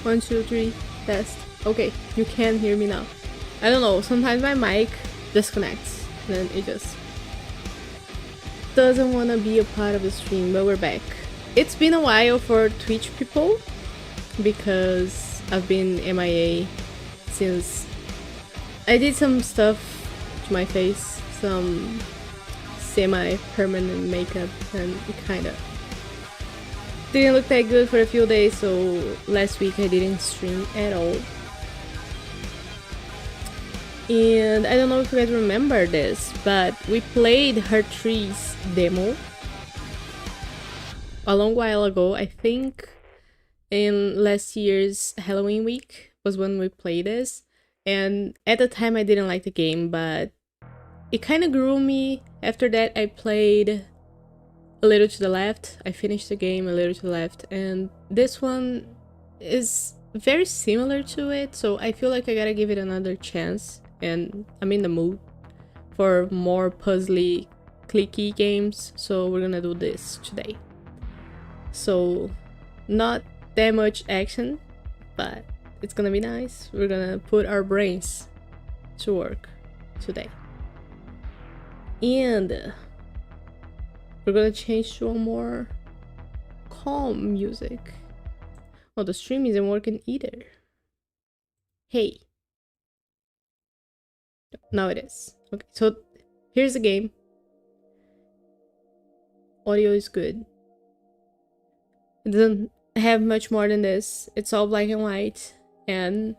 1, 2, 3, test. Okay, you can hear me now. I don't know, sometimes my mic disconnects, then it just doesn't want to be a part of the stream, but we're back. It's been a while for Twitch people because I've been MIA since I did some stuff to my face, some semi-permanent makeup, and it kinda didn't look that good for a few days, so last week I didn't stream at all. And I don't know if you guys remember this, but we played Her Trees demo a long while ago. I think in last year's Halloween week was when we played this. And at the time I didn't like the game, but it kind of grew me. After that I played A Little to the Left. I finished the game A Little to the Left, and this one is very similar to it, so I feel like I gotta give it another chance. And I'm in the mood for more puzzly, clicky games, so we're gonna do this today. So, not that much action, but it's gonna be nice. We're gonna put our brains to work today. And we're gonna change to a more calm music. Oh, the stream isn't working either. Hey. Now it is. Okay, so here's the game. Audio is good. It doesn't have much more than this. It's all black and white, and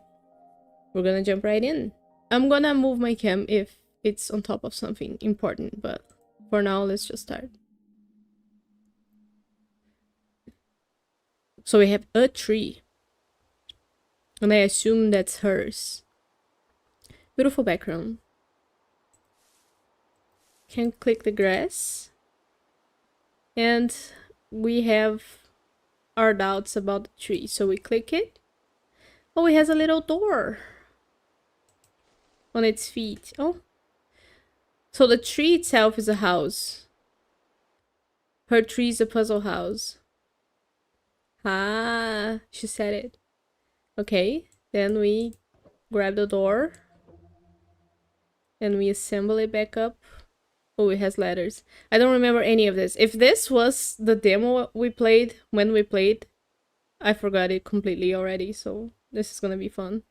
we're gonna jump right in. I'm gonna move my cam if it's on top of something important, but for now, let's just start. So we have a tree, and I assume that's hers. Beautiful background. Can click the grass. And we have our doubts about the tree. So we click it. Oh, it has a little door on its feet. Oh. So the tree itself is a house. Her tree is a puzzle house. Ah, she said it. Okay, then we grab the door. And we assemble it back up. Oh, it has letters. I don't remember any of this. If this was the demo we played when we played, I forgot it completely already, so this is gonna be fun.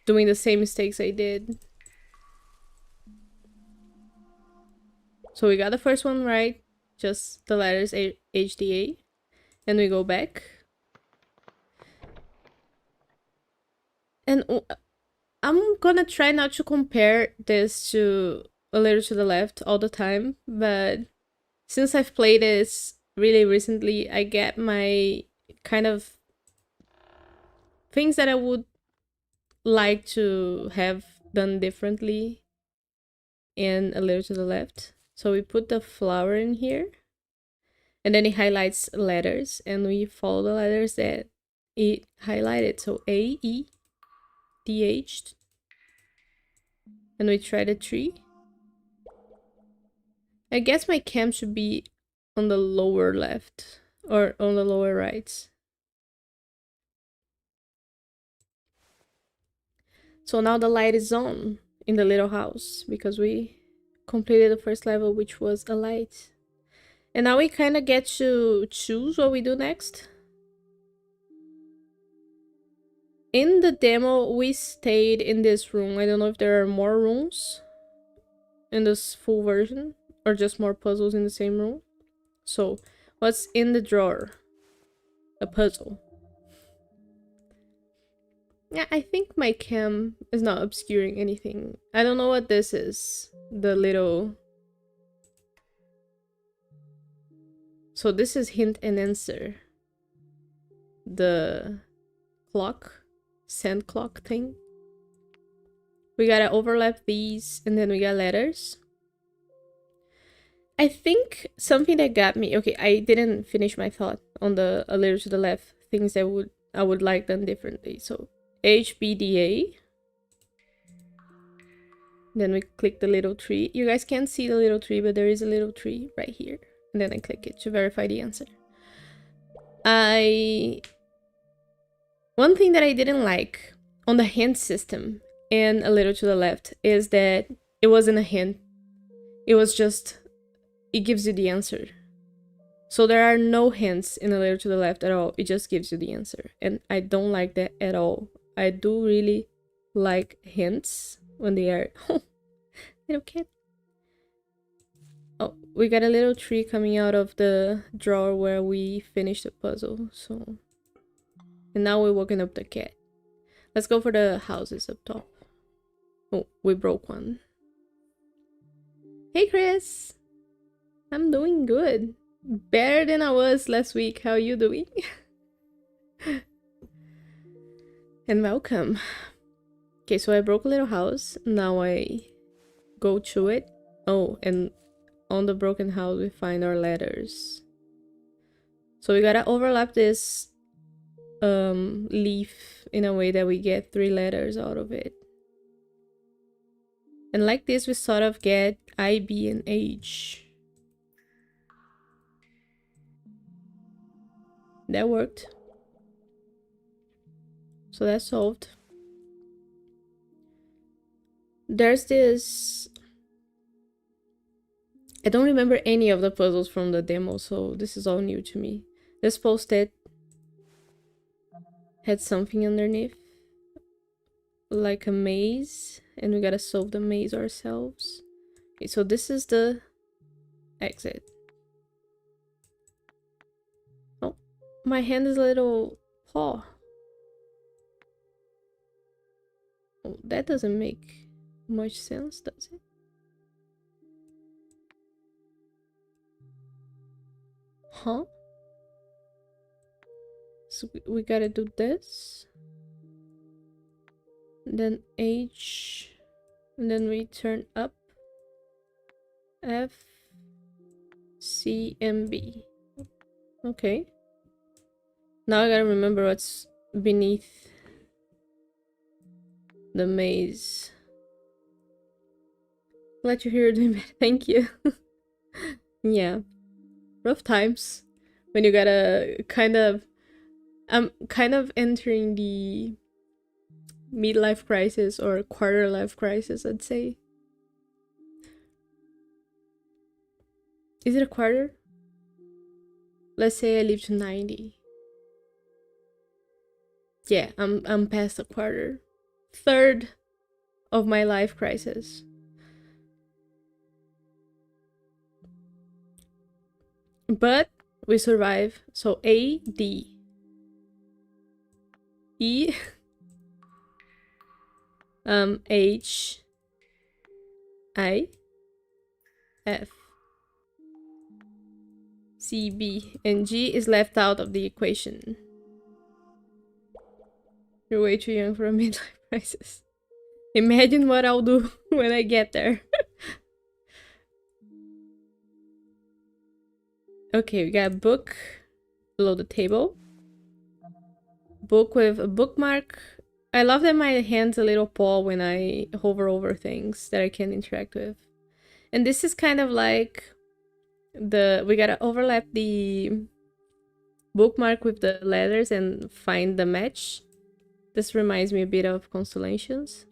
Doing the same mistakes I did. So we got the first one right, just the letters HDA. And we go back. And I'm gonna try not to compare this to A Little to the Left all the time, but since I've played this really recently, I get my kind of things that I would like to have done differently in A Little to the Left. So we put the flower in here, and then it highlights letters, and we follow the letters that it highlighted. So A, E, D, H. And we try the tree. I guess my cam should be on the lower left or on the lower right. So now the light is on in the little house because we completed the first level, which was a light. And now we kind of get to choose what we do next. In the demo, we stayed in this room. I don't know if there are more rooms in this full version or just more puzzles in the same room. So, what's in the drawer? A puzzle. Yeah, I think my cam is not obscuring anything. I don't know what this is. The little... So this is hint and answer. The clock. Sand clock thing. We gotta overlap these, and then we got letters. I think something that got me... Okay, I didn't finish my thought on the A Little to the Left. Things that I would like done differently. So HBDA. Then we click the little tree. You guys can't see the little tree, but there is a little tree right here. And then I click it to verify the answer. I One thing that I didn't like on the hint system and a little to the left is that it wasn't a hint. It was just, it gives you the answer. So there are no hints in a little to the left at all. It just gives you the answer. And I don't like that at all. I do really like hints when they are... Oh, little cat. Oh, we got a little tree coming out of the drawer where we finished the puzzle, so... And now we're walking up the cat. Let's go for the houses up top. Oh, we broke one. Hey, Chris! I'm doing good. Better than I was last week. How are you doing? And welcome. Okay, so I broke a little house. Now I go to it. Oh, and on the broken house we find our letters. So we gotta overlap this leaf in a way that we get 3 letters out of it. And like this we sort of get I, B, and H. That worked. So that's solved. There's this... I don't remember any of the puzzles from the demo, so this is all new to me. This post-it had something underneath, like a maze, and we gotta solve the maze ourselves. Okay, so this is the exit. Oh, my hand is a little paw. Oh, that doesn't make much sense, does it? Huh? So we gotta do this. And then H. And then we turn up. F. C and B. Okay. Now I gotta remember what's beneath the maze. Glad you're here doing better. Thank you. Yeah. Rough times. When you gotta kind of... I'm kind of entering the midlife crisis or quarter life crisis, I'd say. Is it a quarter? Let's say I live to 90. Yeah, I'm past a quarter. Third of my life crisis. But we survive. So A, D. E. H. I. F. C, B, and G is left out of the equation. You're way too young for a midlife crisis. Imagine what I'll do when I get there. Okay, we got book below the table. Book with a bookmark. I love that my hand's a little paw when I hover over things that I can interact with. And this is kind of like we gotta overlap the bookmark with the letters and find the match. This reminds me a bit of constellations.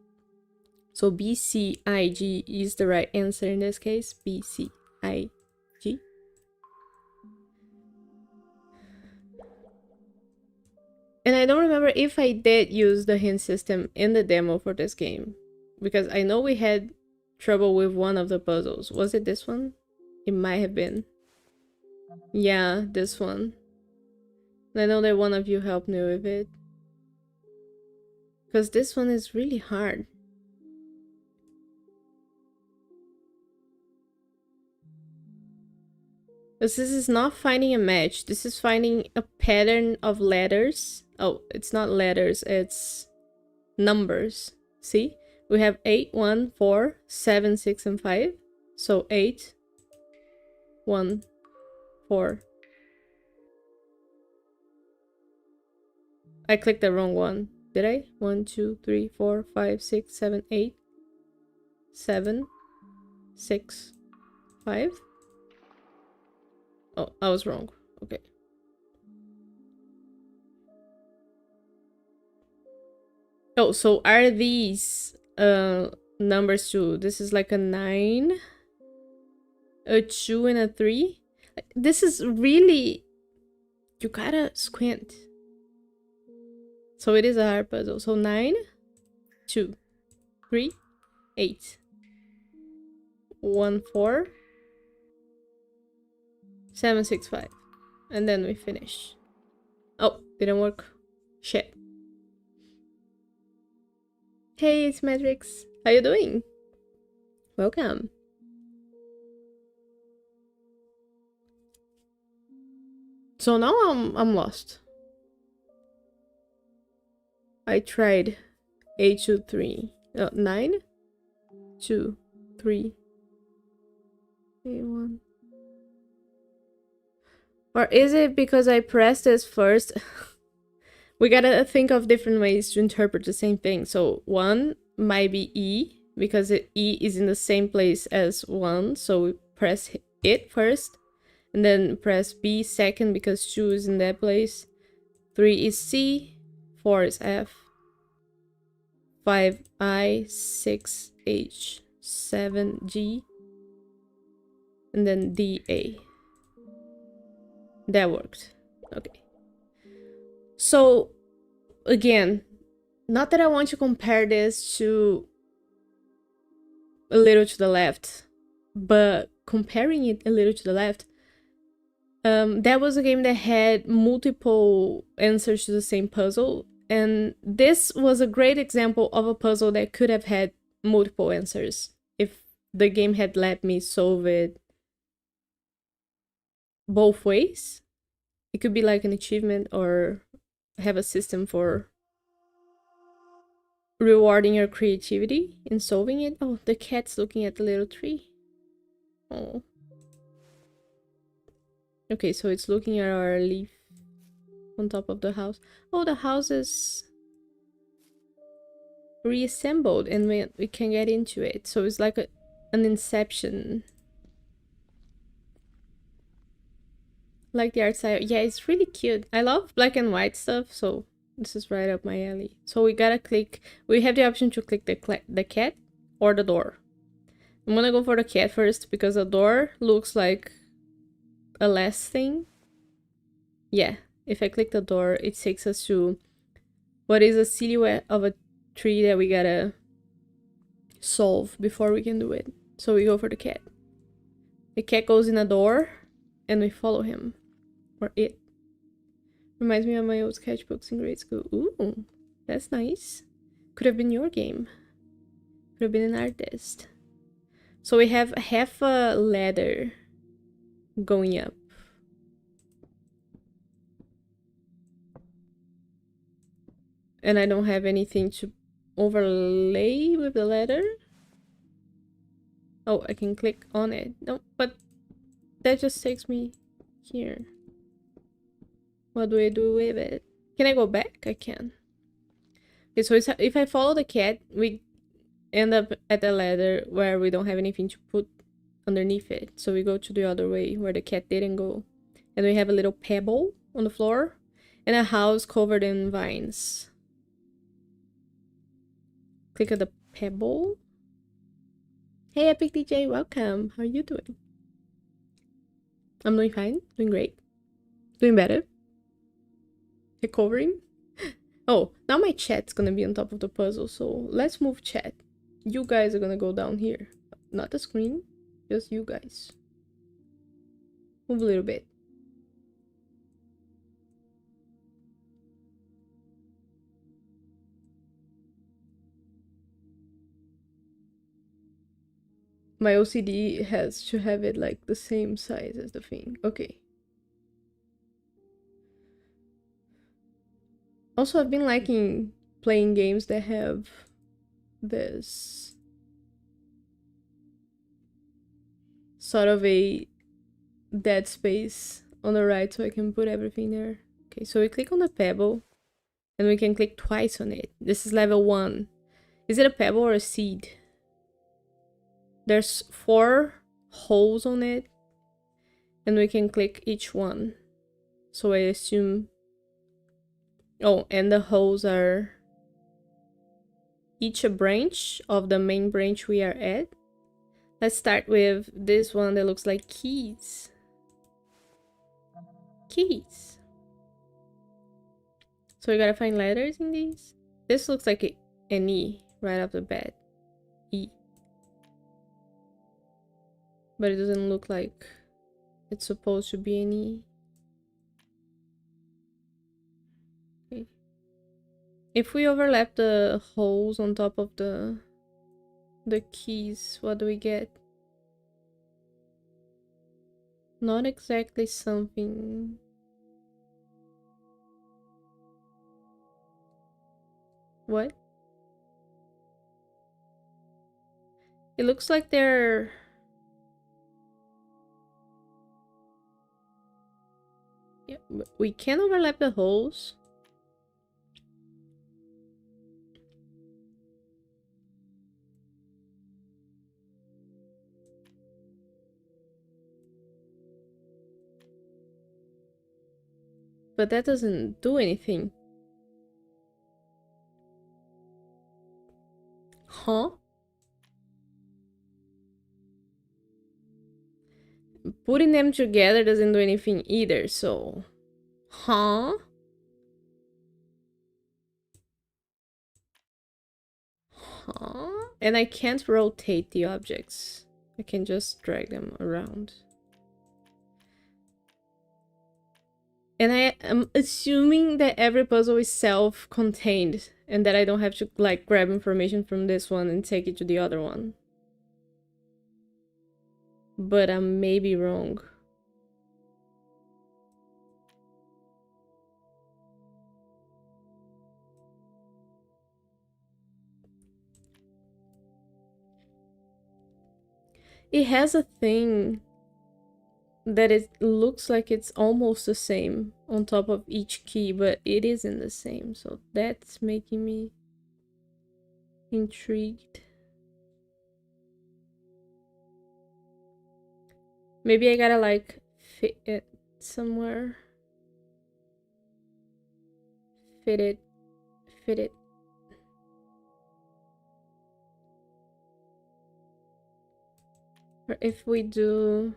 So B, C, I, G is the right answer in this case. B, C, I, G. And I don't remember if I did use the hint system in the demo for this game, because I know we had trouble with one of the puzzles. Was it this one? It might have been. Yeah, this one. I know that one of you helped me with it. Because this one is really hard. Because this is not finding a match. This is finding a pattern of letters. Oh, it's not letters, it's numbers. See? We have 8, 1, 4, 7, 6, and 5. So 8, 1, 4. I clicked the wrong one. Did I? 1, 2, 3, 4, 5, 6, 7, 8, 7, 6, 5. Oh, I was wrong. Okay. Oh, so are these numbers too? This is like a 9, a 2, and a 3. This is really, you gotta squint. So it is a hard puzzle. So 9, 2, 3, 8, 1, 4, 7, 6, 5. And then we finish. Oh, didn't work. Shit. Hey, it's Matrix. How you doing? Welcome. So now I'm lost. I tried 8, 2, 3. 9, 2, 3, 8, 1. Or is it because I pressed this first? We gotta think of different ways to interpret the same thing. So 1 might be E, because E is in the same place as 1. So we press it first. And then press B second because 2 is in that place. 3 is C. 4 is F. 5 I. 6 H. 7 G. And then D A. That worked. Okay. So, again, not that I want to compare this to A Little to the Left, but comparing it a little to the left, that was a game that had multiple answers to the same puzzle, and this was a great example of a puzzle that could have had multiple answers if the game had let me solve it both ways. It could be like an achievement or have a system for rewarding your creativity in solving it. Oh, the cat's looking at the little tree. Oh. Okay, so it's looking at our leaf on top of the house. Oh, the house is reassembled and we can get into it. So it's like an inception. Like the art style. Yeah, it's really cute. I love black and white stuff, so this is right up my alley. So we gotta click. We have the option to click the cat or the door. I'm gonna go for the cat first because the door looks like a less thing. Yeah, if I click the door, it takes us to what is a silhouette of a tree that we gotta solve before we can do it. So we go for the cat. The cat goes in a door and we follow him. Or it. Reminds me of my old sketchbooks in grade school. Ooh, that's nice. Could have been your game. Could have been an artist. So we have half a ladder going up. And I don't have anything to overlay with the ladder. Oh, I can click on it. No, but that just takes me here. What do I do with it? Can I go back? I can. Okay, so if I follow the cat, we end up at the ladder where we don't have anything to put underneath it. So we go to the other way where the cat didn't go. And we have a little pebble on the floor and a house covered in vines. Click on the pebble. Hey, Epic DJ, welcome. How are you doing? I'm doing fine, doing great, doing better. Recovering. Oh, now my chat's gonna be on top of the puzzle, so let's move chat. You guys are gonna go down here. Not the screen, just you guys. Move a little bit. My OCD has to have it like the same size as the thing. Okay. Also, I've been liking playing games that have this sort of a dead space on the right so I can put everything there. Okay, so we click on the pebble and we can click twice on it. This is level 1. Is it a pebble or a seed? There's 4 holes on it and we can click each one. So I assume... Oh, and the holes are each a branch of the main branch we are at. Let's start with this one that looks like keys. Keys. So we gotta find letters in these. This looks like an E right off the bat. E. But it doesn't look like it's supposed to be an E. Okay. If we overlap the holes on top of the keys, what do we get? Not exactly something. What? It looks like they're... Yeah, we can overlap the holes. But that doesn't do anything. Huh? Putting them together doesn't do anything either, so... Huh? Huh? And I can't rotate the objects. I can just drag them around. And I am assuming that every puzzle is self-contained and that I don't have to like grab information from this one and take it to the other one. But I may be wrong. It has a thing that it looks like it's almost the same on top of each key, but it isn't the same, so that's making me intrigued. Maybe I gotta like fit it somewhere. Fit it. Fit it. Or if we do...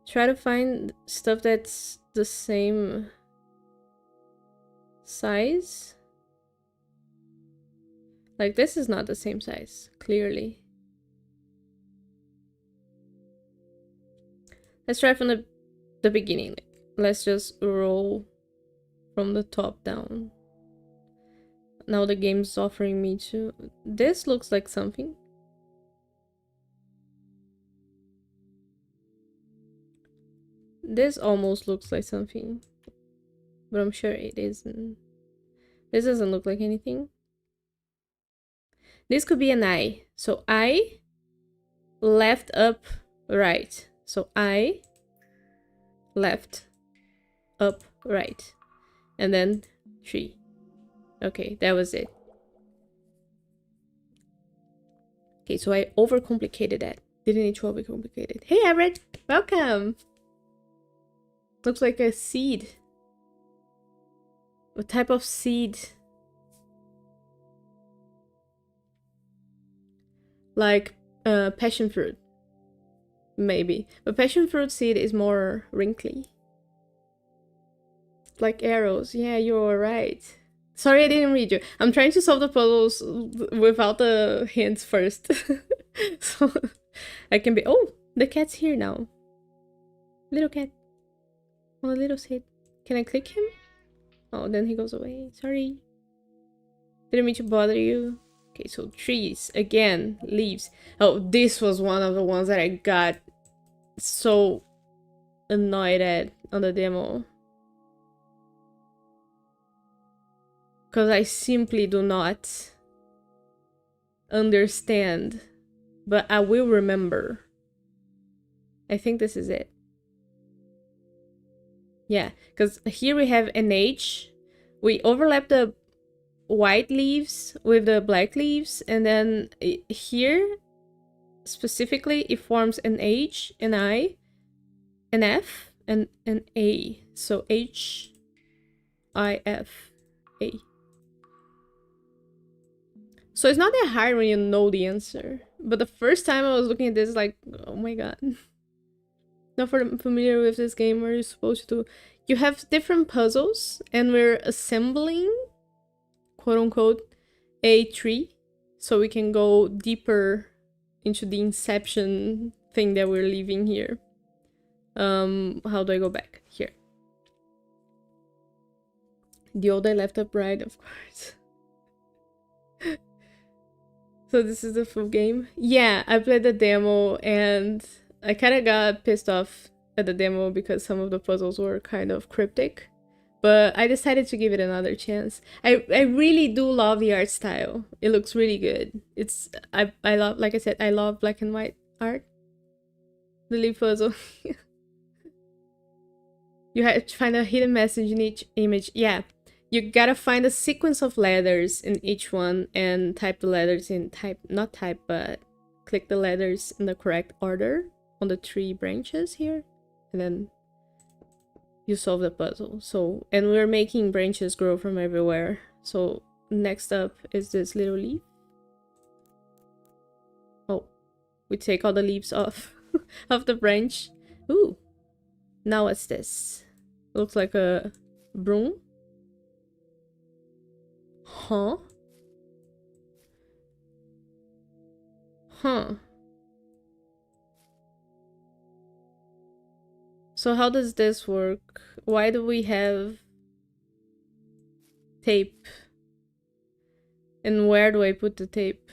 Try to find stuff that's the same size. Like this is not the same size, clearly. Let's try from the beginning. Let's just roll from the top down. Now the game's offering me to... This looks like something. This almost looks like something, but I'm sure it isn't. This doesn't look like anything. This could be an I. So I, left, up, right. So I, left, up, right. And then 3. Okay, that was it. Okay, so I overcomplicated that. Didn't need to overcomplicate it. Hey, Everett! Welcome! Looks like a seed. What type of seed? Like passion fruit. Maybe. But passion fruit seed is more wrinkly. Like arrows. Yeah, you're right. Sorry I didn't read you. I'm trying to solve the puzzles without the hints first. So I can be... Oh, the cat's here now. Little cat. On a little seat. Can I click him? Oh, then he goes away. Sorry. Didn't mean to bother you. Okay, so trees. Again, leaves. Oh, this was one of the ones that I got so annoyed at on the demo. Because I simply do not understand. But I will remember. I think this is it. Yeah, because here we have an H. We overlap the white leaves with the black leaves, and then here specifically it forms an H, an I, an F, and an A. So H, I, F, A. So it's not that hard when you know the answer. But the first time I was looking at this, like, oh my god. Not familiar with this game where you're supposed to... You have different puzzles, and we're assembling, quote unquote, a tree. So we can go deeper into the inception thing that we're leaving here. How do I go back? Here. The old I left up right, of course. So this is the full game? Yeah, I played the demo and I kind of got pissed off at the demo because some of the puzzles were kind of cryptic. But I decided to give it another chance. I really do love the art style. It looks really good. I love, like I said, I love black and white art. The leaf puzzle. You have to find a hidden message in each image. Yeah. You gotta find a sequence of letters in each one and type the letters in but click the letters in the correct order on the 3 branches here, and then you solve the puzzle. So, and we're making branches grow from everywhere. So next up is this little leaf. Oh, we take all the leaves off of the branch. Ooh, now what's this? Looks like a broom. Huh? Huh. So how does this work? Why do we have tape? And where do I put the tape?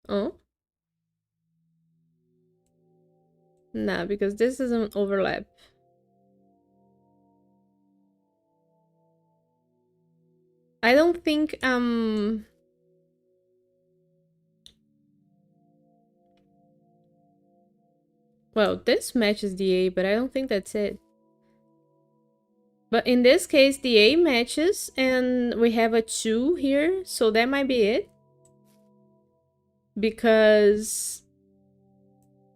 Oh? Nah, because this doesn't overlap. I don't think, well, this matches the A, but I don't think that's it. But in this case, the A matches, and we have a 2 here, so that might be it. Because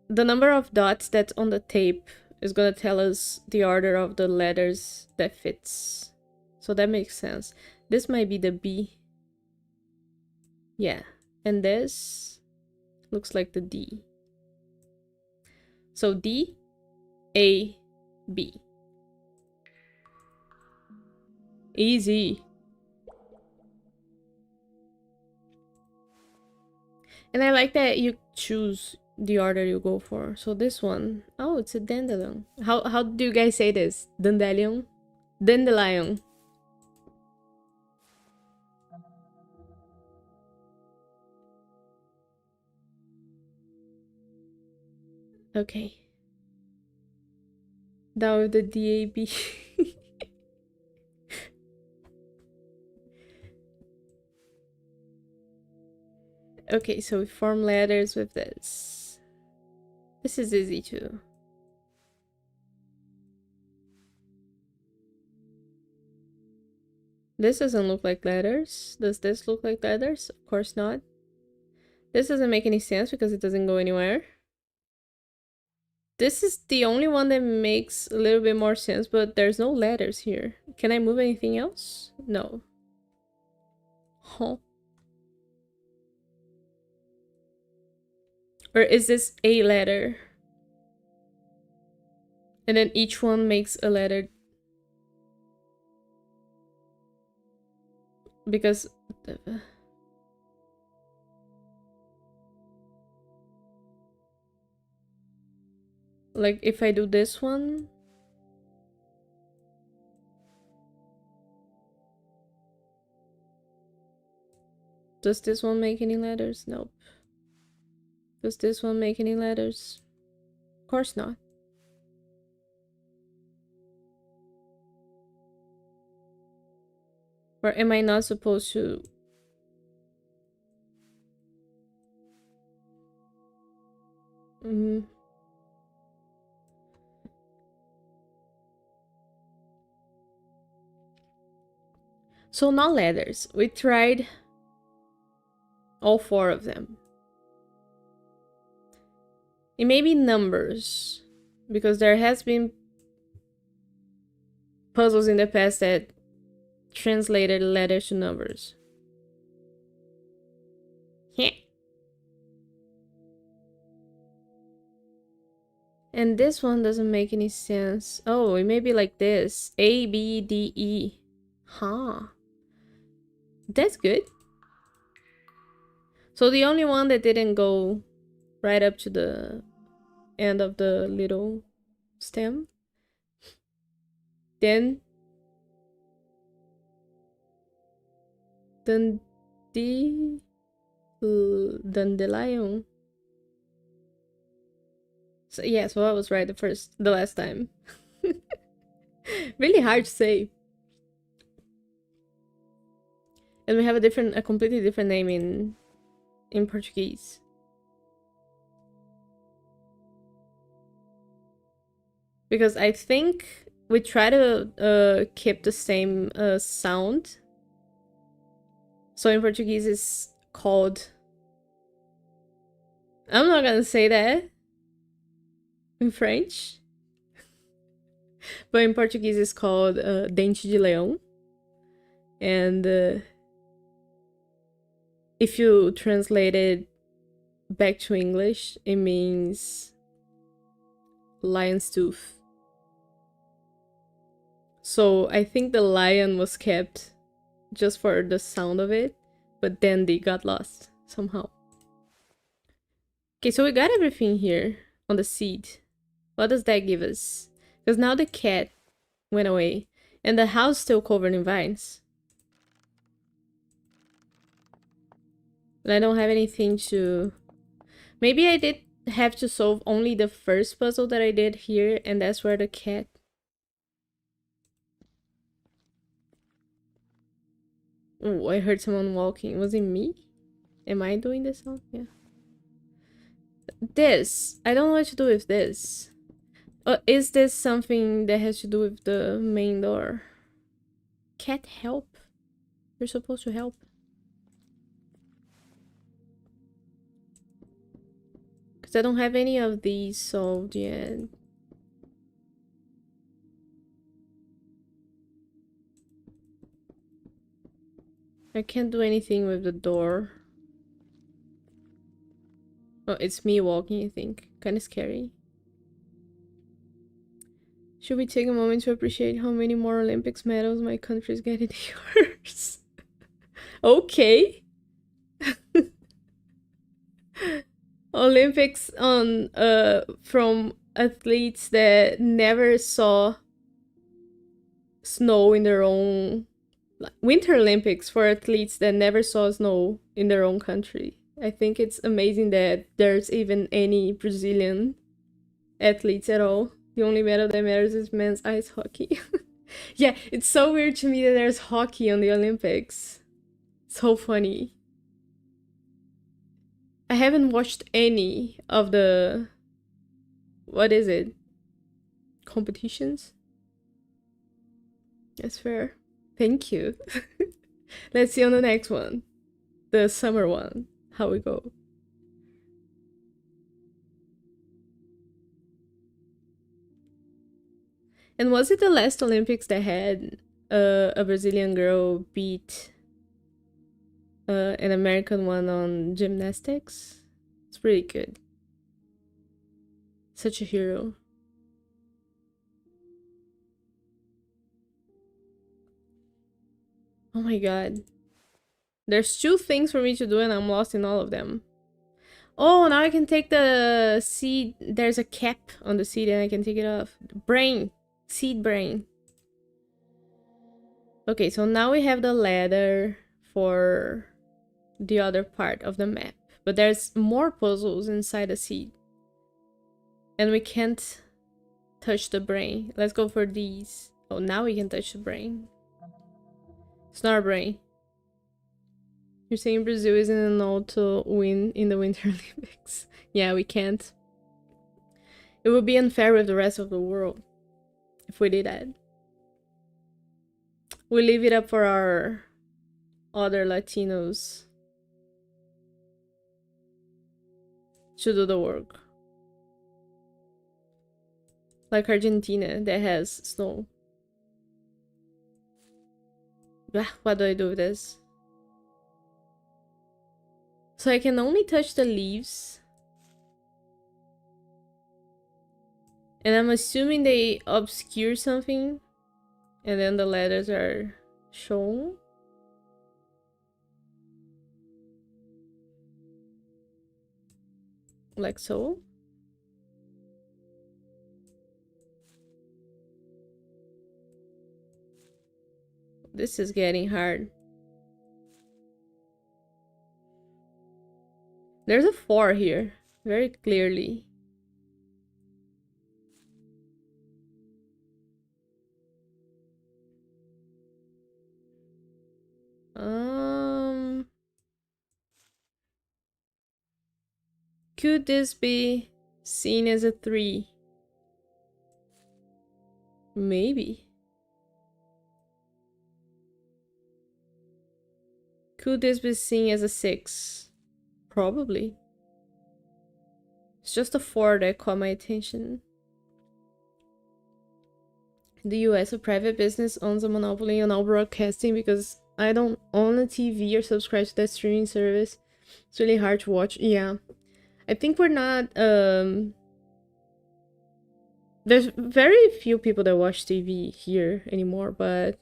the number of dots that's on the tape is gonna tell us the order of the letters that fits. So that makes sense. This might be the B. Yeah, and this looks like the D. So D, A, B. Easy. And I like that you choose the order you go for. So this one, oh, it's a dandelion. How do you guys say this? Dandelion? Dandelion. Okay. Down with the DAB. Okay, so we form letters with this. This is easy too. This doesn't look like letters. Does this look like letters? Of course not. This doesn't make any sense because it doesn't go anywhere. This is the only one that makes a little bit more sense, but there's no letters here. Can I move anything else? No. Huh. Or is this a letter? And then each one makes a letter. Because... like, if I do this one... does this one make any letters? Nope. Does this one make any letters? Of course not. Or am I not supposed to... So not letters. We tried all 4 of them. It may be numbers, because there has been puzzles in the past that translated letters to numbers. Yeah. And this one doesn't make any sense. Oh, it may be like this. A, B, D, E. Huh. That's good. So the only one that didn't go right up to the end of the little stem. Then dandelion. So yeah, so I was right the last time. Really hard to say. And we have a completely different name in Portuguese. Because I think we try to keep the same sound. So in Portuguese it's called... I'm not gonna say that in French. But in Portuguese it's called Dente de Leão. And if you translate it back to English, it means lion's tooth. So I think the lion was kept just for the sound of it, but then they got lost somehow. Okay, so we got everything here on the seed. What does that give us? Because now the cat went away, and the house still covered in vines. And I don't have anything to... Maybe I did have to solve only the first puzzle that I did here, and that's where the cat... Oh, I heard someone walking. Was it me? Am I doing this sound? Yeah. This. I don't know what to do with this. Is this something that has to do with the main door? Cat, help. You're supposed to help. Because I don't have any of these solved yet. I can't do anything with the door. Oh, it's me walking, I think. Kind of scary. Should we take a moment to appreciate how many more Olympics medals my country is getting than yours? Okay. Olympics on from athletes that never saw snow in their own... Winter Olympics for athletes that never saw snow in their own country. I think it's amazing that there's even any Brazilian athletes at all. The only medal that matters is men's ice hockey. Yeah, it's so weird to me that there's hockey on the Olympics. So funny. I haven't watched any of the... What is it? Competitions? That's fair. Thank you. Let's see on the next one. The summer one. How we go. And was it the last Olympics that had a Brazilian girl beat an American one on gymnastics? It's pretty good. Such a hero. Oh my god. There's 2 things for me to do and I'm lost in all of them. Oh, now I can take the seed. There's a cap on the seed and I can take it off. Brain. Seed brain. Okay, so now we have the ladder for the other part of the map. But there's more puzzles inside the seed. And we can't touch the brain. Let's go for these. Oh, now we can touch the brain. It's not a brain. You're saying Brazil isn't enough to win in the Winter Olympics. Yeah, we can't. It would be unfair with the rest of the world if we did that. We leave it up for our other Latinos to do the work. Like Argentina that has snow. What do I do with this? So I can only touch the leaves. And I'm assuming they obscure something. And then the letters are shown. Like so. This is getting hard. There's a 4 here, very clearly. Could this be seen as a 3? Maybe. Could this be seen as a 6? Probably. It's just a 4 that caught my attention. The US, a private business, owns a monopoly on all broadcasting because I don't own a TV or subscribe to that streaming service. It's really hard to watch. Yeah. I think we're not, there's very few people that watch TV here anymore, but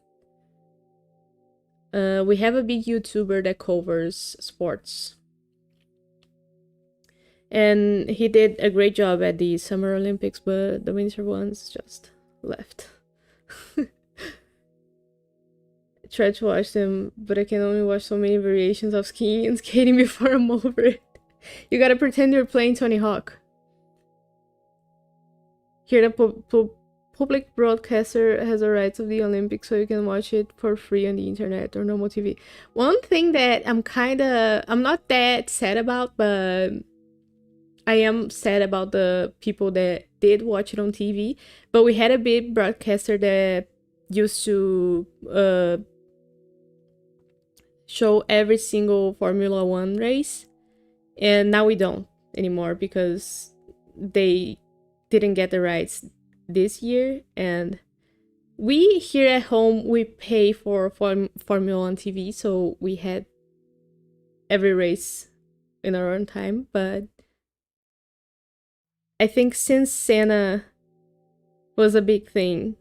we have a big YouTuber that covers sports. And he did a great job at the Summer Olympics, but the Winter ones just left. I tried to watch them, but I can only watch so many variations of skiing and skating before I'm over it. You gotta pretend you're playing Tony Hawk. Here, the public broadcaster has the rights of the Olympics, so you can watch it for free on the internet or normal TV. One thing that I'm not that sad about, but I am sad about the people that did watch it on TV. But we had a big broadcaster that used to show every single Formula One race, and now we don't anymore because they didn't get the rights this year. And we here at home, we pay for Formula One TV, so we had every race in our own time. But I think since Senna was a big thing,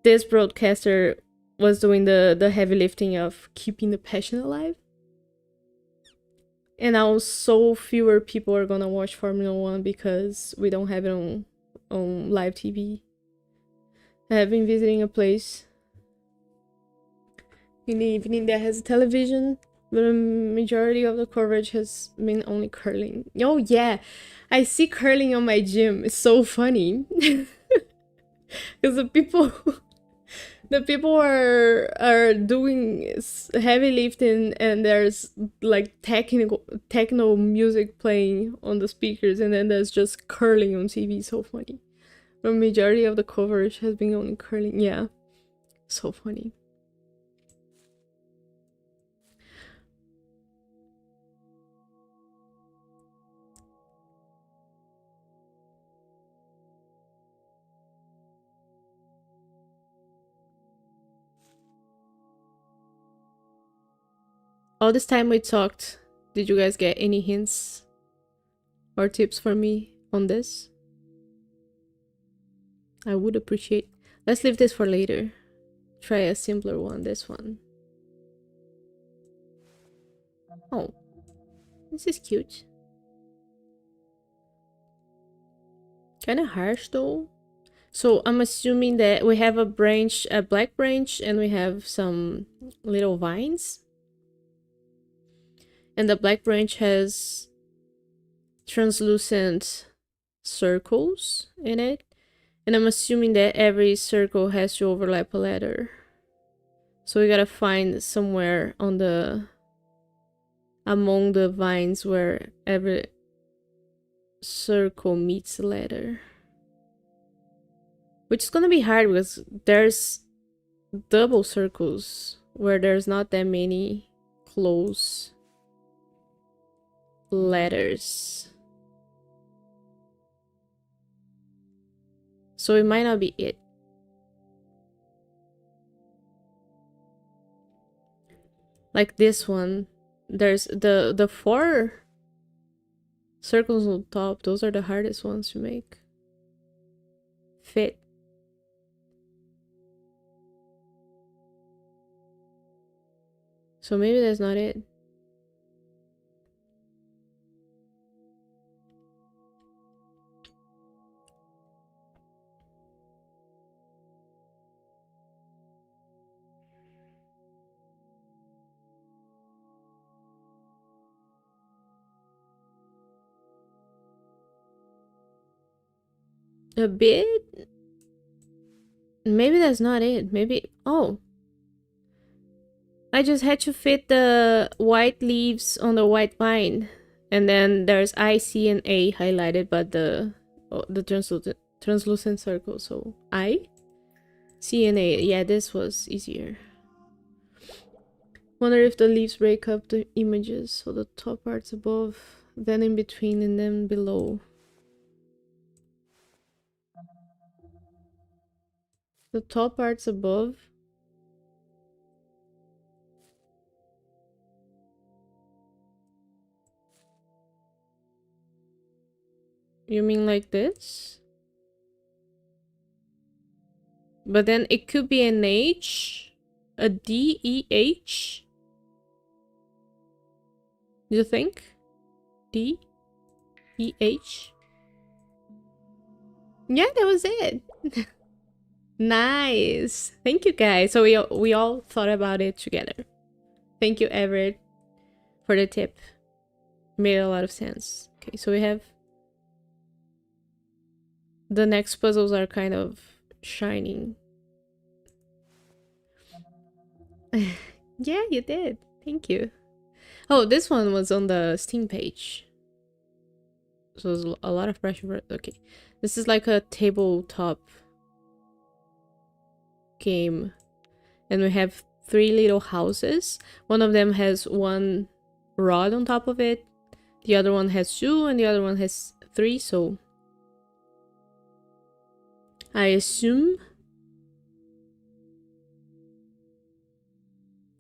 this broadcaster was doing the heavy lifting of keeping the passion alive. And now so fewer people are gonna watch Formula One because we don't have it on live TV. I have been visiting a place in the evening that has a television, but the majority of the coverage has been only curling. Oh yeah, I see curling on my gym. It's so funny. Because the people are doing heavy lifting, and there's like techno music playing on the speakers, and then there's just curling on TV. So funny. The majority of the coverage has been only curling. Yeah, so funny. All this time we talked, did you guys get any hints or tips for me on this? I would appreciate. Let's leave this for later. Try a simpler one, this one. Oh, this is cute. Kind of harsh though. So I'm assuming that we have a branch, a black branch, and we have some little vines. And the black branch has translucent circles in it. And I'm assuming that every circle has to overlap a letter. So we gotta find somewhere on among the vines where every circle meets a letter. Which is gonna be hard because there's double circles where there's not that many close letters. So it might not be it. Like this one. There's the 4 circles on top. Those are the hardest ones to make. Fit. So maybe that's not it. A bit? Maybe that's not it. Maybe... Oh. I just had to fit the white leaves on the white vine. And then there's I, C, and A highlighted, but the translucent circle. So I, C, and A. Yeah, this was easier. Wonder if the leaves break up the images. So the top part's above, then in between, and then below. The top part's above. You mean like this? But then it could be an H, a D, E, H. You think? D, E, H. Yeah, that was it. Nice. Thank you, guys. So we all thought about it together. Thank you, Everett, for the tip. Made a lot of sense. Okay, so we have... The next puzzles are kind of shining. Yeah, you did. Thank you. Oh, this one was on the Steam page. So there's a lot of pressure for it. Okay. This is like a tabletop game. And we have 3 little houses. One of them has 1 rod on top of it. The other one has 2 and the other one has 3. So I assume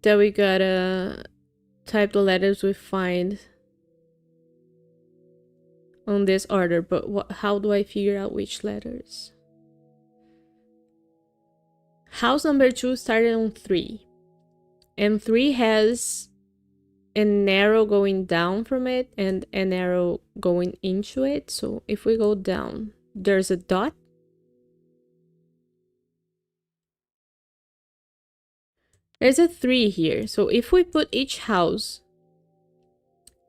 that we gotta type the letters we find on this order, but how do I figure out which letters? House number 2 started on 3, and 3 has an arrow going down from it and an arrow going into it. So if we go down, there's a dot. There's a 3 here. So if we put each house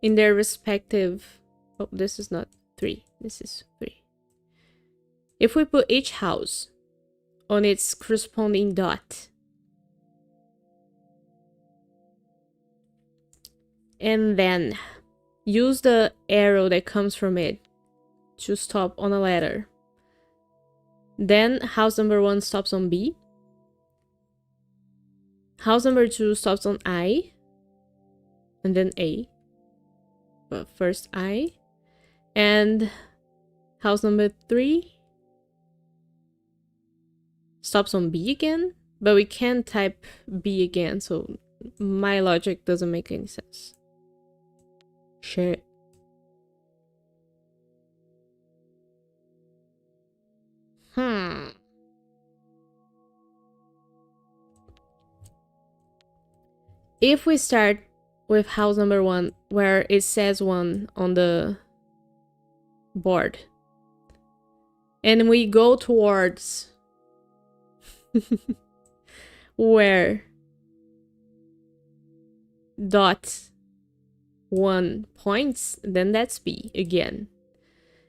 in their respective... Oh, this is not 3. This is 3. If we put each house on its corresponding dot, and then use the arrow that comes from it to stop on a letter, then house number 1 stops on B. House number 2 stops on I, and then A. But first I. And house number 3 stops on B again, but we can't type B again, so my logic doesn't make any sense. Shit. If we start with house number 1, where it says 1 on the board, and we go towards where dot 1 points, then that's B again.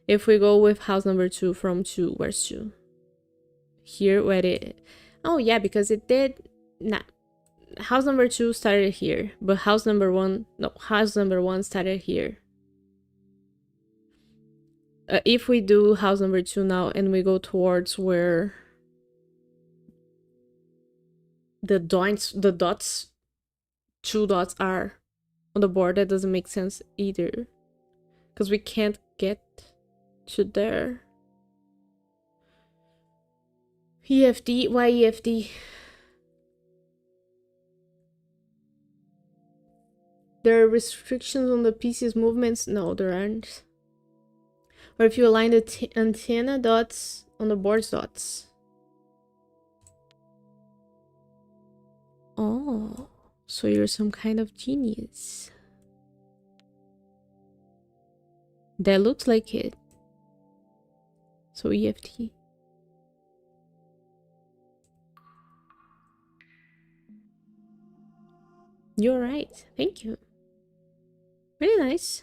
If we go with house number 2 from 2, where's 2? Here, where it... Oh yeah, because it did... Nah. House number 2 started here, but house number 1... No, house number 1 started here. If we do house number 2 now and we go towards where the dots, 2 dots are on the board, that doesn't make sense either, because we can't get to there. EFD, why EFD? There are restrictions on the PC's movements? No, there aren't. Or if you align the antenna dots on the board's dots. Oh, so you're some kind of genius. That looks like it. So EFT. You're right. Thank you. Really nice.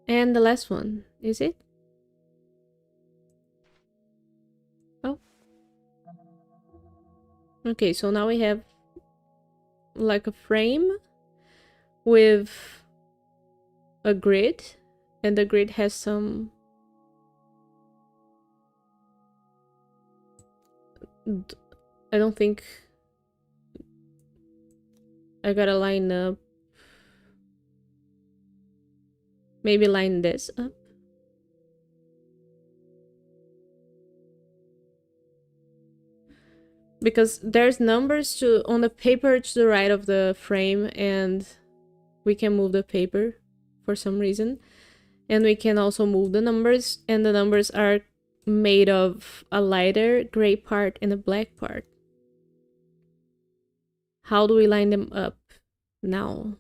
And the last one, is it? Oh. Okay, so now we have like a frame with a grid, and the grid has some I don't think I gotta line up. Maybe line this up. Because there's numbers on the paper to the right of the frame, and we can move the paper for some reason. And we can also move the numbers, and the numbers are made of a lighter gray part and a black part. How do we line them up now?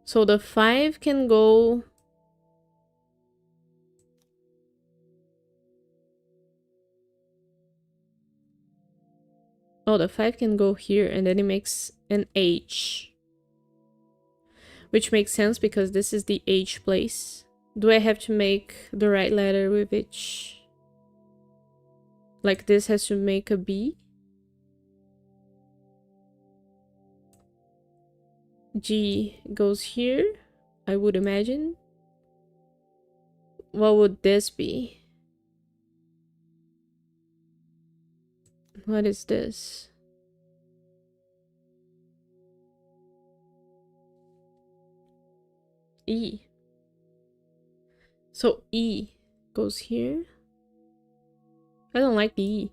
So the 5 can go... Oh, the 5 can go here, and then it makes an H. Which makes sense because this is the H place. Do I have to make the right letter with each? Like this has to make a B? G goes here, I would imagine. What would this be? What is this? E. So E goes here. I don't like the E.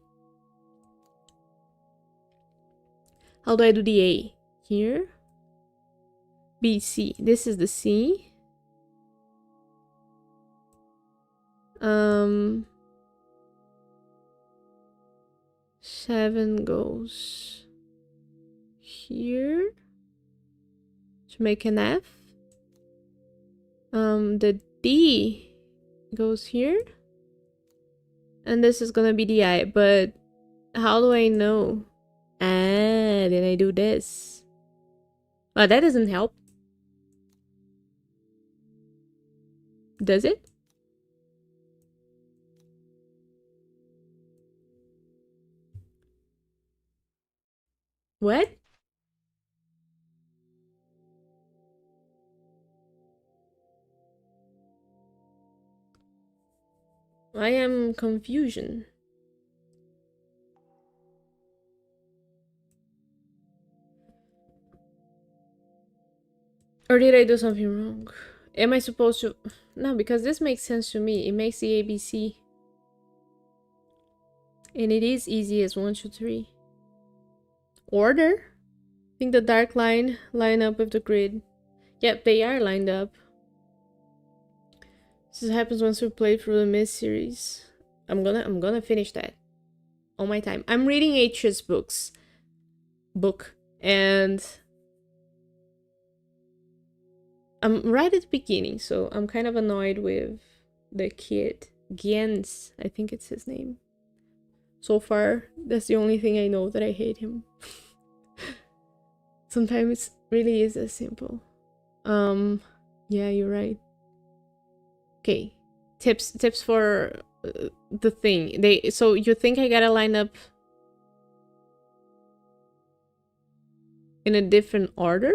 How do I do the A? Here. B, C. This is the C. 7 goes here to make an F. The D goes here. And this is gonna be the I, but how do I know? Ah, then I do this. Well, that doesn't help. Does it? What? I am confusion. Or did I do something wrong? Am I supposed to... No, because this makes sense to me. It makes the ABC. And it is easy as 1, 2, 3. Order? I think the dark line up with the grid. Yep, they are lined up. This happens once we play through the Mist series. I'm gonna finish that on my time. I'm reading H's book, and I'm right at the beginning, so I'm kind of annoyed with the kid. Gens, I think it's his name. So far, that's the only thing I know that I hate him. Sometimes it really is as simple. Yeah, you're right. Okay, tips for the thing. So you think I gotta line up in a different order?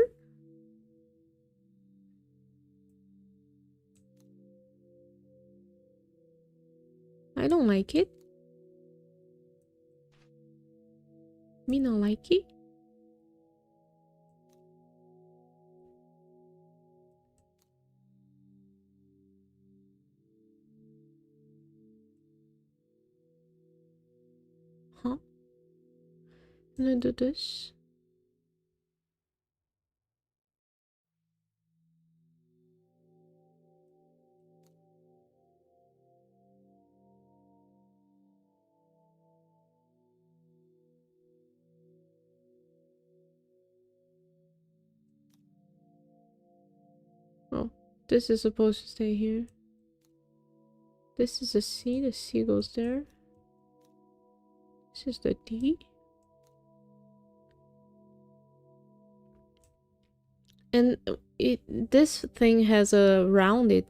I don't like it. Me not like it. Can I do this? Oh, this is supposed to stay here. This is a C, the C goes there. This is the D. And this thing has a rounded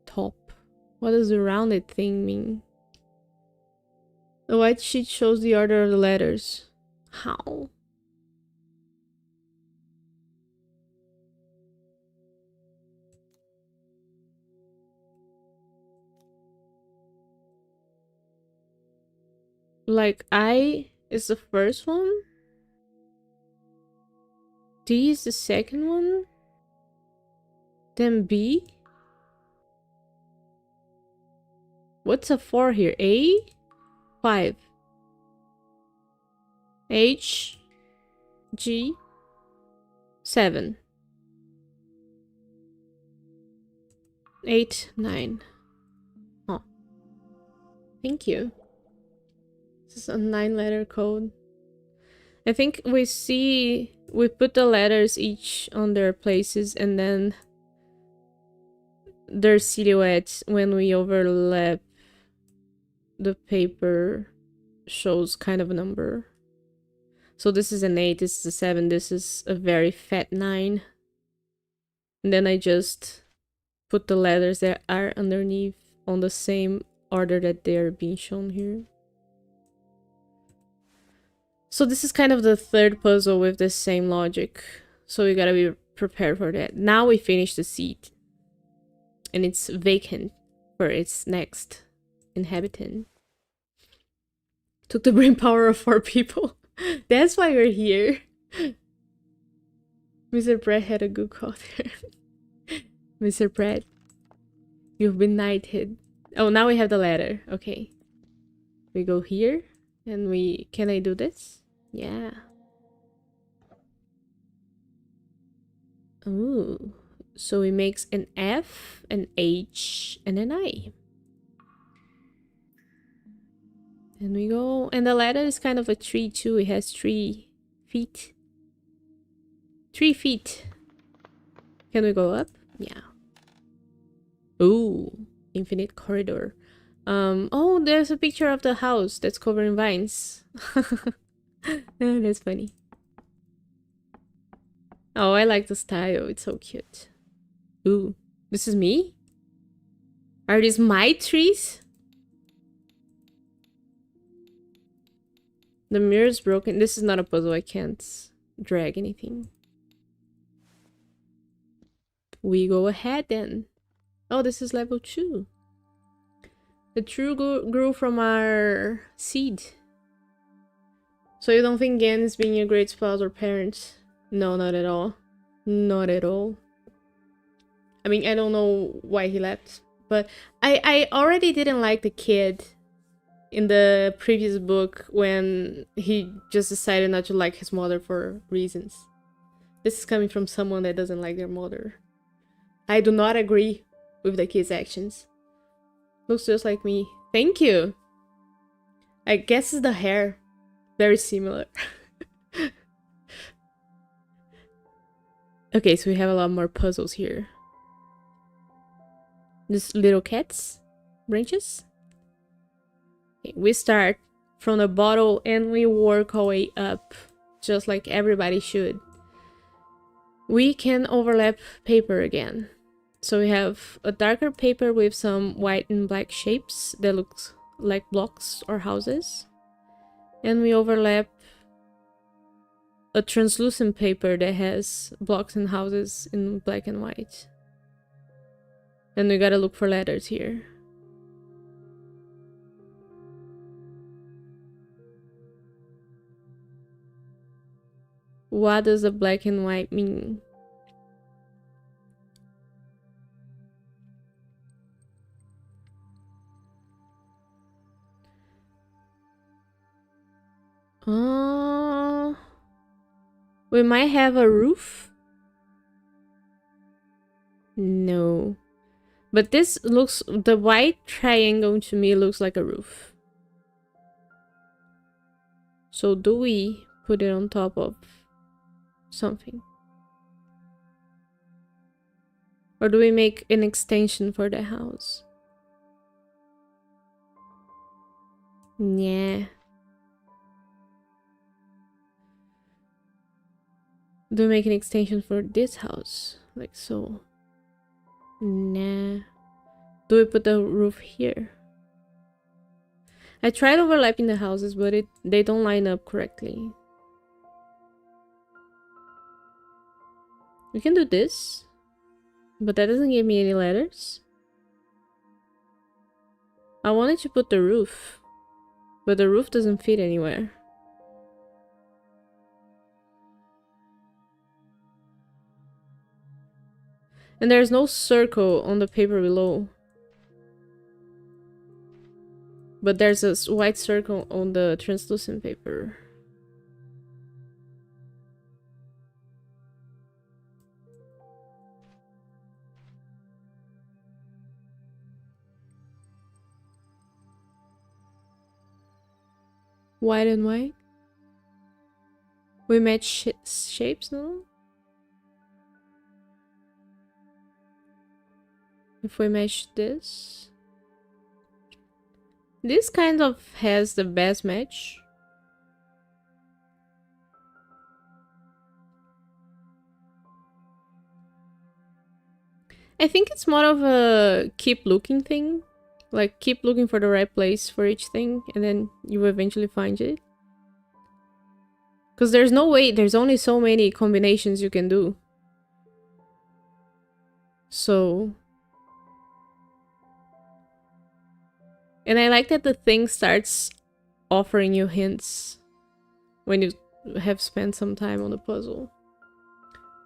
top. What does the rounded thing mean? The white sheet shows the order of the letters. How? Like I is the first one? D is the second one? Then B? What's a 4 here? A? 5. H? G? 7. 8, 9. Oh. Thank you. This is a 9-letter code. I think we put the letters each on their places and then their silhouettes when we overlap the paper shows kind of a number. So this is an 8, this is a 7, this is a very fat 9. And then I just put the letters that are underneath on the same order that they're being shown here. So this is kind of the third puzzle with the same logic. So we gotta be prepared for that. Now we finish the seat. And it's vacant for its next inhabitant. Took the brain power of 4 people. That's why we're here. Mr. Brett had a good call there. Mr. Brett, you've been knighted. Oh, now we have the ladder. Okay. We go here. And we... Can I do this? Yeah. Ooh. So it makes an F, an H, and an I. And we go... And the ladder is kind of a tree too. It has 3 feet. 3 feet. Can we go up? Yeah. Ooh. Infinite corridor. Oh, there's a picture of the house that's covered in vines. Oh, that's funny. Oh, I like the style. It's so cute. Ooh, this is me? Are these my trees? The mirror's broken. This is not a puzzle. I can't drag anything. We go ahead then. Oh, this is level 2. The tree grew from our seed. So you don't think Gan is being a great spouse or parent? No, not at all. Not at all. I mean, I don't know why he left. But I already didn't like the kid in the previous book when he just decided not to like his mother for reasons. This is coming from someone that doesn't like their mother. I do not agree with the kid's actions. Looks just like me. Thank you! I guess it's the hair. Very similar. Okay, so we have a lot more puzzles here. These little cats? Branches? Okay, we start from the bottle and we work our way up. Just like everybody should. We can overlap paper again. So we have a darker paper with some white and black shapes that looks like blocks or houses. And we overlap a translucent paper that has blocks and houses in black and white. And we gotta look for letters here. What does the black and white mean? We might have a roof. No. But this looks... The white triangle to me looks like a roof. So do we put it on top of something? Or do we make an extension for the house? Yeah. Do we make an extension for this house? Like so. Nah. Do we put the roof here? I tried overlapping the houses, but they don't line up correctly. We can do this. But that doesn't give me any letters. I wanted to put the roof. But the roof doesn't fit anywhere. And there's no circle on the paper below. But there's a white circle on the translucent paper. White and white. We match shapes, no? If we match this. This kind of has the best match. I think it's more of a keep looking thing. Like, keep looking for the right place for each thing, and then you eventually find it. Because there's no way, there's only so many combinations you can do. So... And I like that the thing starts offering you hints when you have spent some time on the puzzle.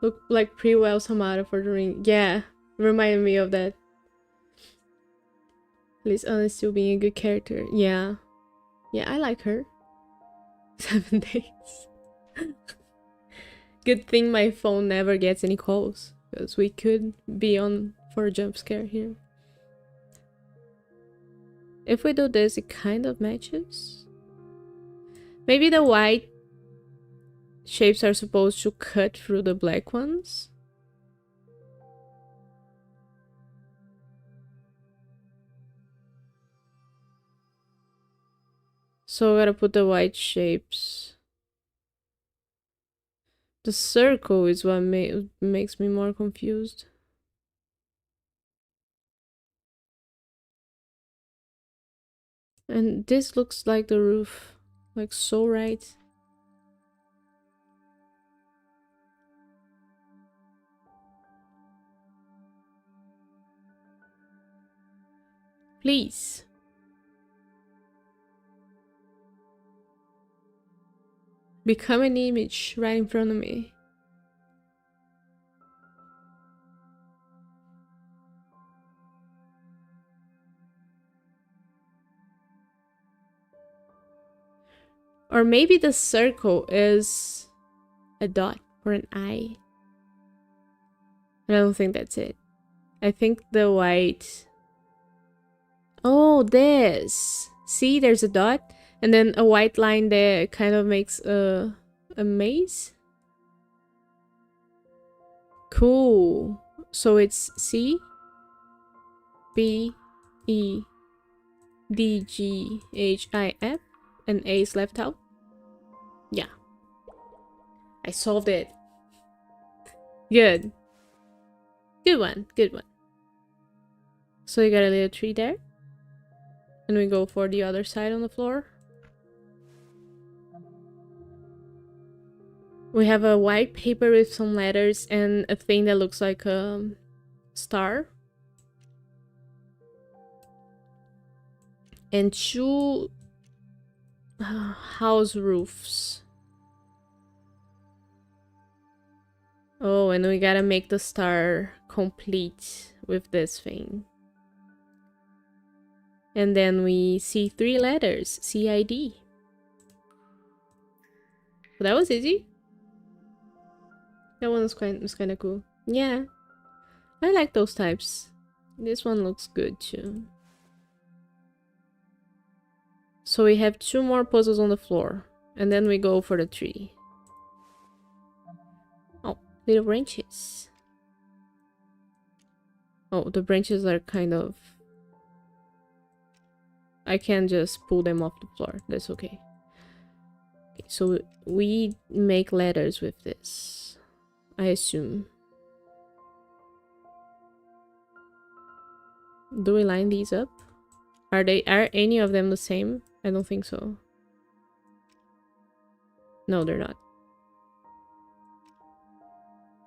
Look like pretty well Samara for the ring. Yeah, reminded me of that. At least Anna's still being a good character. Yeah. Yeah, I like her. 7 days. Good thing my phone never gets any calls. Because we could be on for a jump scare here. If we do this, it kind of matches. Maybe the white shapes are supposed to cut through the black ones. So I gotta put the white shapes. The circle is what makes me more confused. And this looks like the roof. Like so right. Please. Become an image right in front of me. Or maybe the circle is a dot or an eye. I don't think that's it. I think the white... Oh, this! See, there's a dot. And then a white line there kind of makes a maze. Cool. So it's C, B, E, D, G, H, I, F, and A is left out. Yeah. I solved it. Good. Good one. Good one. So you got a little tree there. And we go for the other side on the floor. We have a white paper with some letters and a thing that looks like a star. And 2 house roofs. Oh, and we gotta make the star complete with this thing. And then we see 3 letters, CID. Well, that was easy. That one was kind of cool. Yeah, I like those types. This one looks good too. So we have 2 more puzzles on the floor, and then we go for the tree. Oh, little branches. Oh, the branches are kind of... I can just pull them off the floor. That's okay. Okay, so we make letters with this, I assume. Do we line these up? Are any of them the same? I don't think so. No, they're not.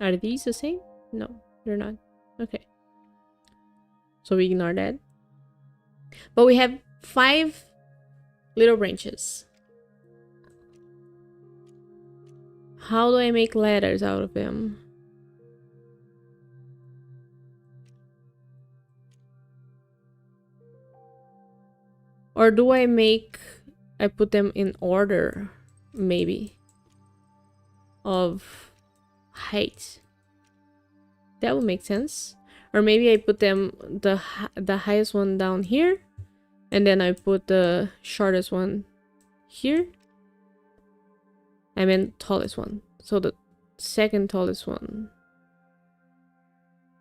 Are these the same? No, they're not. Okay. So we ignore that. But we have 5 little branches. How do I make letters out of them? Or do I put them in order, maybe, of height? That would make sense. Or maybe I put them, the highest one down here, and then I put the shortest one here. I meant tallest one. So the second tallest one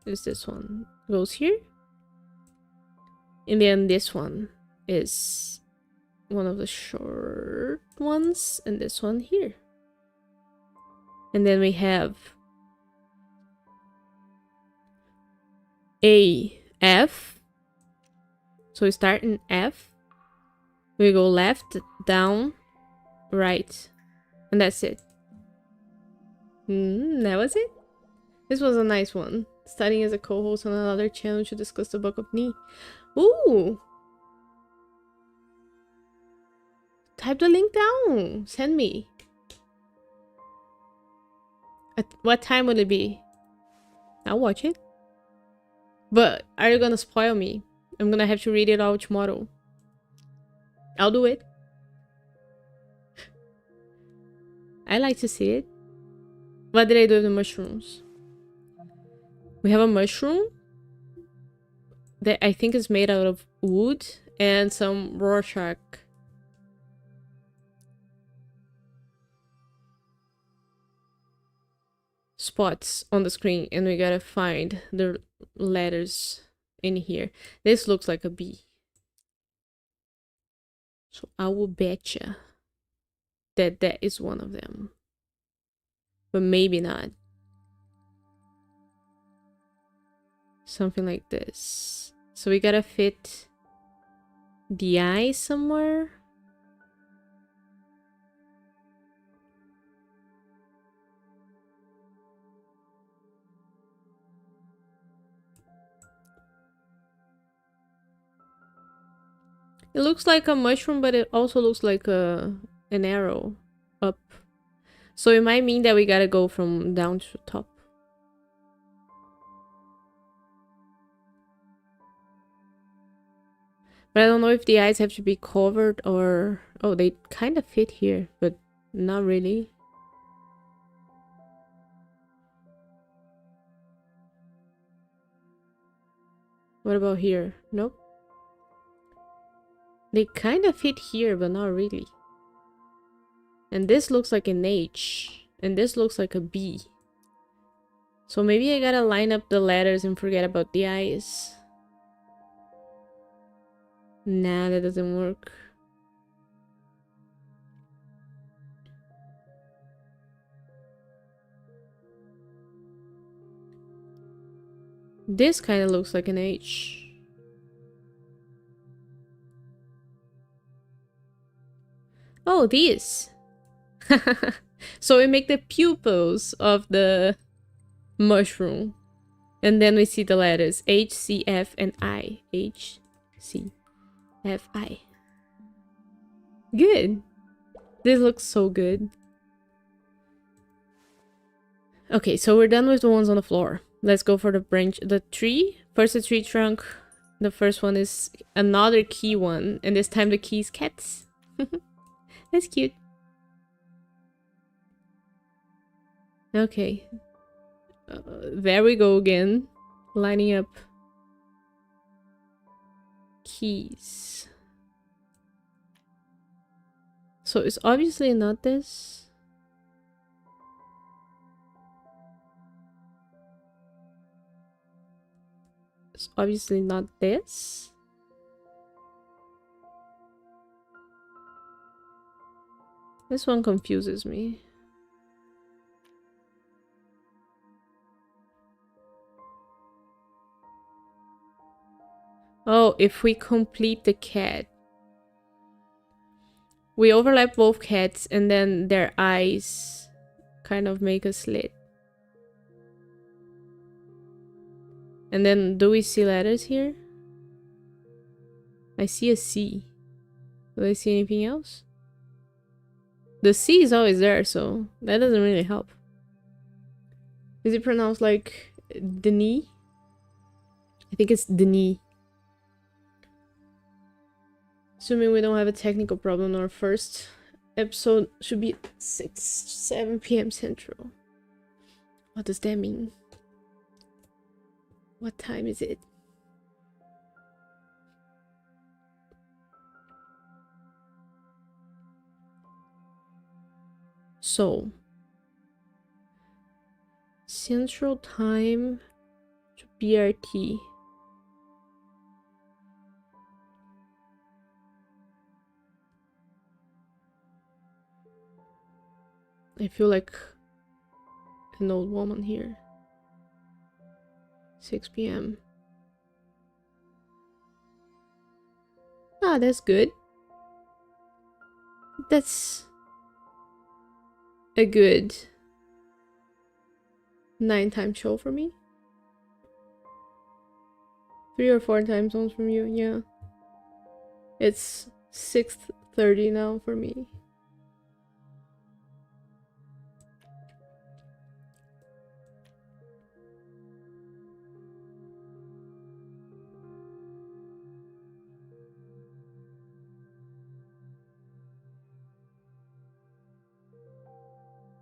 is this one. Goes here. And then this one is one of the short ones, and this one here. And then we have A, F. So we start in F. We go left, down, right. And that's it. That was it. This was a nice one. Starting as a co-host on another channel to discuss the book of Ni. Ooh! Type the link down. Send me. At what time will it be? I'll watch it. But are you gonna spoil me? I'm gonna have to read it all tomorrow. I'll do it. I like to see it. What did I do with the mushrooms? We have a mushroom that I think is made out of wood and some Rorschach spots on the screen, and we gotta find the letters in here. This looks like a B. So I will betcha that that is one of them. But maybe not. Something like this. So we gotta fit the eye somewhere. It looks like a mushroom, but it also looks like an arrow up. So it might mean that we gotta go from down to top. But I don't know if the eyes have to be covered or... Oh, they kind of fit here, but not really. What about here? Nope. They kind of fit here, but not really. And this looks like an H. And this looks like a B. So maybe I gotta line up the letters and forget about the eyes. Nah, that doesn't work. This kind of looks like an H. Oh, these. So we make the pupils of the mushroom. And then we see the letters H, C, F, and I. H, C, F, I. Good. This looks so good. Okay, so we're done with the ones on the floor. Let's go for the branch, the tree. First the tree trunk. The first one is another key one. And this time the key is cats. That's cute. Okay. There we go again. Lining up keys. So it's obviously not this. It's obviously not this. This one confuses me. Oh, if we complete the cat. We overlap both cats and then their eyes kind of make a slit. And then do we see letters here? I see a C. Do I see anything else? The C is always there, so that doesn't really help. Is it pronounced like Denis? I think it's Denis. Assuming we don't have a technical problem, our first episode should be 7 p.m. Central. What does that mean? What time is it? So, Central Time to BRT. I feel like an old woman here. 6 p.m. Ah, that's good. That's a good 9-time show for me. 3 or 4 time zones from you, yeah. It's 6:30 now for me.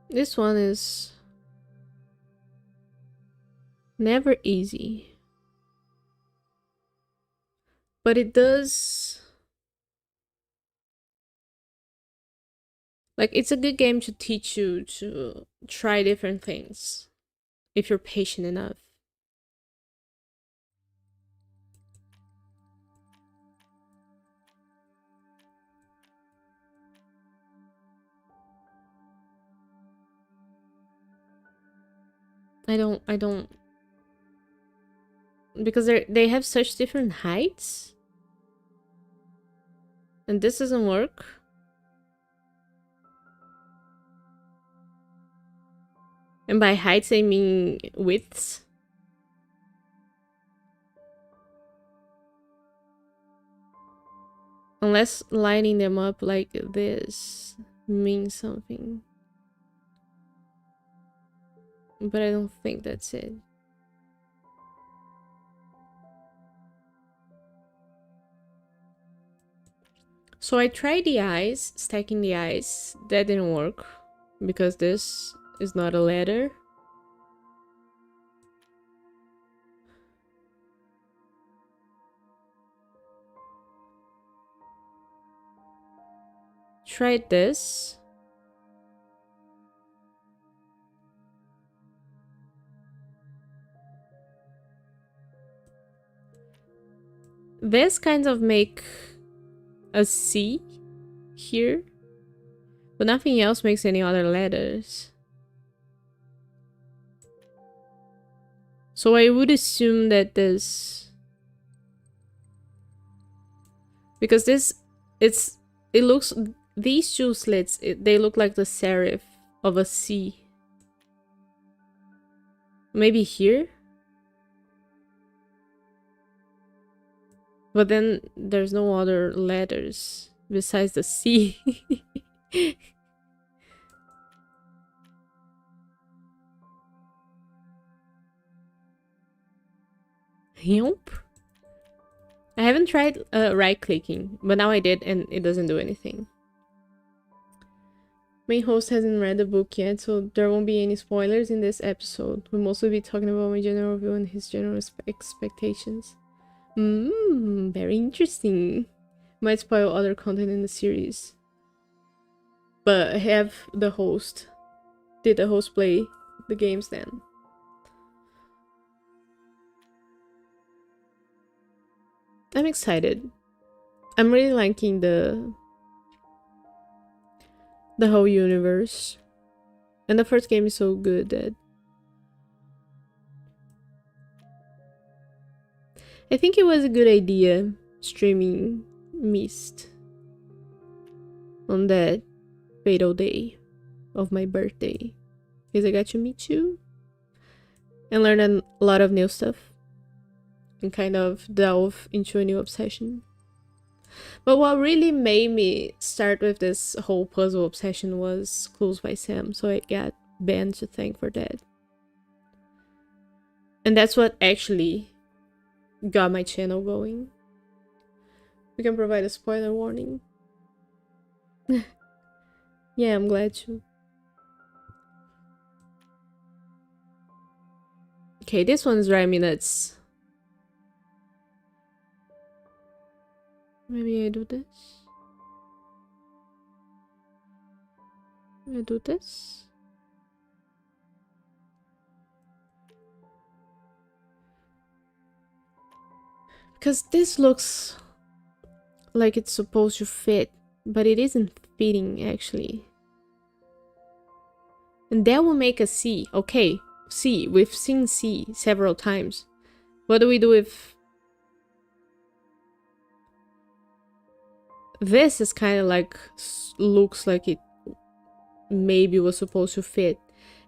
This one is never easy. But it does... Like, it's a good game to teach you to try different things. If you're patient enough. I don't... Because they have such different heights. And this doesn't work. And by heights I mean widths. Unless lining them up like this means something. But I don't think that's it. So I tried the eyes, stacking the eyes. That didn't work. Because this is not a letter. Tried this. This kind of make a C here, but nothing else makes any other letters. So I would assume that this, because this, it looks, these two slits, they look like the serif of a C. Maybe here? But then there's no other letters besides the C. Yup. I haven't tried right clicking, but now I did and it doesn't do anything. Main host hasn't read the book yet, so there won't be any spoilers in this episode. We'll mostly be talking about my general view and his general expectations. Very interesting. Might spoil other content in the series. But have the host. Did the host play the games then? I'm excited. I'm really liking the whole universe. And the first game is so good that I think it was a good idea streaming Myst on that fatal day of my birthday, because I got to meet you and learn a lot of new stuff and kind of delve into a new obsession. But what really made me start with this whole puzzle obsession was Clues by Sam, so I got Ben to thank for that. And that's what actually got my channel going. We can provide a spoiler warning. Yeah, I'm glad to. Okay, this one's driving me nuts. Maybe I do this. I do this. Because this looks like it's supposed to fit, but it isn't fitting actually. And that will make a C. Okay, C. We've seen C several times. What do we do if this is kind of like looks like it maybe was supposed to fit,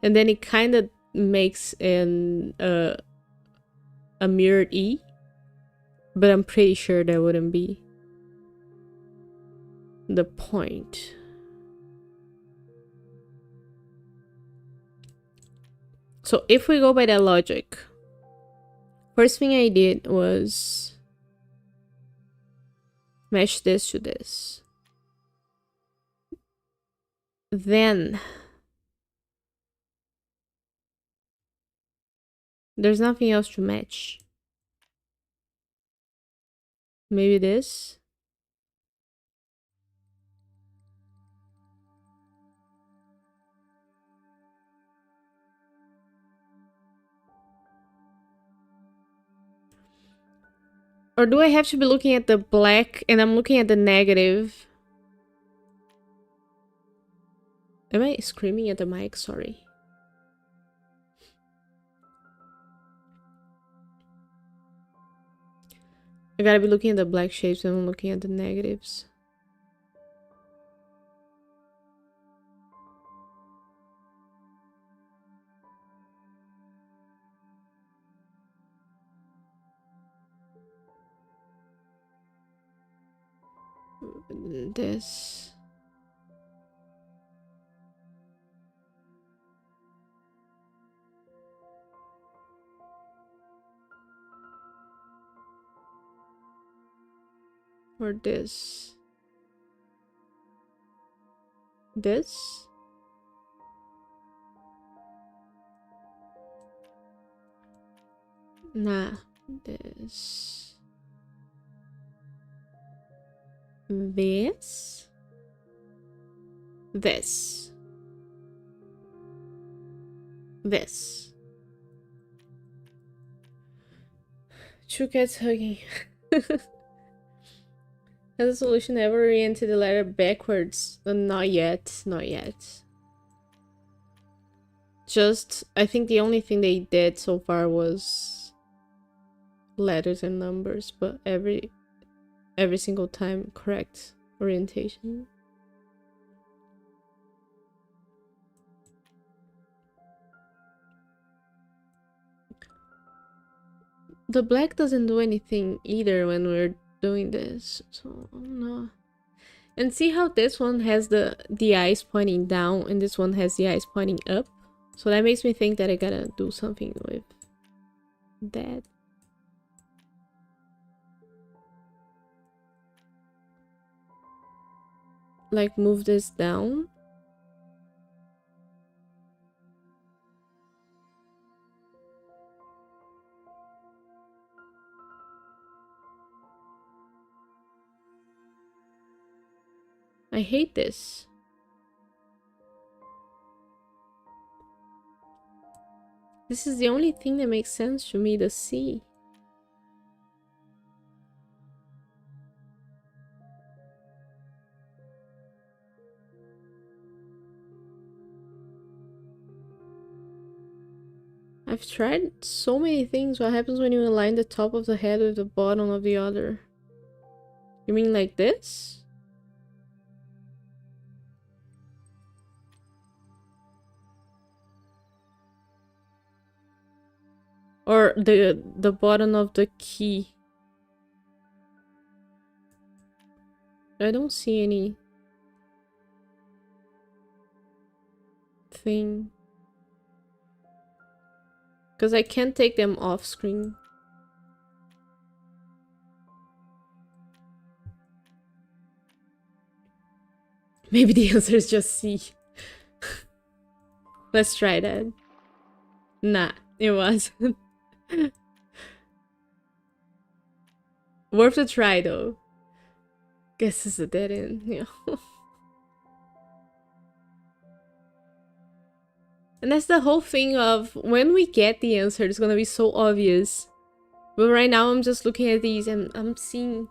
and then it kind of makes an a mirrored E, but I'm pretty sure that wouldn't be the point. So if we go by that logic, first thing I did was mesh this to this. Then there's nothing else to match. Maybe this. Or do I have to be looking at the black and I'm looking at the negative? Am I screaming at the mic? Sorry. I gotta be looking at the black shapes and I'm looking at the negatives. This. Or this. This. Nah. This. This. This. This. Two cats hugging. Has the solution ever oriented the letter backwards? Not yet. Not yet. Just, I think the only thing they did so far was letters and numbers, but every single time correct orientation. The black doesn't do anything either when we're doing this, so no. And see how this one has the eyes pointing down and this one has the eyes pointing up? So that makes me think that I gotta do something with that. Like move this down. I hate this. This is the only thing that makes sense to me, the C. I've tried so many things. What happens when you align the top of the head with the bottom of the other? You mean like this? Or the bottom of the key? I don't see any thing. Because I can't take them off screen. Maybe the answer is just C. Let's try that. Nah, it wasn't. Worth a try though. Guess it's a dead end, yeah. And that's the whole thing of when we get the answer, it's gonna be so obvious. But right now I'm just looking at these and I'm seeing.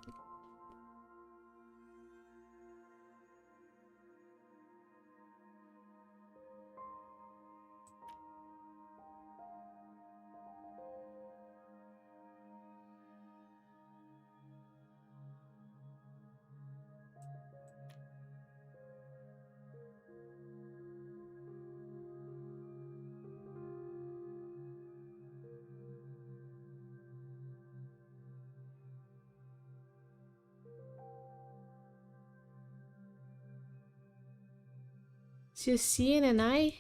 See a C and an I?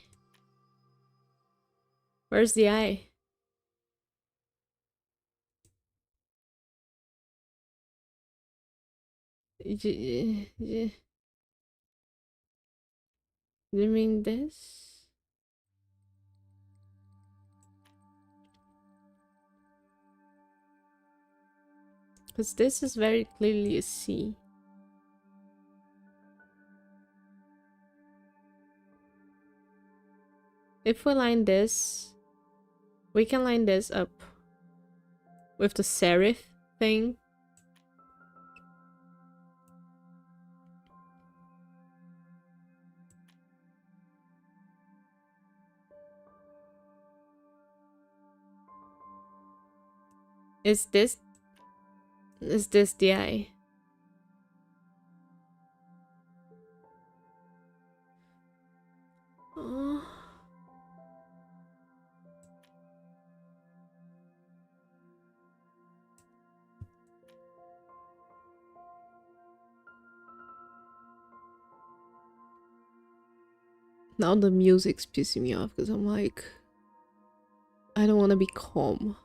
Where's the I? You mean this? Because this is very clearly a C. If we line this, we can line this up with the serif thing. Is this the I? Oh. Now the music's pissing me off because I'm like, I don't want to be calm.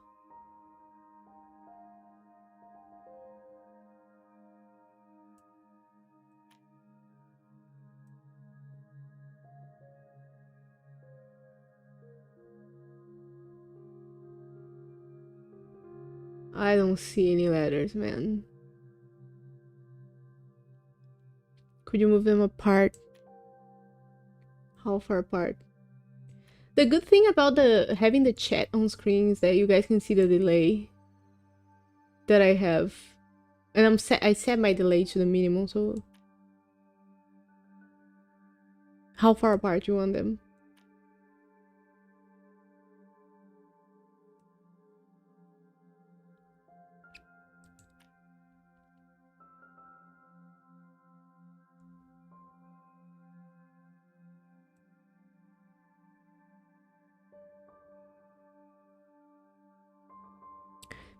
I don't see any letters, man. Could you move them apart? How far apart? The good thing about having the chat on screen is that you guys can see the delay that I have. And I set my delay to the minimum, so how far apart you want them?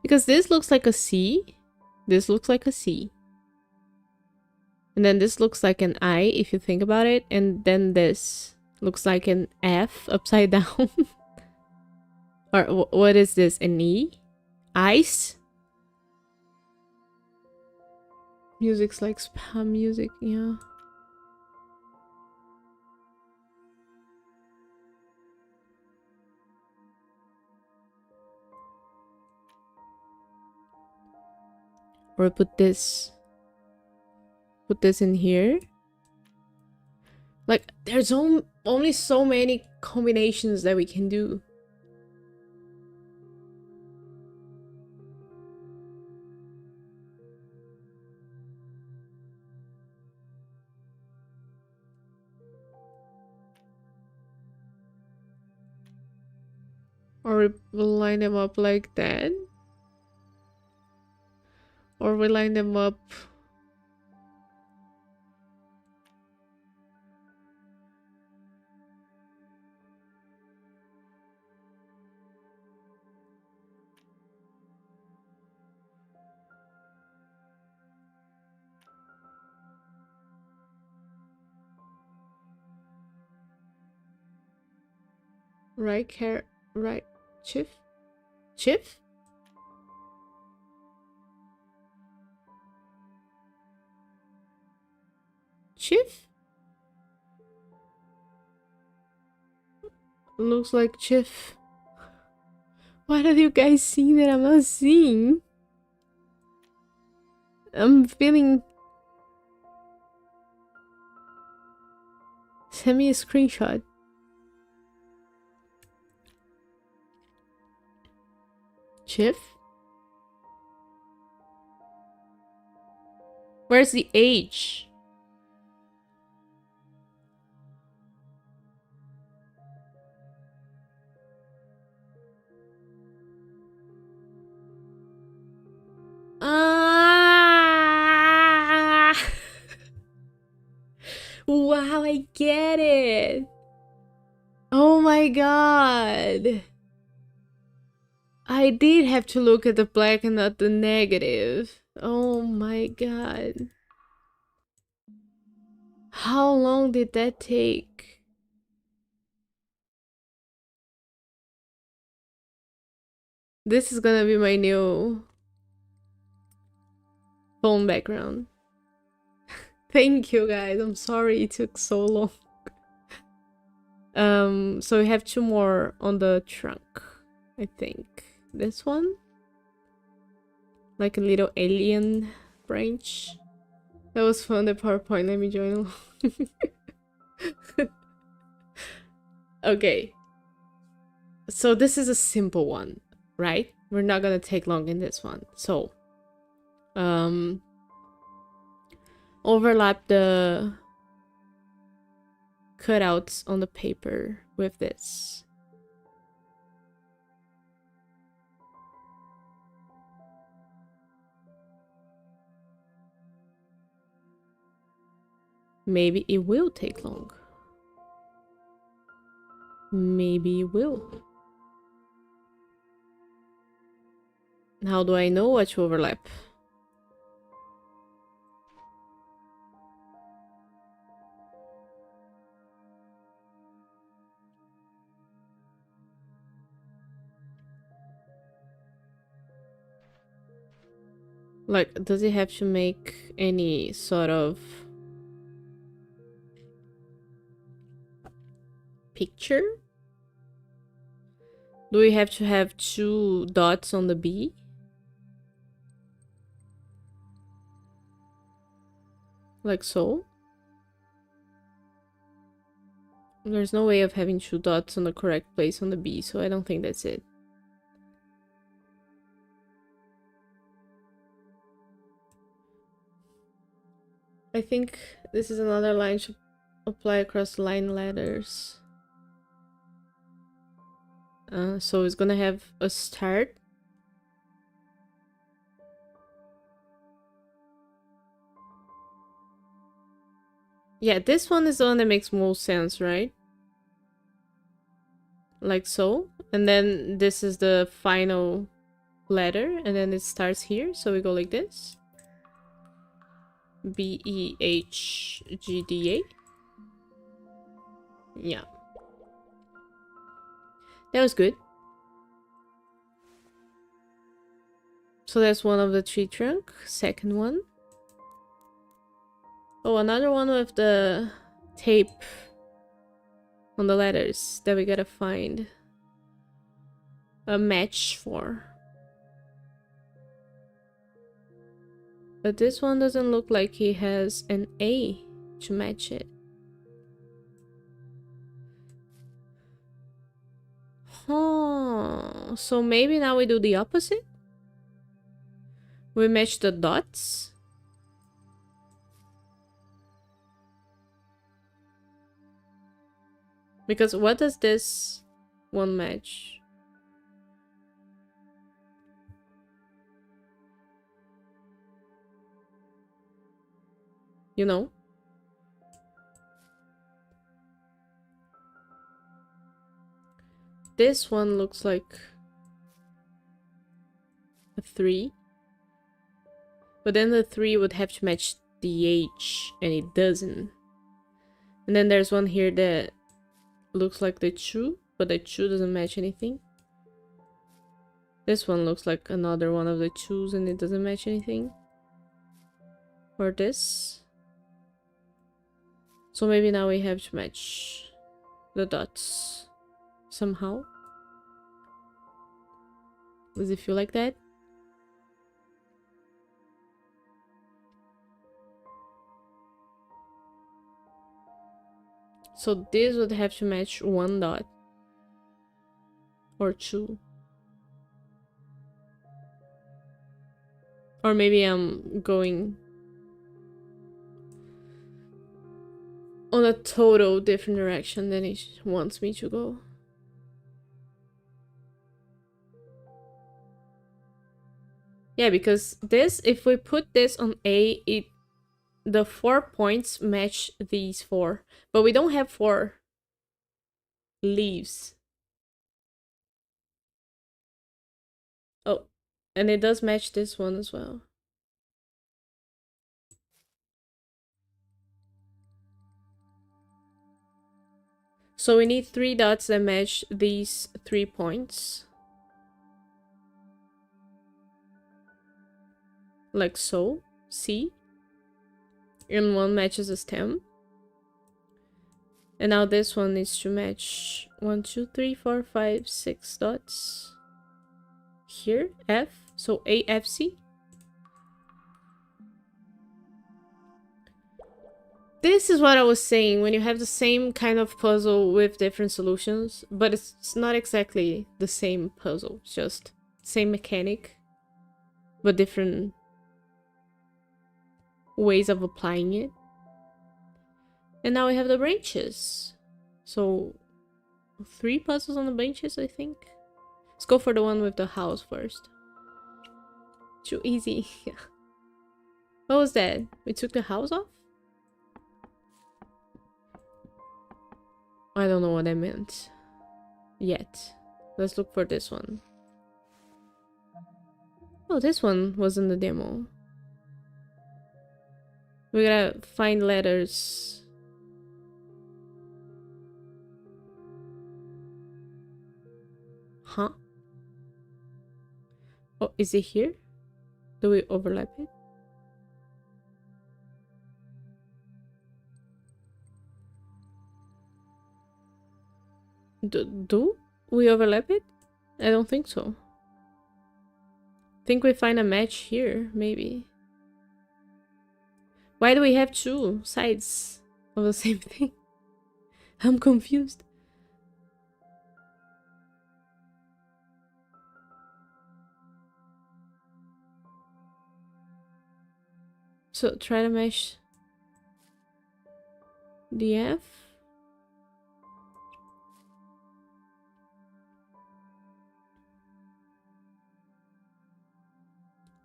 Because this looks like a C. This looks like a C. And then this looks like an I, if you think about it. And then this looks like an F upside down. Or what is this? An E? Ice? Music's like spam music, yeah. Or put this in here. Like, there's only so many combinations that we can do. Or we line them up like that. Or we line them up... right, Chief? Chief? Chief? Looks like Chief. What are you guys seeing that I'm not seeing? I'm feeling... Send me a screenshot. Chief? Where's the H? Ah! Wow, I get it. Oh my god. I did have to look at the black and not the negative. Oh my god. How long did that take? This is gonna be my new phone background. Thank you guys. I'm sorry it took so long. So we have 2 more on the trunk, I think. This one? Like a little alien branch. That was fun, the PowerPoint. Let me join along. Okay. So this is a simple one, right? We're not gonna take long in this one. So, overlap the cutouts on the paper with this. Maybe it will take long. Maybe it will. How do I know what to overlap? Like, does it have to make any sort of picture? Do we have to have 2 dots on the B? Like so? There's no way of having 2 dots on the correct place on the B, so I don't think that's it. I think this is another line to apply across line letters. So it's gonna have a start. Yeah, this one is the one that makes most sense, right? Like so. And then this is the final letter, and then it starts here, so we go like this. B-E-H-G-D-A. Yeah. That was good. So that's one of the tree trunk. Second one. Oh, another one with the tape on the letters that we gotta find a match for. But this one doesn't look like he has an A to match it. So maybe now we do the opposite. We match the dots. Because what does this one match? You know? This one looks like a 3. But then the 3 would have to match the H, and it doesn't. And then there's one here that looks like the 2, but the 2 doesn't match anything. This one looks like another one of the 2s, and it doesn't match anything. Or this. So maybe now we have to match the dots somehow. Does it feel like that? So this would have to match 1 dot. Or 2. Or maybe I'm going on a total different direction than it wants me to go. Yeah, because this, if we put this on A, the 4 points match these 4. But we don't have 4 leaves. Oh, and it does match this one as well. So we need 3 dots that match these 3 points. Like so. See? And one matches a stem. And now this one needs to match 1, 2, 3, 4, 5, 6 dots. Here, F. So A, F, C. This is what I was saying, when you have the same kind of puzzle with different solutions, but it's not exactly the same puzzle, it's just same mechanic, but different ways of applying it. And now we have the branches. So 3 puzzles on the branches, I think. Let's go for the one with the house first. Too easy. What was that? We took the house off? I don't know what that meant yet. Let's look for this one. Oh, this one was in the demo. We gotta find letters. Huh? Oh, is it here? Do we overlap it? Do we overlap it? I don't think so. Think we find a match here, maybe. Why do we have 2 sides of the same thing? I'm confused. So try to match the F.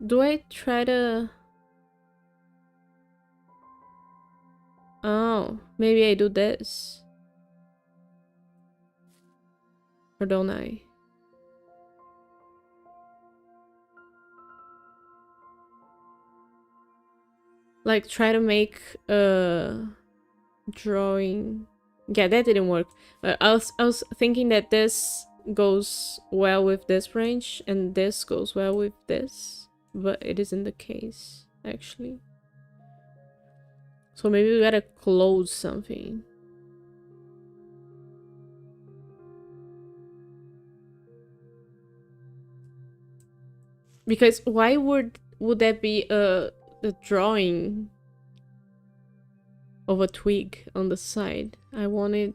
Do I try to... Oh, maybe I do this. Or don't I? Like, try to make a drawing. Yeah, that didn't work. I was thinking that this goes well with this branch and this goes well with this, but it isn't the case, actually. So maybe we gotta close something. Because why would that be a drawing of a twig on the side? I wanted...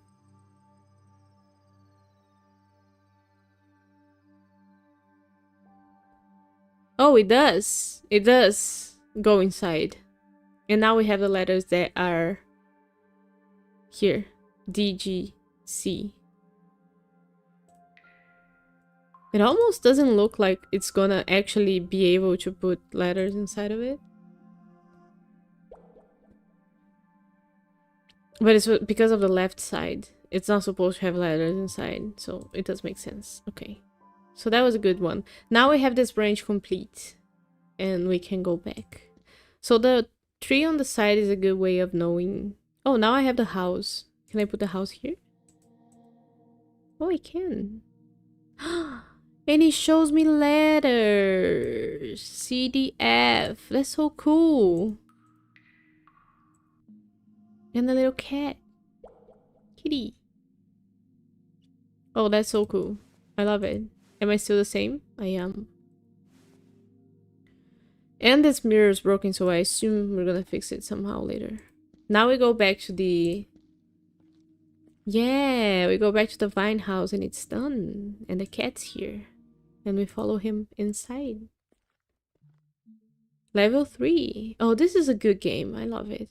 Oh, it does. It does go inside. And now we have the letters that are here. D, G, C. It almost doesn't look like it's gonna actually be able to put letters inside of it. But it's because of the left side. It's not supposed to have letters inside, so it does make sense. Okay. So that was a good one. Now we have this branch complete. And we can go back. So the tree on the side is a good way of knowing. Oh, now I have the house. Can I put the house here? Oh, I can. And it shows me letters. C, D, F. That's so cool. And the little cat. Kitty. Oh, that's so cool. I love it. Am I still the same? I am. And this mirror is broken, so I assume we're gonna fix it somehow later. Now we go back to the... Yeah, we go back to the vine house and it's done. And the cat's here. And we follow him inside. Level 3. Oh, this is a good game. I love it.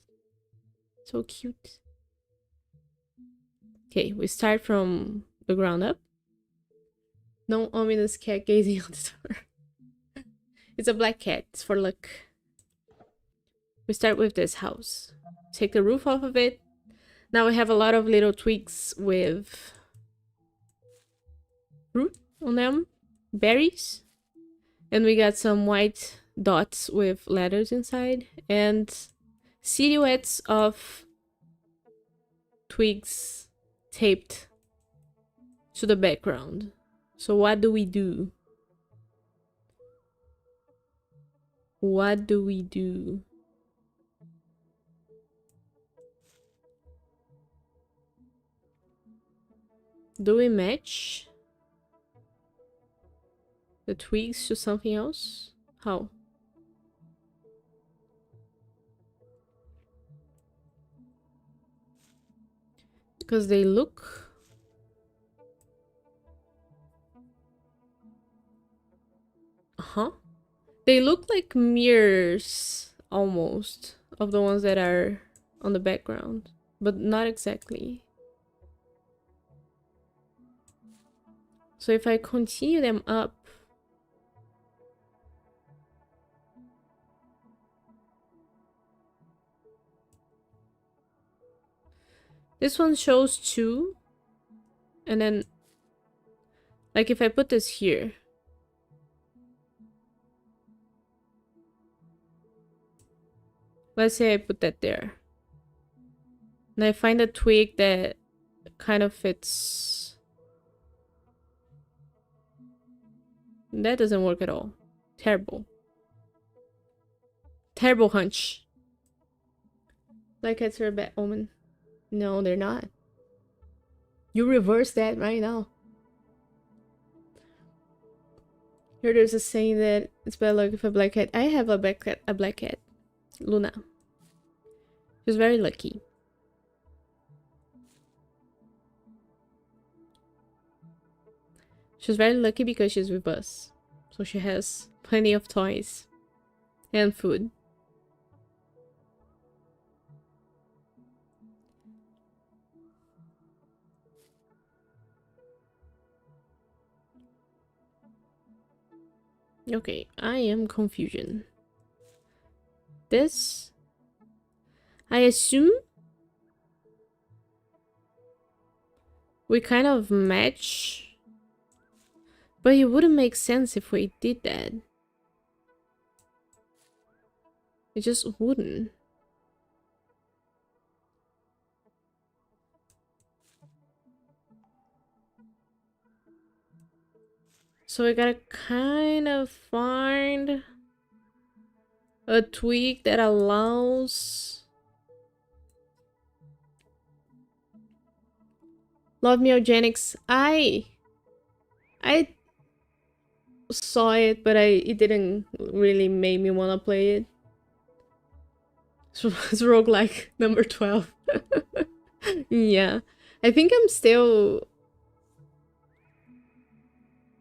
So cute. Okay, we start from the ground up. No ominous cat gazing on the door. It's a black cat. It's for luck. We start with this house. Take the roof off of it. Now we have a lot of little twigs with fruit on them. Berries. And we got some white dots with letters inside. And silhouettes of twigs taped to the background. So what do we do? What do we do? Do we match the twigs to something else? How? Because they look... Uh-huh. They look like mirrors, almost, of the ones that are on the background. But not exactly. So if I continue them up... This one shows 2. And then... Like if I put this here... Let's say I put that there. And I find a twig that kind of fits. That doesn't work at all. Terrible. Terrible hunch. Black cats are a bad omen. No, they're not. You reverse that right now. Here there's a saying that it's bad luck if a black cat. I have a black cat. Luna. She's very lucky. She's very lucky because she's with us. So she has plenty of toys. And food. Okay, I am confusion. This... I assume... we kind of match... But it wouldn't make sense if we did that. It just wouldn't. So we gotta kind of find a tweak that allows... Love Me Organics. I saw it, but it didn't really make me want to play it. So it's roguelike number 12. Yeah. I think I'm still...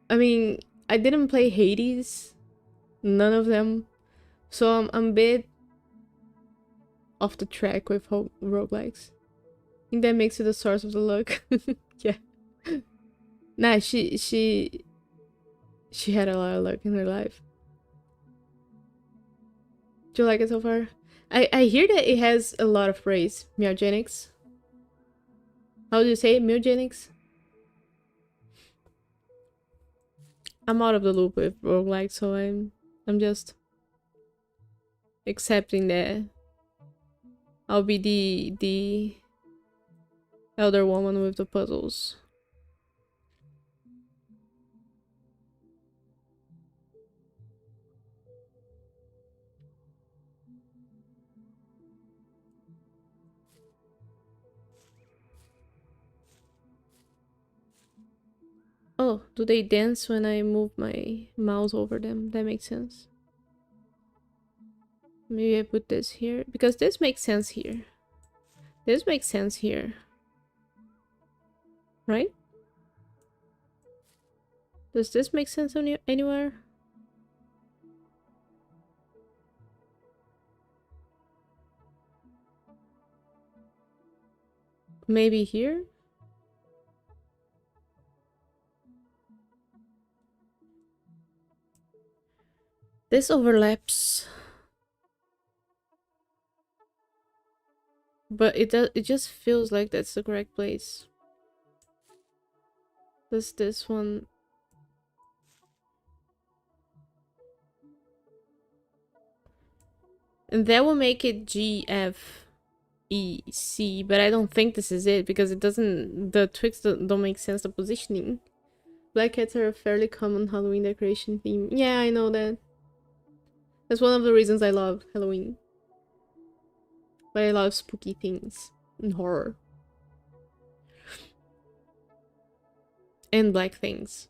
I mean, I didn't play Hades, None of them. So I'm a bit off the track with roguelikes. I think that makes it the source of the luck. Yeah. Nah, she had a lot of luck in her life. Do you like it so far? I hear that it has a lot of praise. Meowgenics. How do you say it? Meowgenics? I'm out of the loop with roguelike, so I'm just accepting that I'll be the elder woman with the puzzles. Oh, do they dance when I move my mouse over them? That makes sense. Maybe I put this here because this makes sense here. This makes sense here. Right? Does this make sense anywhere? Maybe here? This overlaps. But it just feels like that's the correct place. Does this one... And that will make it G, F, E, C, but I don't think this is it because it doesn't... The twigs don't make sense, the positioning. Black cats are a fairly common Halloween decoration theme. Yeah, I know that. That's one of the reasons I love Halloween. But I love spooky things and horror. And black things.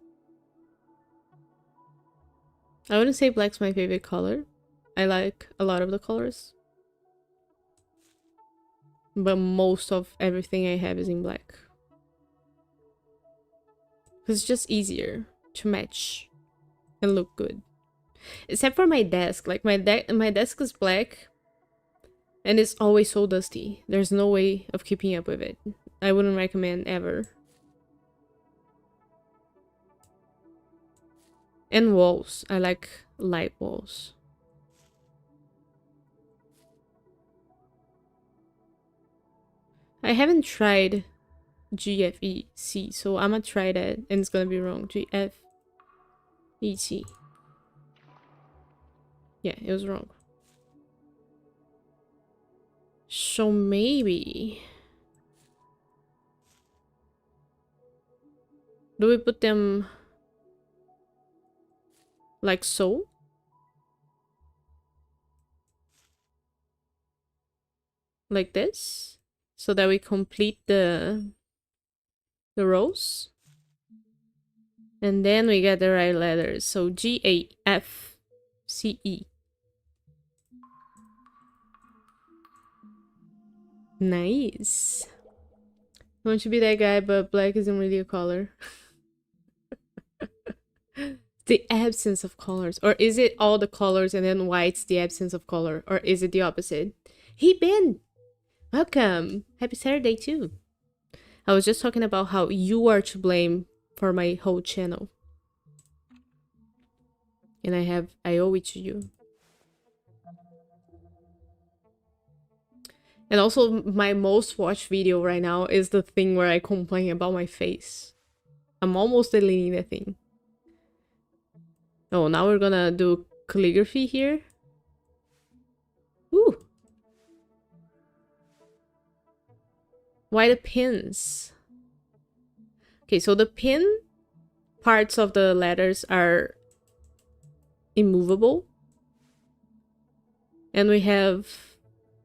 I wouldn't say black's my favorite color. I like a lot of the colors. But most of everything I have is in black. Because it's just easier to match and look good. Except for my desk. Like my desk is black and it's always so dusty. There's no way of keeping up with it. I wouldn't recommend ever. And walls. I like light walls. I haven't tried GFEC, so I'm gonna try that and it's gonna be wrong. GFEC. Yeah, it was wrong. So maybe... Do we put them like so? Like this? So that we complete the rows? And then we get the right letters. So G-A-F-C-E. Nice. I want to be that guy, but black isn't really a color. The absence of colors. Or is it all the colors and then white's the absence of color? Or is it the opposite? Hey, Ben! Welcome! Happy Saturday, too. I was just talking about how you are to blame for my whole channel. And I owe it to you. And also, my most watched video right now is the thing where I complain about my face. I'm almost deleting that thing. Oh, now we're gonna do calligraphy here. Ooh! Why the pins? Okay, so the pin parts of the letters are immovable. And we have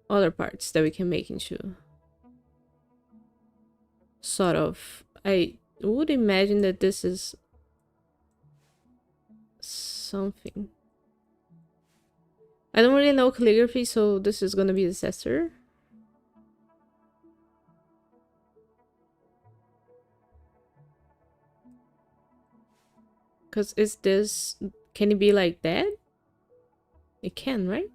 other parts that we can make into sort of... I would imagine that this is something. I don't really know calligraphy, so this is gonna be a disaster. Because is this... Can it be like that? It can, right?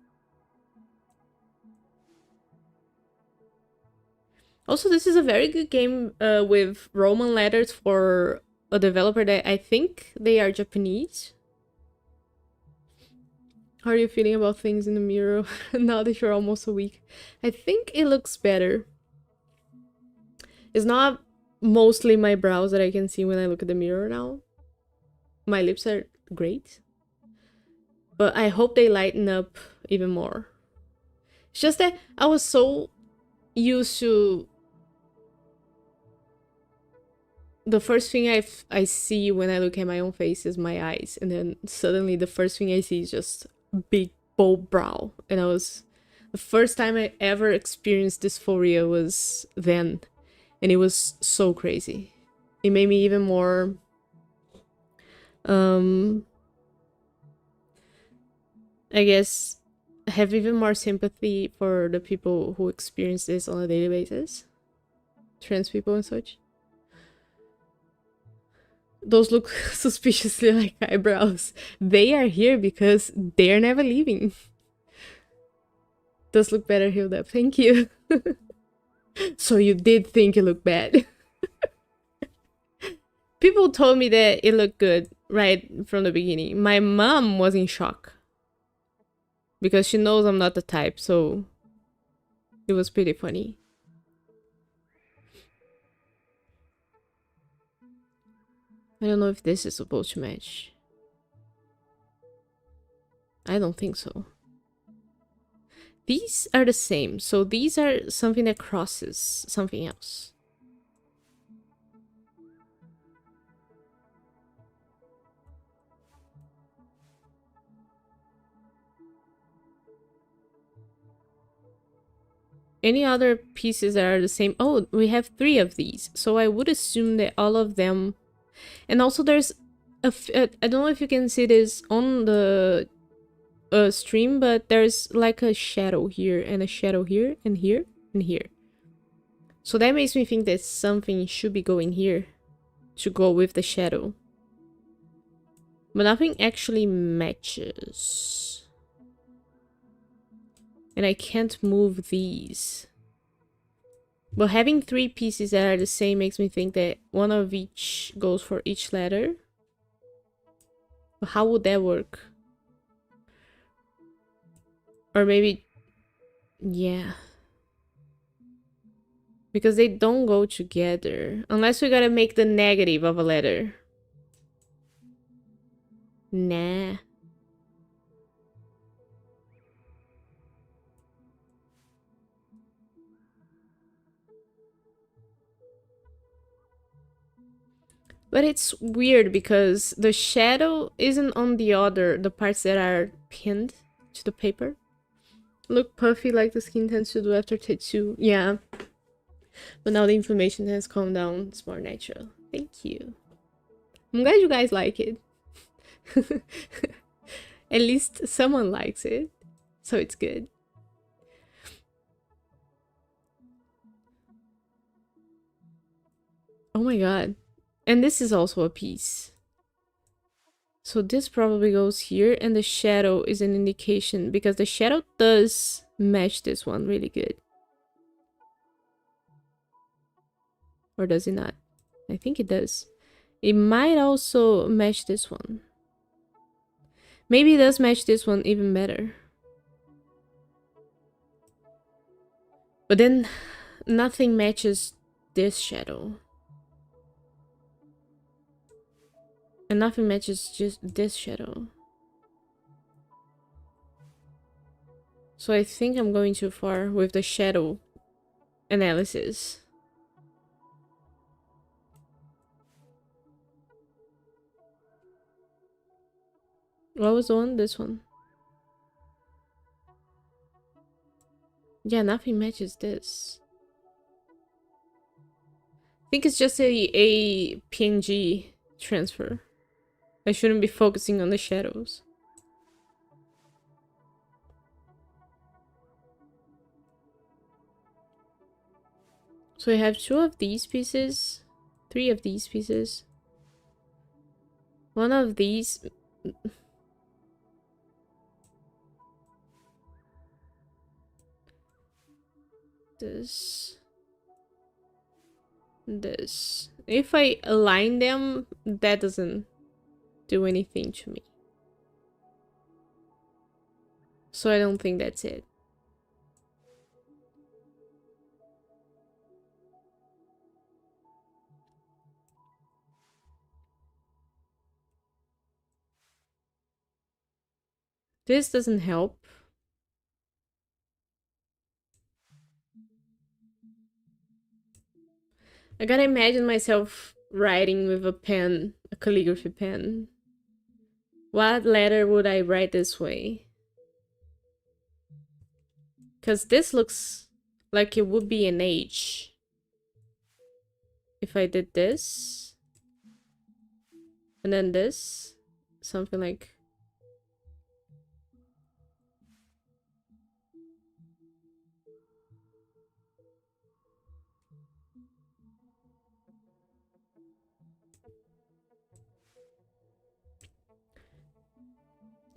Also, this is a very good game with Roman letters for a developer that I think they are Japanese. How are you feeling about things in the mirror now that you're almost a week? I think it looks better. It's not mostly my brows that I can see when I look at the mirror now. My lips are great. But I hope they lighten up even more. It's just that I was so used to the first thing I see when I look at my own face is my eyes, and then suddenly the first thing I see is just big bold brow. And I was the first time I ever experienced dysphoria was then, and it was so crazy. It made me even more I guess have even more sympathy for the people who experience this on a daily basis, trans people and such. Those look suspiciously like eyebrows. They are here because they're never leaving. Does look better healed up. Thank you. So you did think it looked bad. People told me that it looked good right from the beginning. My mom was in shock because she knows I'm not the type, so it was pretty funny. I don't know if this is supposed to match. I don't think so. These are the same, so these are something that crosses something else. Any other pieces that are the same? Oh, we have 3 of these, so I would assume that all of them. And also there's I don't know if you can see this on the stream, but there's like a shadow here and a shadow here and here and here. So that makes me think that something should be going here to go with the shadow. But nothing actually matches. And I can't move these. But having 3 pieces that are the same makes me think that one of each goes for each letter. But how would that work? Or maybe... yeah. Because they don't go together. Unless we gotta make the negative of a letter. Nah. But it's weird because the shadow isn't on the parts that are pinned to the paper. Look puffy like the skin tends to do after tattoo. Yeah. But now the inflammation has calmed down. It's more natural. Thank you. I'm glad you guys like it. At least someone likes it. So it's good. Oh my god. And this is also a piece. So this probably goes here, and the shadow is an indication because the shadow does match this one really good. Or does it not? I think it does. It might also match this one. Maybe it does match this one even better. But then nothing matches this shadow. And nothing matches just this shadow. So I think I'm going too far with the shadow analysis. What was the one? This one. Yeah, nothing matches this. I think it's just a PNG transfer. I shouldn't be focusing on the shadows. So I have 2 of these pieces, 3 of these pieces. One of these... this, this. If I align them, that doesn't do anything to me. So I don't think that's it. This doesn't help. I gotta imagine myself writing with a pen, a calligraphy pen. What letter would I write this way? Because this looks like it would be an H. If I did this. And then this. Something like...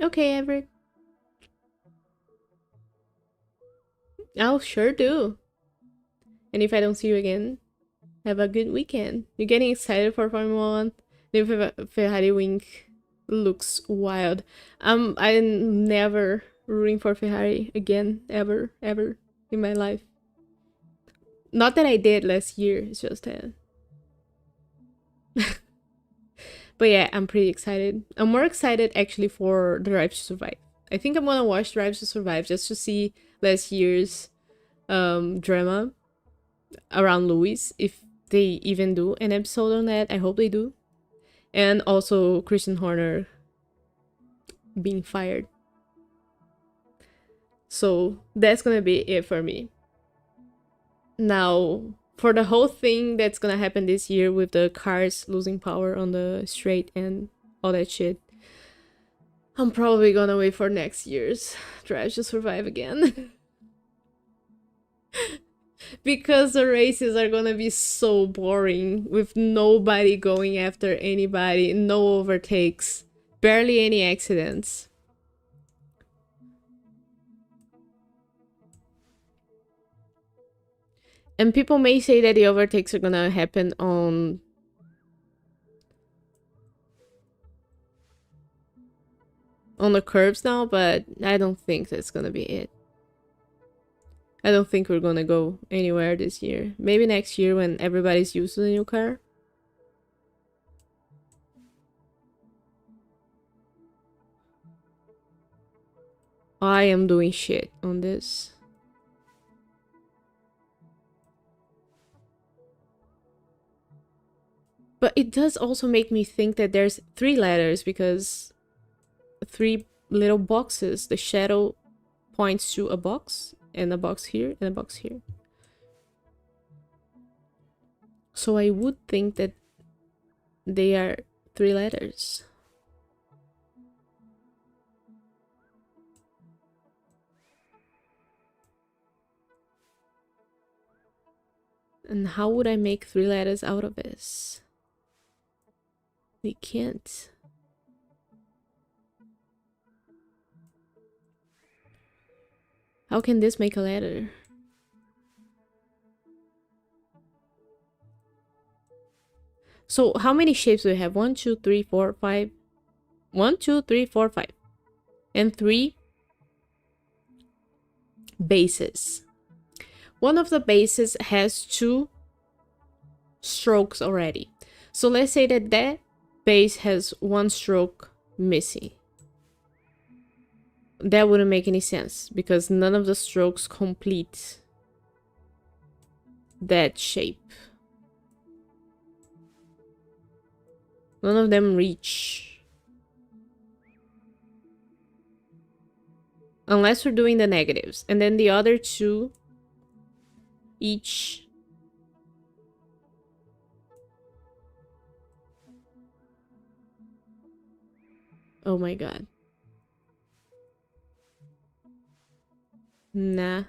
Okay, Everett. I'll sure do. And if I don't see you again, have a good weekend. You're getting excited for Formula 1? The Ferrari wing looks wild. I'm never rooting for Ferrari again, ever in my life. Not that I did last year, it's just that. But yeah, I'm pretty excited. I'm more excited actually for Drive to Survive. I think I'm gonna watch Drive to Survive just to see last year's drama around Lewis, if they even do an episode on that. I hope they do. And also Christian Horner being fired. So that's gonna be it for me. Now, for the whole thing that's gonna happen this year with the cars losing power on the straight and all that shit, I'm probably gonna wait for next year's Drive to Survive again. Because the races are gonna be so boring with nobody going after anybody, no overtakes, barely any accidents. And people may say that the overtakes are gonna happen on the curves now, but I don't think that's gonna be it. I don't think we're gonna go anywhere this year. Maybe next year when everybody's used to the new car. I am doing shit on this. But it does also make me think that there's 3 letters because 3 little boxes. The shadow points to a box, and a box here, and a box here. So I would think that they are 3 letters. And how would I make 3 letters out of this? We can't. How can this make a letter? So how many shapes do we have? 1, 2, 3, 4, 5. 1, 2, 3, 4, 5. And 3 bases. One of the bases has 2 strokes already. So let's say that that base has 1 stroke missing. That wouldn't make any sense because none of the strokes complete that shape. None of them reach. Unless we're doing the negatives. And then the other 2 each. Oh my god. Nah.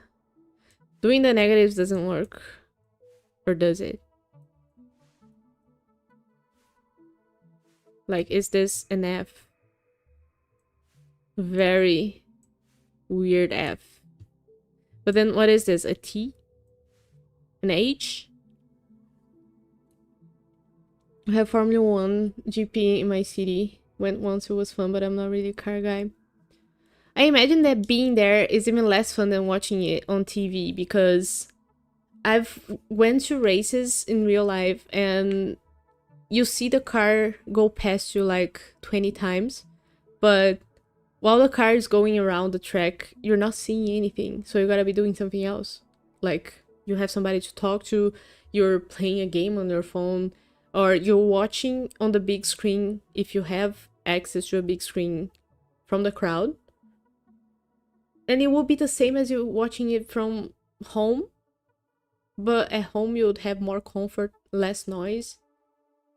Doing the negatives doesn't work. Or does it? Like, is this an F? Very weird F. But then what is this? A T? an age. I have Formula 1 GP in my city. Went once, it was fun, but I'm not really a car guy. I imagine that being there is even less fun than watching it on TV, because I've went to races in real life and you see the car go past you like 20 times, but while the car is going around the track, you're not seeing anything. So you gotta be doing something else. Like, you have somebody to talk to, you're playing a game on your phone, or you're watching on the big screen if you have access to a big screen from the crowd. And it will be the same as you watching it from home, but at home you would have more comfort, less noise,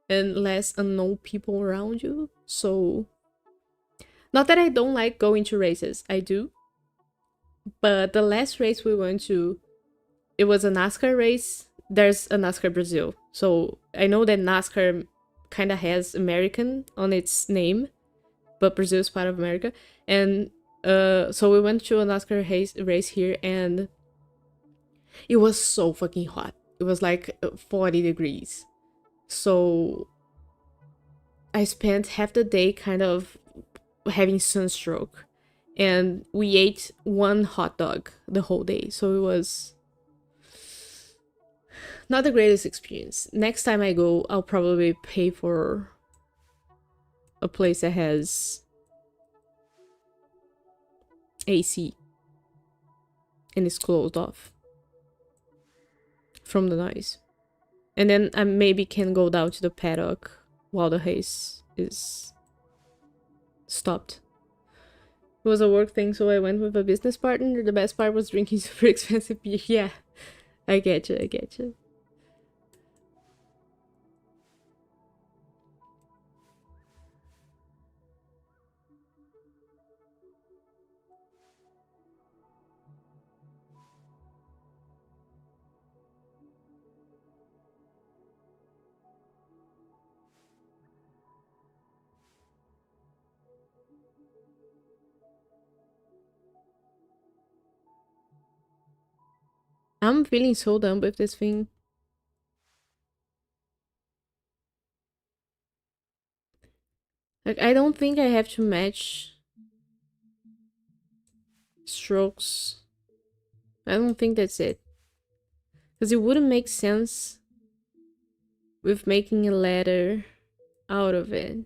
and less unknown people around you. So, not that I don't like going to races, I do. But the last race we went to, it was a NASCAR race. There's a NASCAR Brazil. So I know that NASCAR kind of has American on its name, but Brazil is part of America. And so we went to a NASCAR race here, and it was so fucking hot. It was like 40 degrees. So I spent half the day kind of having sunstroke, and we ate one hot dog the whole day. So it was not the greatest experience. Next time I go, I'll probably pay for a place that has AC and is closed off from the noise. And then I maybe can go down to the paddock while the race is stopped. It was a work thing, so I went with a business partner. The best part was drinking super expensive beer. Yeah, I get you, I get you. I'm feeling so done with this thing. Like, I don't think I have to match strokes. I don't think that's it. Because it wouldn't make sense with making a letter out of it.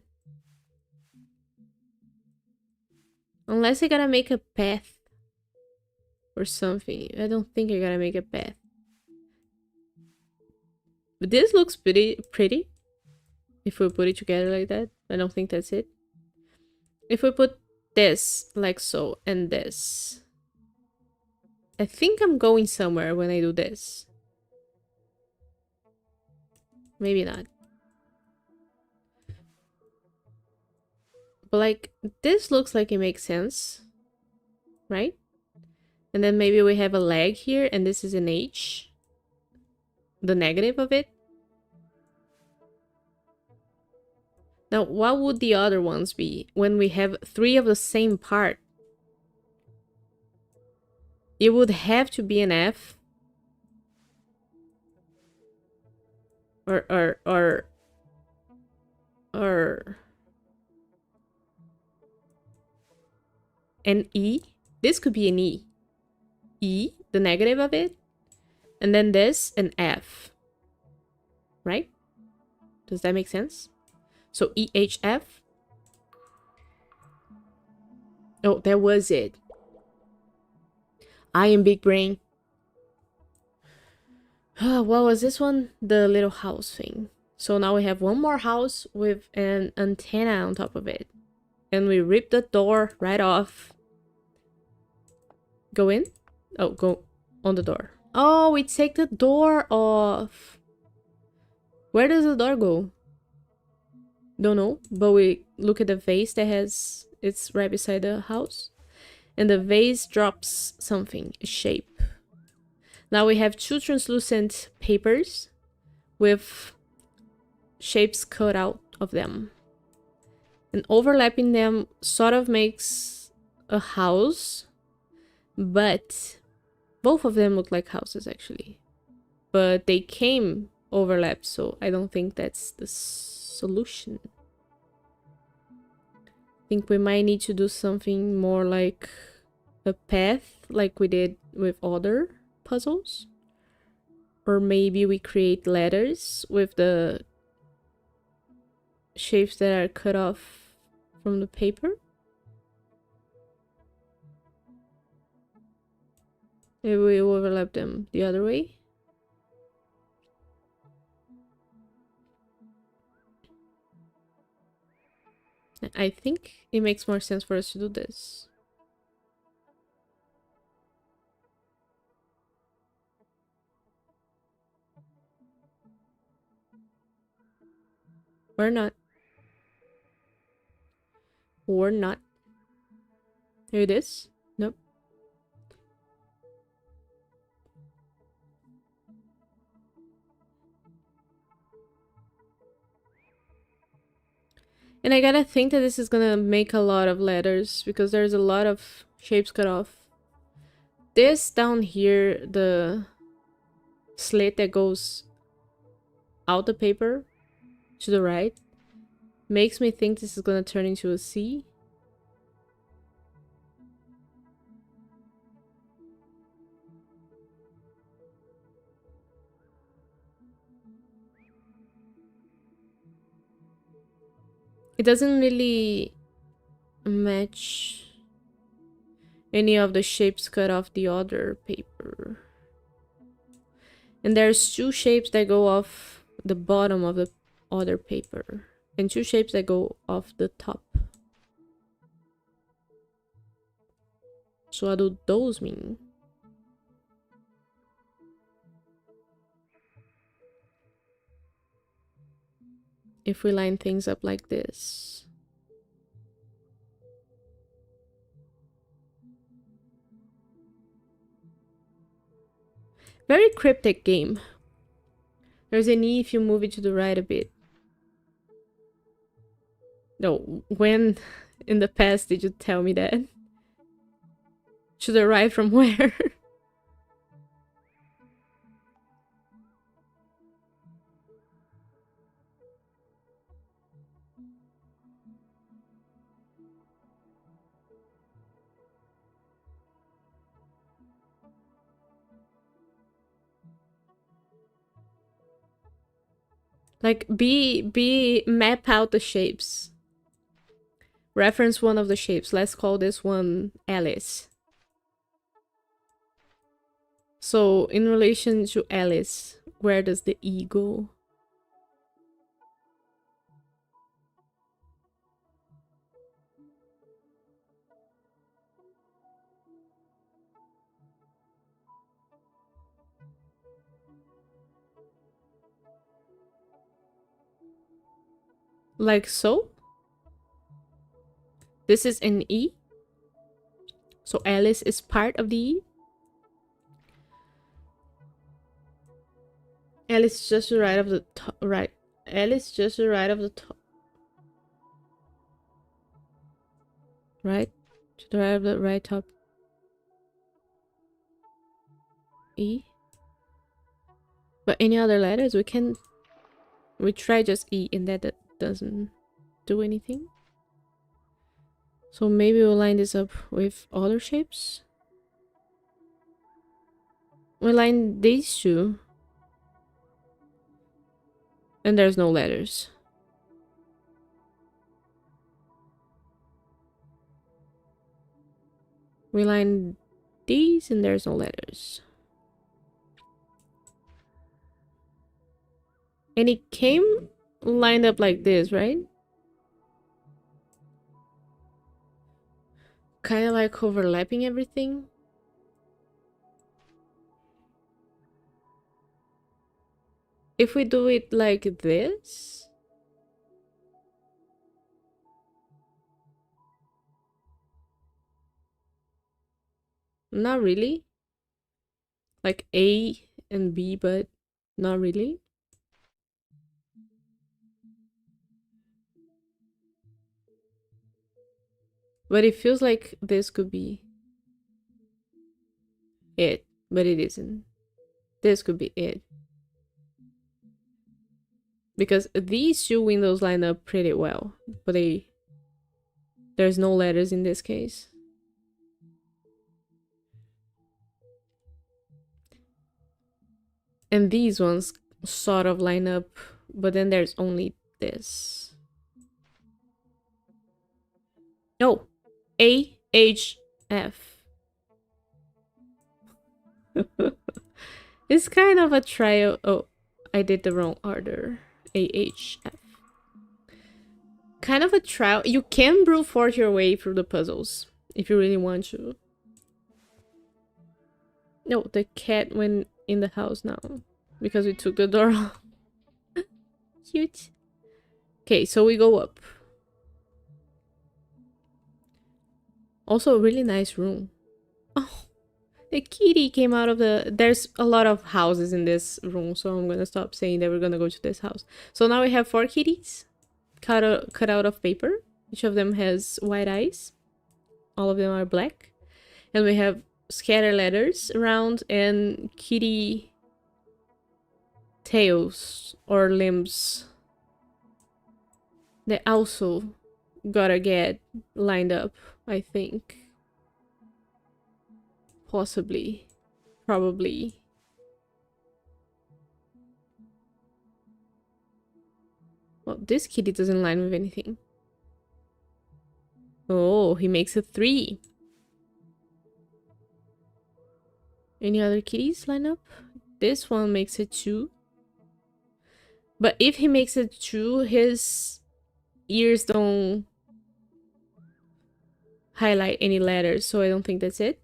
Unless I gotta make a path or something. I don't think I gotta make a path. But this looks pretty. If we put it together like that. I don't think that's it. If we put this like so and this. I think I'm going somewhere when I do this. Maybe not. But like, this looks like it makes sense. Right? And then maybe we have a leg here, and this is an H. The negative of it. Now, what would the other ones be when we have 3 of the same part? It would have to be an F. Or an E. This could be an E. E, the negative of it. And then this, an F. Right? Does that make sense? So EHF. Oh, that was it. I am big brain. What was this one? The little house thing. So now we have one more house with an antenna on top of it. And we rip the door right off. Go in? Oh, go on the door. Oh, we take the door off. Where does the door go? Don't know, but we look at the vase that has... It's right beside the house. And the vase drops something, a shape. Now we have 2 translucent papers with shapes cut out of them. And overlapping them sort of makes a house, but both of them look like houses actually. but they came overlapped, so I don't think that's the solution. I think we might need to do something more like a path, like we did with other puzzles. Or maybe we create letters with the shapes that are cut off from the paper. Maybe we overlap them the other way. I think it makes more sense for us to do this. Or not. Or not. Here it is. Nope. And I gotta think that this is gonna make a lot of letters because there's a lot of shapes cut off. This down here, the slit that goes out the paper to the right, makes me think this is gonna turn into a C. It doesn't really match any of the shapes cut off the other paper. And there's two shapes that go off the bottom of the other paper. And two shapes that go off the top. So what do those mean? If we line things up like this. Very cryptic game. There's an E if you move it to the right a bit. No, when in the past did you tell me that? To the right from where? Like, map out the shapes. Reference one of the shapes. Let's call this one Alice. So, in relation to Alice, where does the E go? Like so? This is an E. So Alice is part of the E. Alice just to the right of the top. Right. Alice just to the right of the top. Right? To the right of the right top. E. But any other letters we can... We try just E and that doesn't do anything. So maybe we'll line this up with other shapes. We'll line these two. And there's no letters. We line these and there's no letters. And it came lined up like this, right? Kind of like overlapping everything. If we do it like this, not really. Like A and B, but not really. But it feels like this could be it, but it isn't. This could be it. Because these two windows line up pretty well, but there's no letters in this case. And these ones sort of line up, but then there's only this. Oh, AHF. It's kind of a trial. Oh, I did the wrong order. AHF. Kind of a trial. You can brute force your way through the puzzles if you really want to. No, the cat went in the house now because we took the door off. Cute. Okay, so we go up. Also, a really nice room. Oh, the kitty came out of the... There's a lot of houses in this room, so I'm gonna stop saying that we're gonna go to this house. So now we have 4 kitties cut out of paper. Each of them has white eyes. All of them are black. And we have scatter letters around and kitty tails or limbs that also gotta get lined up, I think. Possibly. Probably. Well, this kitty doesn't line with anything. Oh, he makes a 3. Any other kitties line up? This one makes a 2. But if he makes a 2, his ears don't highlight any letters, so I don't think that's it.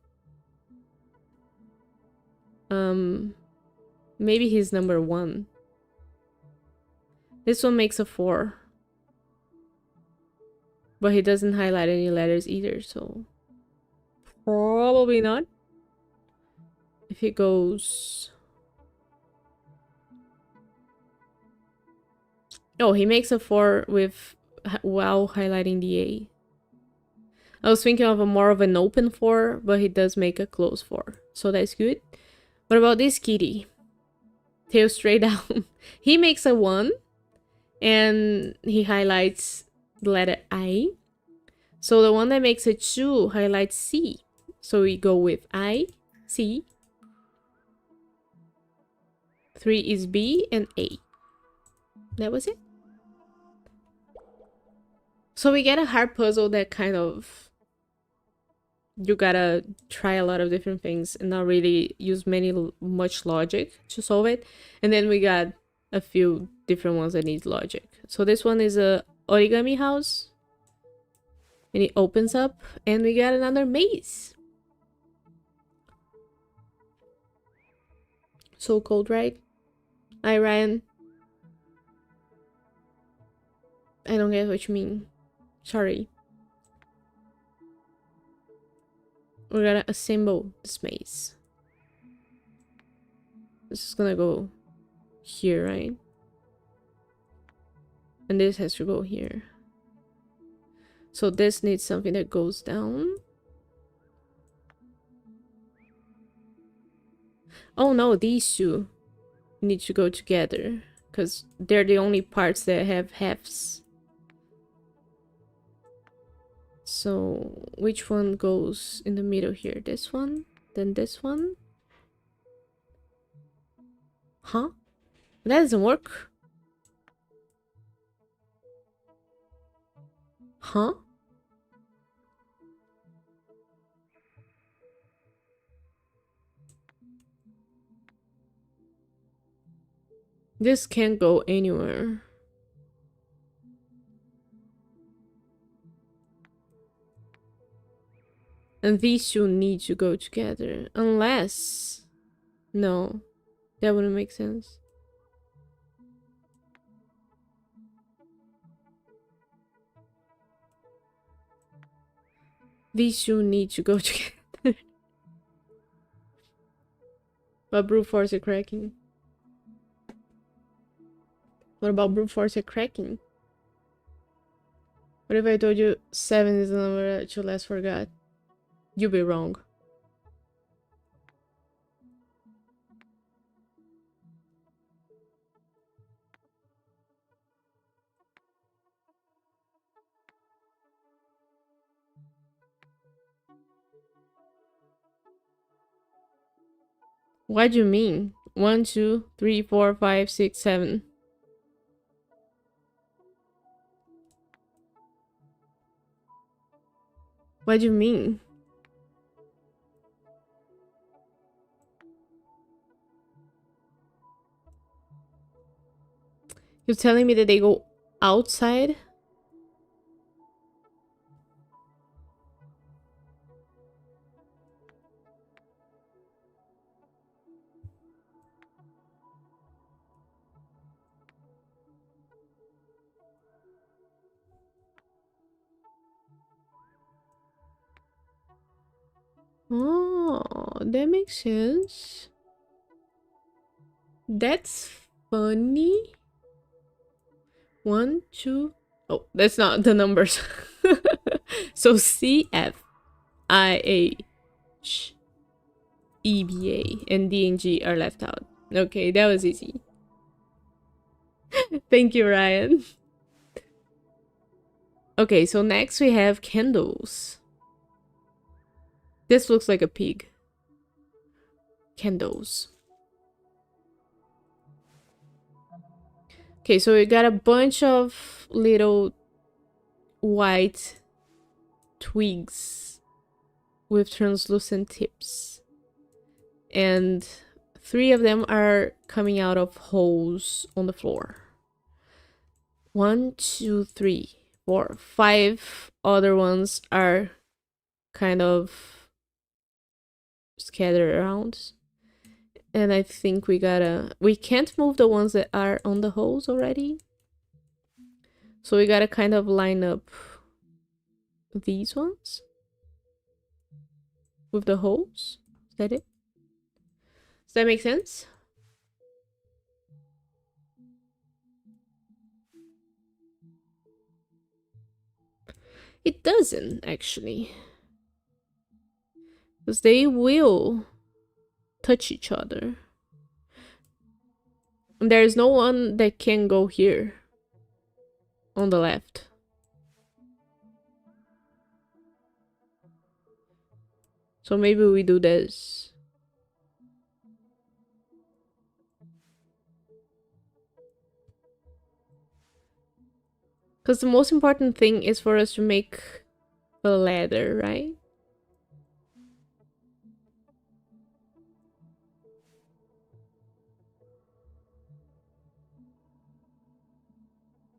Maybe he's number 1. This one makes a 4. But he doesn't highlight any letters either, so... Probably not. If he goes... Oh, he makes a 4 with... while highlighting the A. I was thinking of a more of an open 4, but he does make a close 4. So that's good. What about this kitty? Tail straight down. He makes a 1. And he highlights the letter I. So the one that makes a 2 highlights C. So we go with I, C. 3 is B and A. That was it. So we get a hard puzzle that kind of... You gotta try a lot of different things and not really use much logic to solve it. And then we got a few different ones that need logic. So this one is a origami house. And it opens up and we got another maze. So cold, right? Hi, Ryan. I don't get what you mean. Sorry. We're gonna assemble this maze. This is gonna go here, right? And this has to go here. So this needs something that goes down. Oh no, these two need to go together because they're the only parts that have halves. So which one goes in the middle here? This one? Then this one? Huh? That doesn't work. Huh? This can't go anywhere. And these two need to go together. Unless... No. That wouldn't make sense. These two need to go together. But brute force is cracking. What about brute force is cracking? What if I told you 7 is the number that you last forgot? You'd be wrong. What do you mean? 1, 2, 3, 4, 5, 6, 7. What do you mean? You're telling me that they go outside? Oh, that makes sense. That's funny. 1, 2. Oh, that's not the numbers. So C, F, I, H, E, B, A, and D and G are left out. Okay, that was easy. Thank you, Ryan. Okay, so next we have candles. This looks like a pig. Candles. Okay, so we got a bunch of little white twigs with translucent tips. And 3 of them are coming out of holes on the floor. 1, 2, 3, 4, 5 other ones are kind of scattered around. And I think we can't move the ones that are on the holes already. So we gotta kind of line up these ones with the holes. Is that it? Does that make sense? It doesn't, actually. Because they will touch each other. And there is no one that can go here on the left. So maybe we do this. Because the most important thing is for us to make a ladder, right?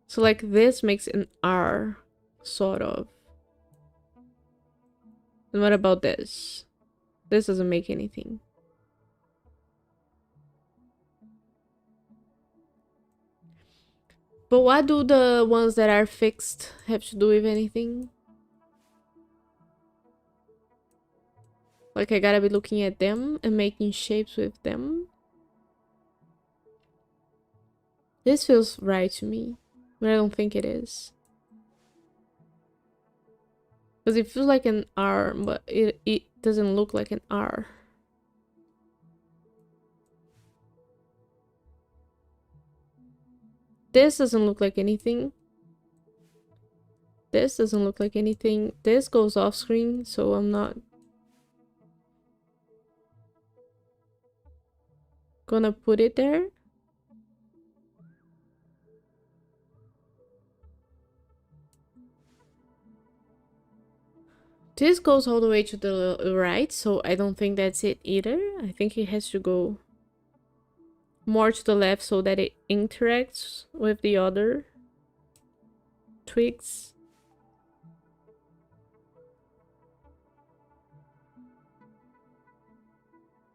So like this makes an R, sort of. And what about this? This doesn't make anything. But what do the ones that are fixed have to do with anything? Like I gotta be looking at them and making shapes with them? This feels right to me, but I don't think it is. Because it feels like an R, but it doesn't look like an R. This doesn't look like anything. This doesn't look like anything. This goes off screen, so I'm not gonna put it there. This goes all the way to the right, so I don't think that's it either. I think it has to go more to the left so that it interacts with the other twigs.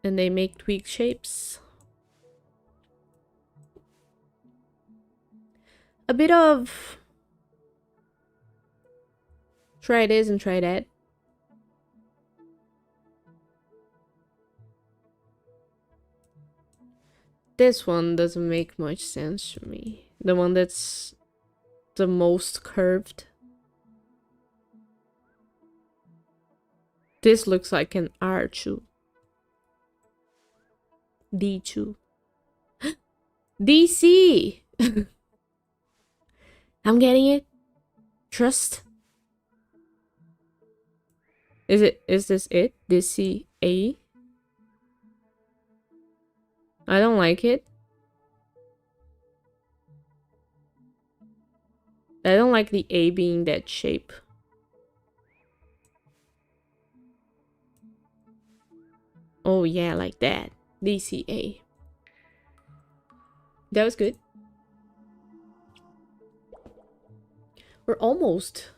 And they make twig shapes. A bit of try this and try that. This one doesn't make much sense to me. The one that's the most curved. This looks like an R2. D2. DC! I'm getting it. Trust. Is this it? DC A? I don't like it. I don't like the A being that shape. Oh yeah, like that. DCA. That was good. We're almost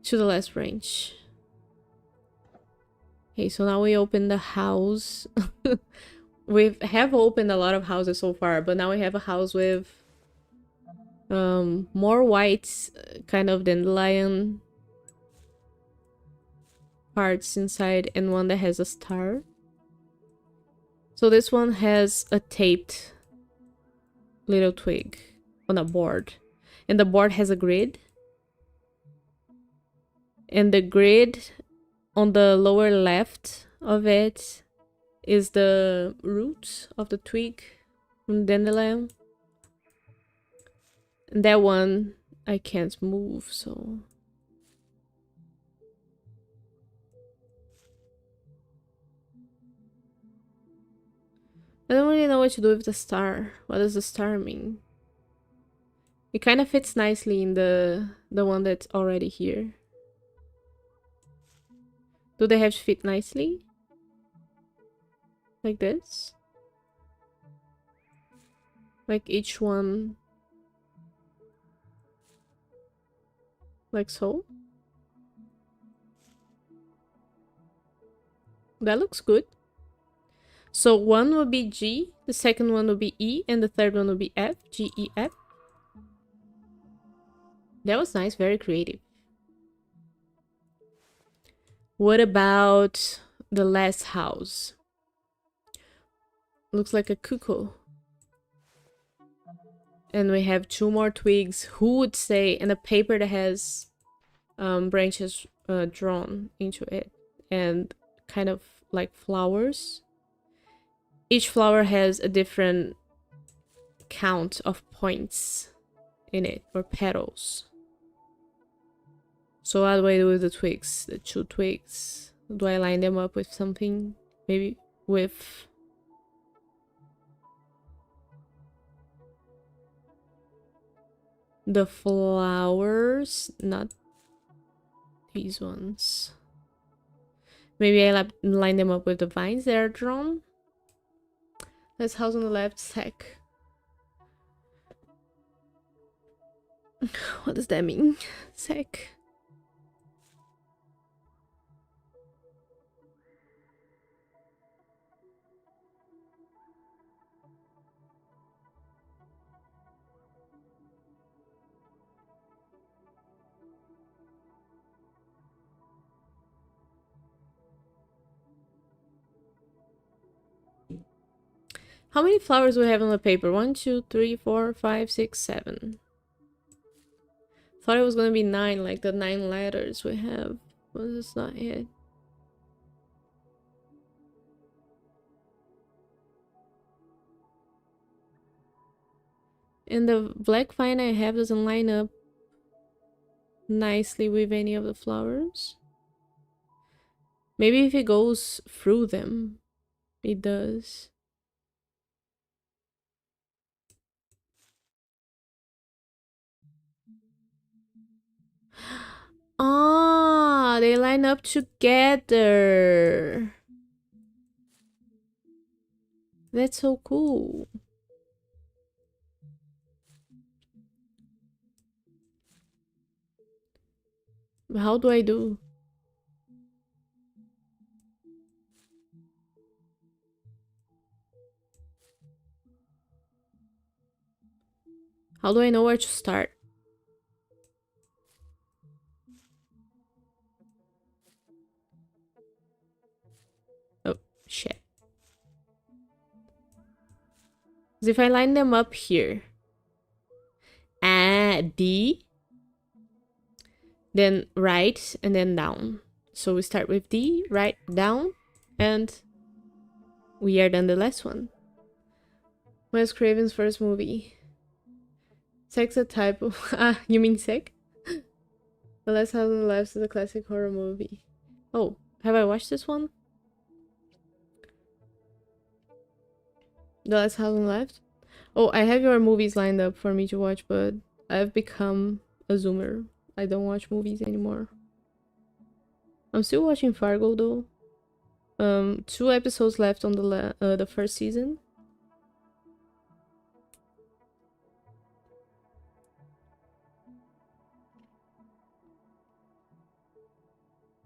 to the last branch. Okay, so now we open the house. We have opened a lot of houses so far, but now we have a house with more white kind of dandelion parts inside and one that has a star. So this one has a taped little twig on a board, and the board has a grid, and the grid on the lower left of it is the root of the twig from dandelion. And that one I can't move, so I don't really know what to do with the star. What does the star mean? It kind of fits nicely in the one that's already here. Do they have to fit nicely? Like this? Like each one... like so? That looks good. So one will be G, the second one will be E, and the third one will be F. G, E, F. That was nice, very creative. What about the last house? Looks like a cuckoo. And we have 2 more twigs. Who would say? And a paper that has branches drawn into it. And kind of like flowers. Each flower has a different count of points in it, or petals. So what do I do with the twigs? The 2 twigs. Do I line them up with something? Maybe with... the flowers, not these ones. Maybe I line them up with the vines that are drawn. Let's house on the left, sec. What does that mean? Sec. How many flowers do we have on the paper? 1, 2, 3, 4, 5, 6, 7. Thought it was gonna be 9, like the 9 letters we have. But it's not yet. And the black vine I have doesn't line up nicely with any of the flowers. Maybe if it goes through them, it does. Ah, they line up together. That's so cool. How do I do? How do I know where to start? Oh, shit. Because if I line them up here, D, then right, and then down. So we start with D, right, down, and we are done the last one. Wes Craven's first movie. Sex a type of... ah, you mean Sick? The Last House on the Left is a classic horror movie. Oh, have I watched this one? The last house on left? Oh, I have your movies lined up for me to watch, but I've become a zoomer. I don't watch movies anymore. I'm still watching Fargo though. 2 episodes left on the first season.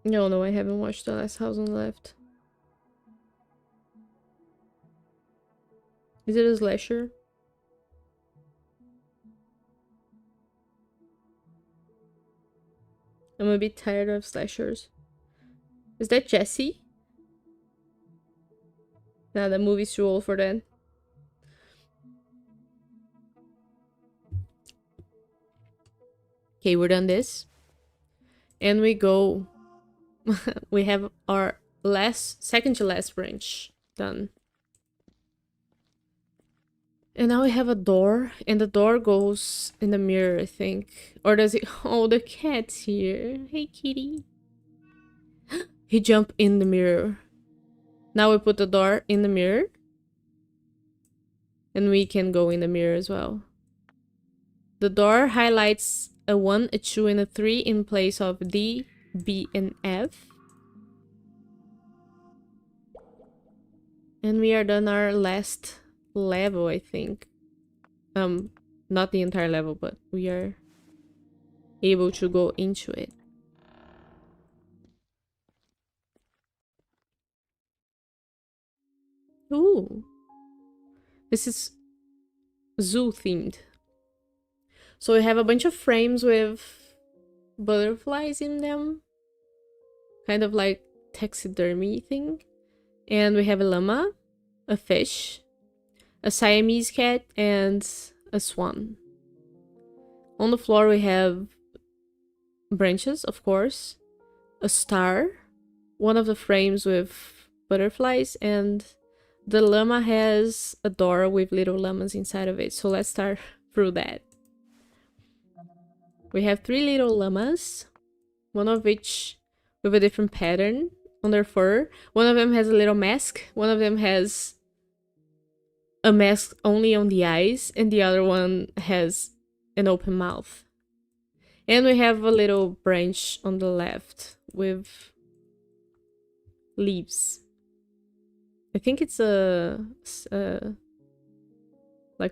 No, I haven't watched The Last House on the Left. Is it a slasher? I'm a bit tired of slashers. Is that Jesse? Nah, the movie's too old for that. Okay, we're done this. And we go. We have our second to last branch done. And now we have a door, and the door goes in the mirror, I think. Or does it? Oh, the cat's here. Hey, kitty. He jumped in the mirror. Now we put the door in the mirror. And we can go in the mirror as well. The door highlights a 1, a 2, and a 3 in place of D, B, and F. And we are done our last level, I think. Not the entire level, but we are able to go into it. Ooh. This is zoo themed. So we have a bunch of frames with butterflies in them. Kind of like taxidermy thing. And we have a llama, a fish, a Siamese cat, and a swan. On the floor we have branches, of course, a star, one of the frames with butterflies, and the llama has a door with little llamas inside of it. So let's start through that. We have 3 little llamas, one of which with a different pattern on their fur. One of them has a little mask, one of them has a mask only on the eyes, and the other one has an open mouth. And we have a little branch on the left with leaves. I think it's like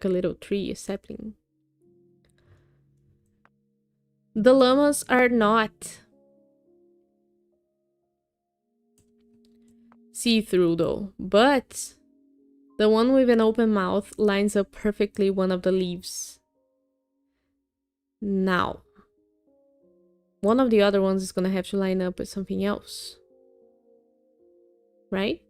a little tree, a sapling. The llamas are not see-through though, but the one with an open mouth lines up perfectly one of the leaves. Now, one of the other ones is gonna have to line up with something else. Right?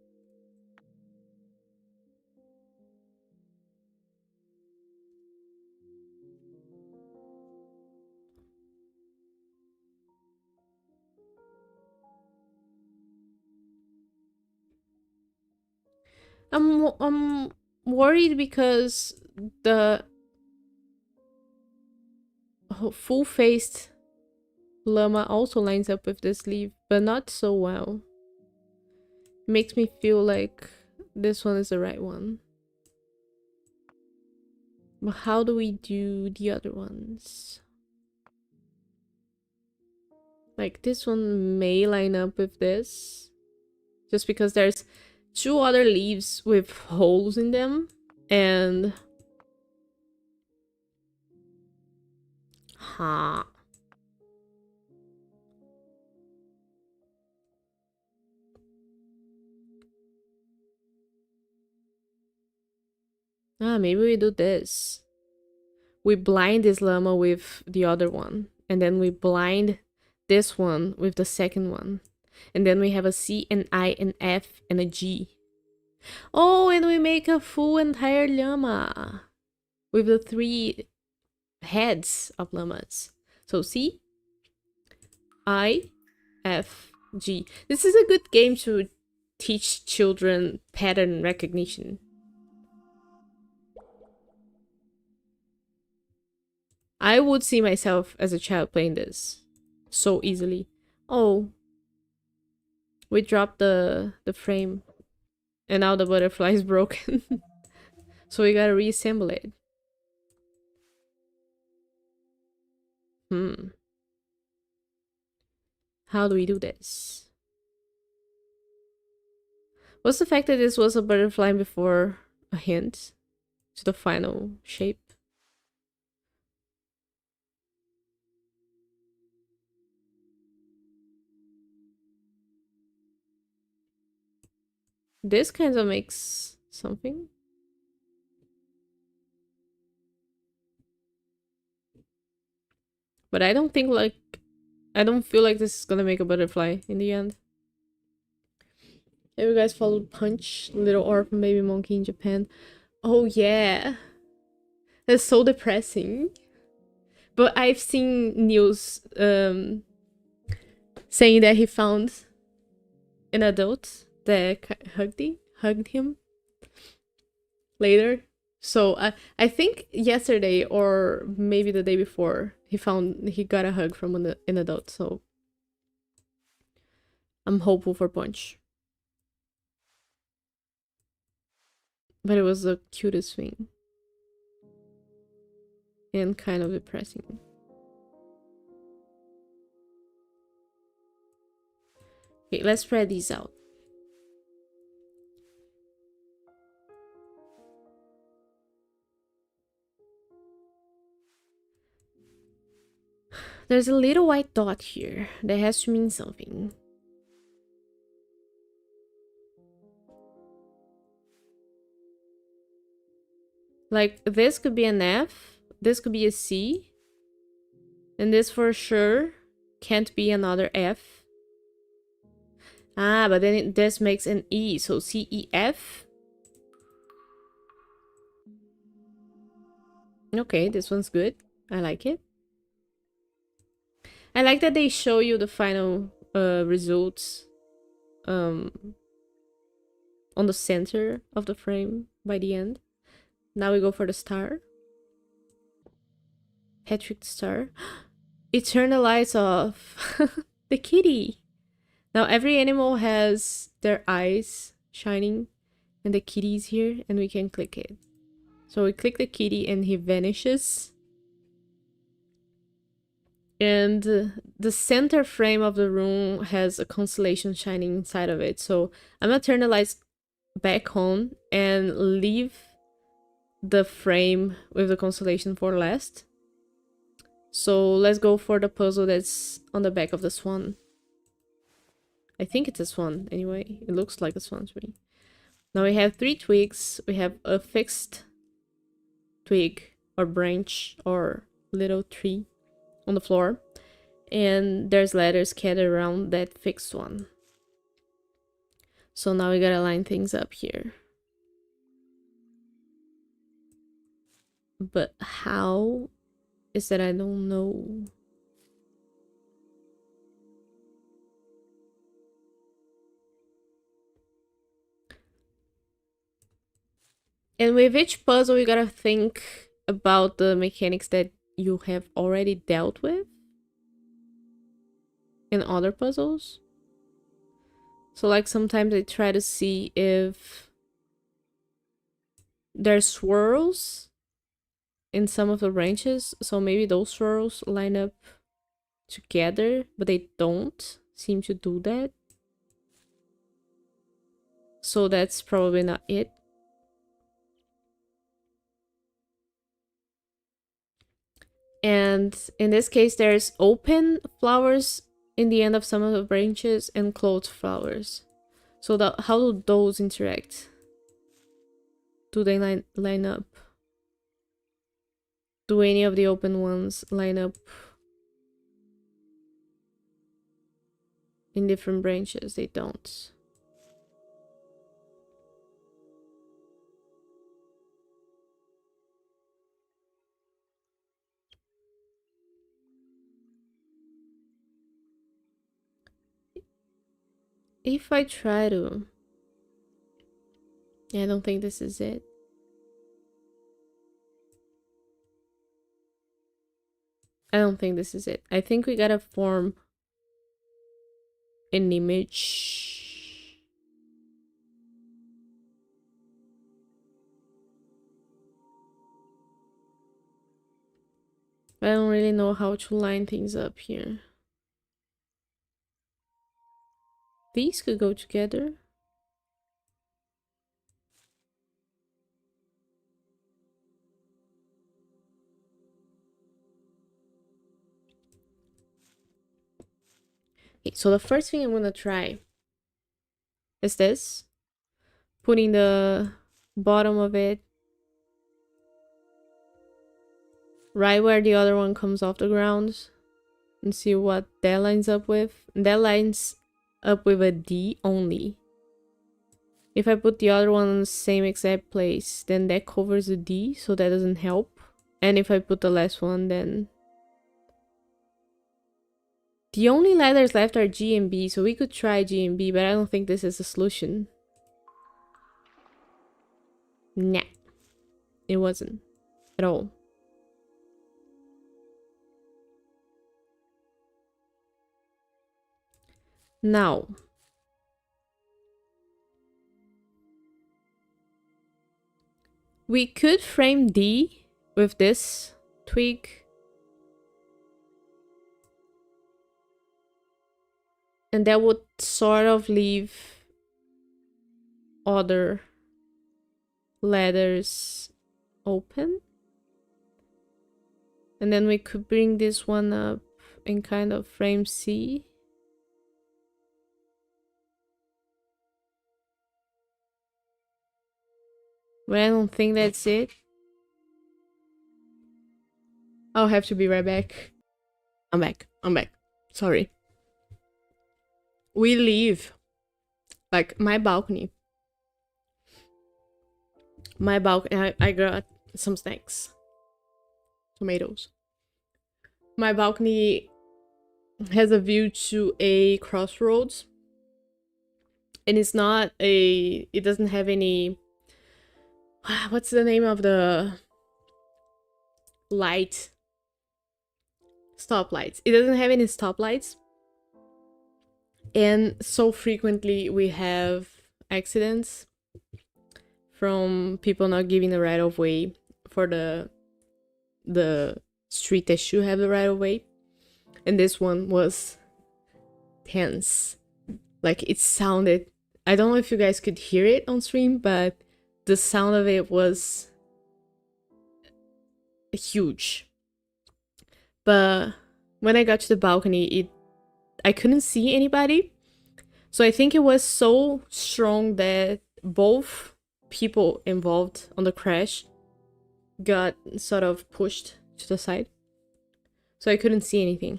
I'm worried because the full-faced llama also lines up with this leaf, but not so well. It makes me feel like this one is the right one. But how do we do the other ones? Like this one may line up with this, just because there's 2 other leaves with holes in them, and maybe we do this. We blind this llama with the other one, and then we blind this one with the second one, and then we have a C, an I, an F, and a G. Oh, and we make a full entire llama with the 3 heads of llamas. So C, I, F, G. This is a good game to teach children pattern recognition. I would see myself as a child playing this so easily. Oh, we dropped the frame, and now the butterfly is broken. So we gotta reassemble it. How do we do this? What's the fact that this was a butterfly before a hint to the final shape? This kind of makes something. But I don't think I don't feel like this is gonna make a butterfly in the end. Have you guys followed Punch, Little Orphan Baby Monkey in Japan? Oh yeah. That's so depressing. But I've seen news saying that he found an adult that hugged him later. So I think yesterday or maybe the day before he got a hug from an adult. So I'm hopeful for Punch. But it was the cutest thing. And kind of depressing. Okay, let's spread these out. There's a little white dot here that has to mean something. Like, this could be an F, this could be a C, and this for sure can't be another F. Ah, but then this makes an E, so CEF. Okay, this one's good. I like it. I like that they show you the final results on the center of the frame by the end. Now we go for the star. Patrick star. Eternal lights off. The kitty. Now every animal has their eyes shining and the kitty's here and we can click it. So we click the kitty and he vanishes. And the center frame of the room has a constellation shining inside of it. So I'm gonna turn the lights back on and leave the frame with the constellation for last. So let's go for the puzzle that's on the back of the swan. I think it's a swan anyway. It looks like a swan to me. Now we have 3 twigs. We have a fixed twig or branch or little tree on the floor. And there's letters scattered around that fixed one. So now we gotta line things up here. But how is that I don't know. And with each puzzle, you gotta think about the mechanics that you have already dealt with in other puzzles. So like sometimes I try to see if there's swirls in some of the branches. So maybe those swirls line up together, but they don't seem to do that. So that's probably not it. And in this case, there's open flowers in the end of some of the branches and closed flowers. So how do those interact? Do they line up? Do any of the open ones line up in different branches? They don't. If I try to... I don't think this is it. I don't think this is it. I think we gotta form an image. But I don't really know how to line things up here. These could go together. Okay, so the first thing I'm gonna try is this. Putting the bottom of it right where the other one comes off the ground and see what that lines up with. And that lines up with a D only. If I put the other one in the same exact place, then that covers the D, so that doesn't help. And if I put the last one, then the only letters left are G and B, so we could try G and B, but I don't think this is a solution. Nah, it wasn't at all. Now, we could frame D with this twig. And that would sort of leave other letters open. And then we could bring this one up and kind of frame C. But I don't think that's it. I'll have to be right back. I'm back. Sorry. We leave, like, my balcony. I got some snacks. Tomatoes. My balcony has a view to a crossroads. And it's not a... It doesn't have any... What's the name of the light? Stoplights. It doesn't have any stoplights. And so frequently we have accidents from people not giving the right of way for the street that should have the right of way. And this one was tense. Like, it sounded... I don't know if you guys could hear it on stream, but the sound of it was huge. But when I got to the balcony, I couldn't see anybody. So I think it was so strong that both people involved on the crash got sort of pushed to the side. So I couldn't see anything.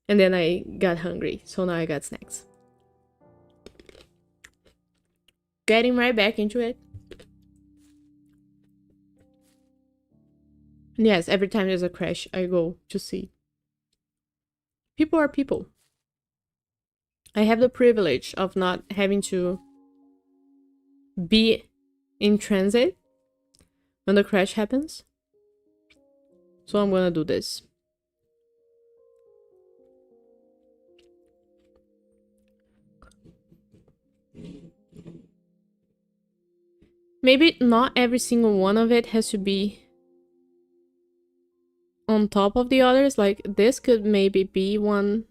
And then I got hungry, so now I got snacks. Getting right back into it. And yes, every time there's a crash, I go to see. People are people. I have the privilege of not having to be in transit when the crash happens. So I'm gonna do this. Maybe not every single one of it has to be on top of the others. Like, this could maybe be one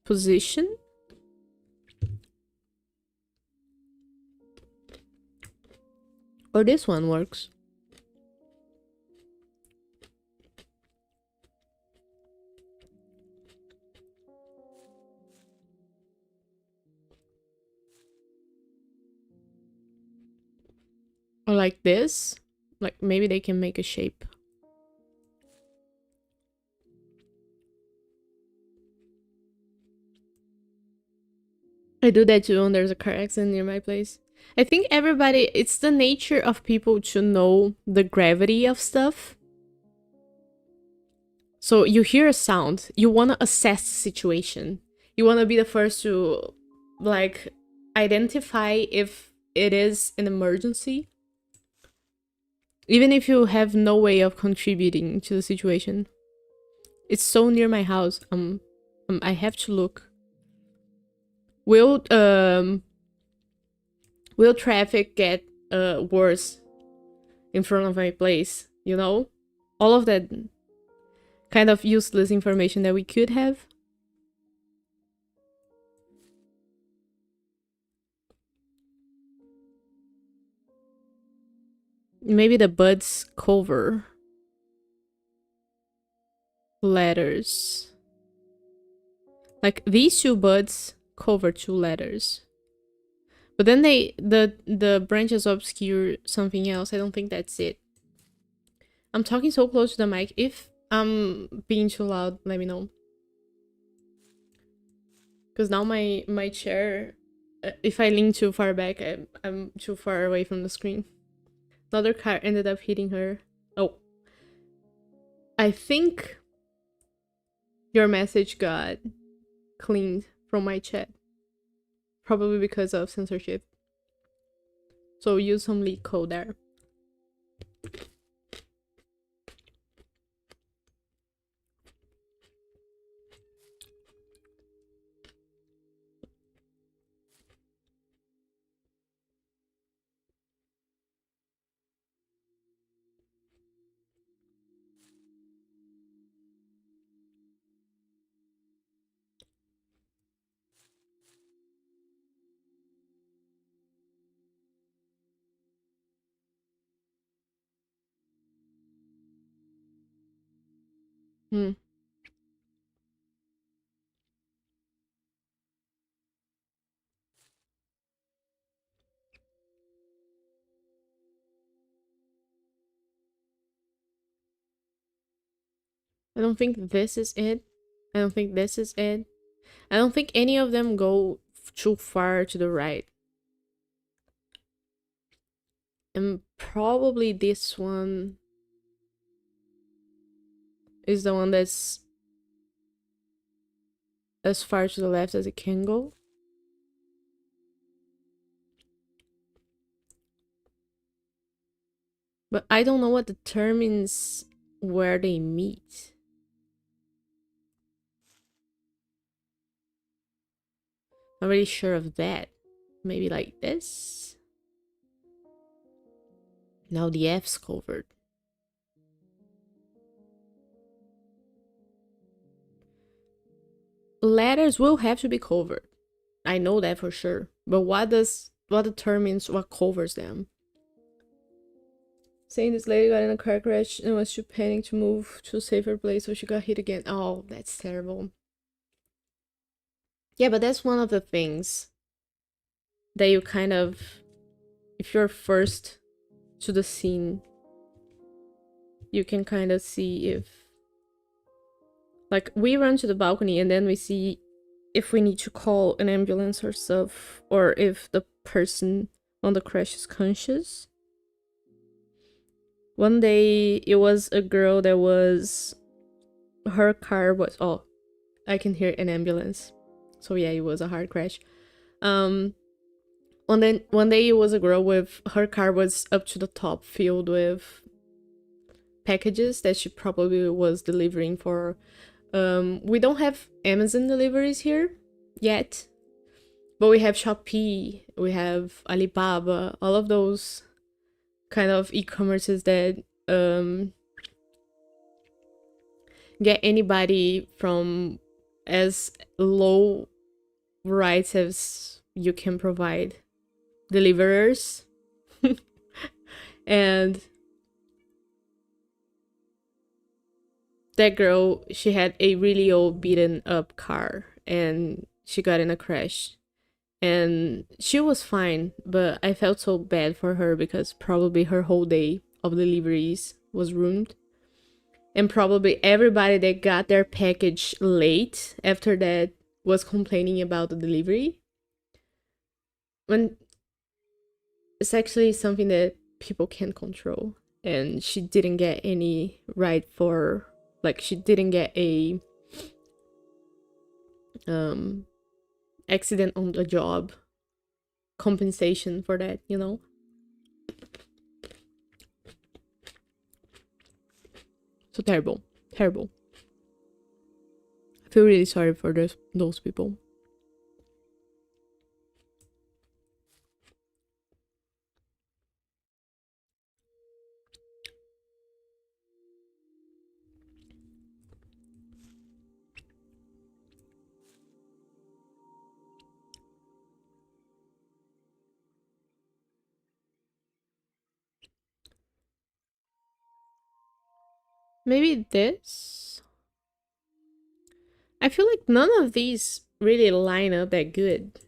position. Or this one works. Or like this. Like, maybe they can make a shape. I do that too when there's a car accident near my place. I think everybody, it's the nature of people to know the gravity of stuff. So you hear a sound, you want to assess the situation. You want to be the first to, like, identify if it is an emergency. Even if you have no way of contributing to the situation. It's so near my house. I have to look. Will traffic get worse in front of my place, you know? all of that kind of useless information that we could have. Maybe the buds cover letters. Like these two buds cover two letters. But then the branches obscure something else. I don't think that's it. I'm talking so close to the mic. If I'm being too loud, let me know. Because now my chair, if I lean too far back, I'm too far away from the screen. Another car ended up hitting her. Oh. I think your message got cleaned from my chat. Probably because of censorship. So use some leak code there. Hmm. I don't think this is it. I don't think this is it. I don't think any of them go too far to the right. And probably this one is the one that's as far to the left as it can go. But I don't know what determines where they meet. Not really sure of that. Maybe like this? Now the F's covered. Letters will have to be covered. I know that for sure. But what determines what covers them? Saying this lady got in a car crash and was too panicked to move to a safer place, so she got hit again. Oh, that's terrible. Yeah, but that's one of the things that you kind of, if you're first to the scene, you can kind of see if, like, we run to the balcony and then we see if we need to call an ambulance or stuff, or if the person on the crash is conscious. One day it was a girl that was, her car was, oh, I can hear an ambulance. So yeah, it was a hard crash. One day it was a girl with, her car was up to the top filled with packages that she probably was delivering for. We don't have Amazon deliveries here yet, but we have Shopee, we have Alibaba, all of those kind of e-commerces that get anybody from as low rights as you can provide deliverers. And that girl, she had a really old beaten up car and she got in a crash and she was fine, but I felt so bad for her because probably her whole day of deliveries was ruined. And probably everybody that got their package late after that was complaining about the delivery. When it's actually something that people can't control. And she didn't get any right for, like, she didn't get a accident on the job compensation for that, you know? So terrible. Terrible. I feel really sorry for those people. Maybe this? I feel like none of these really line up that good.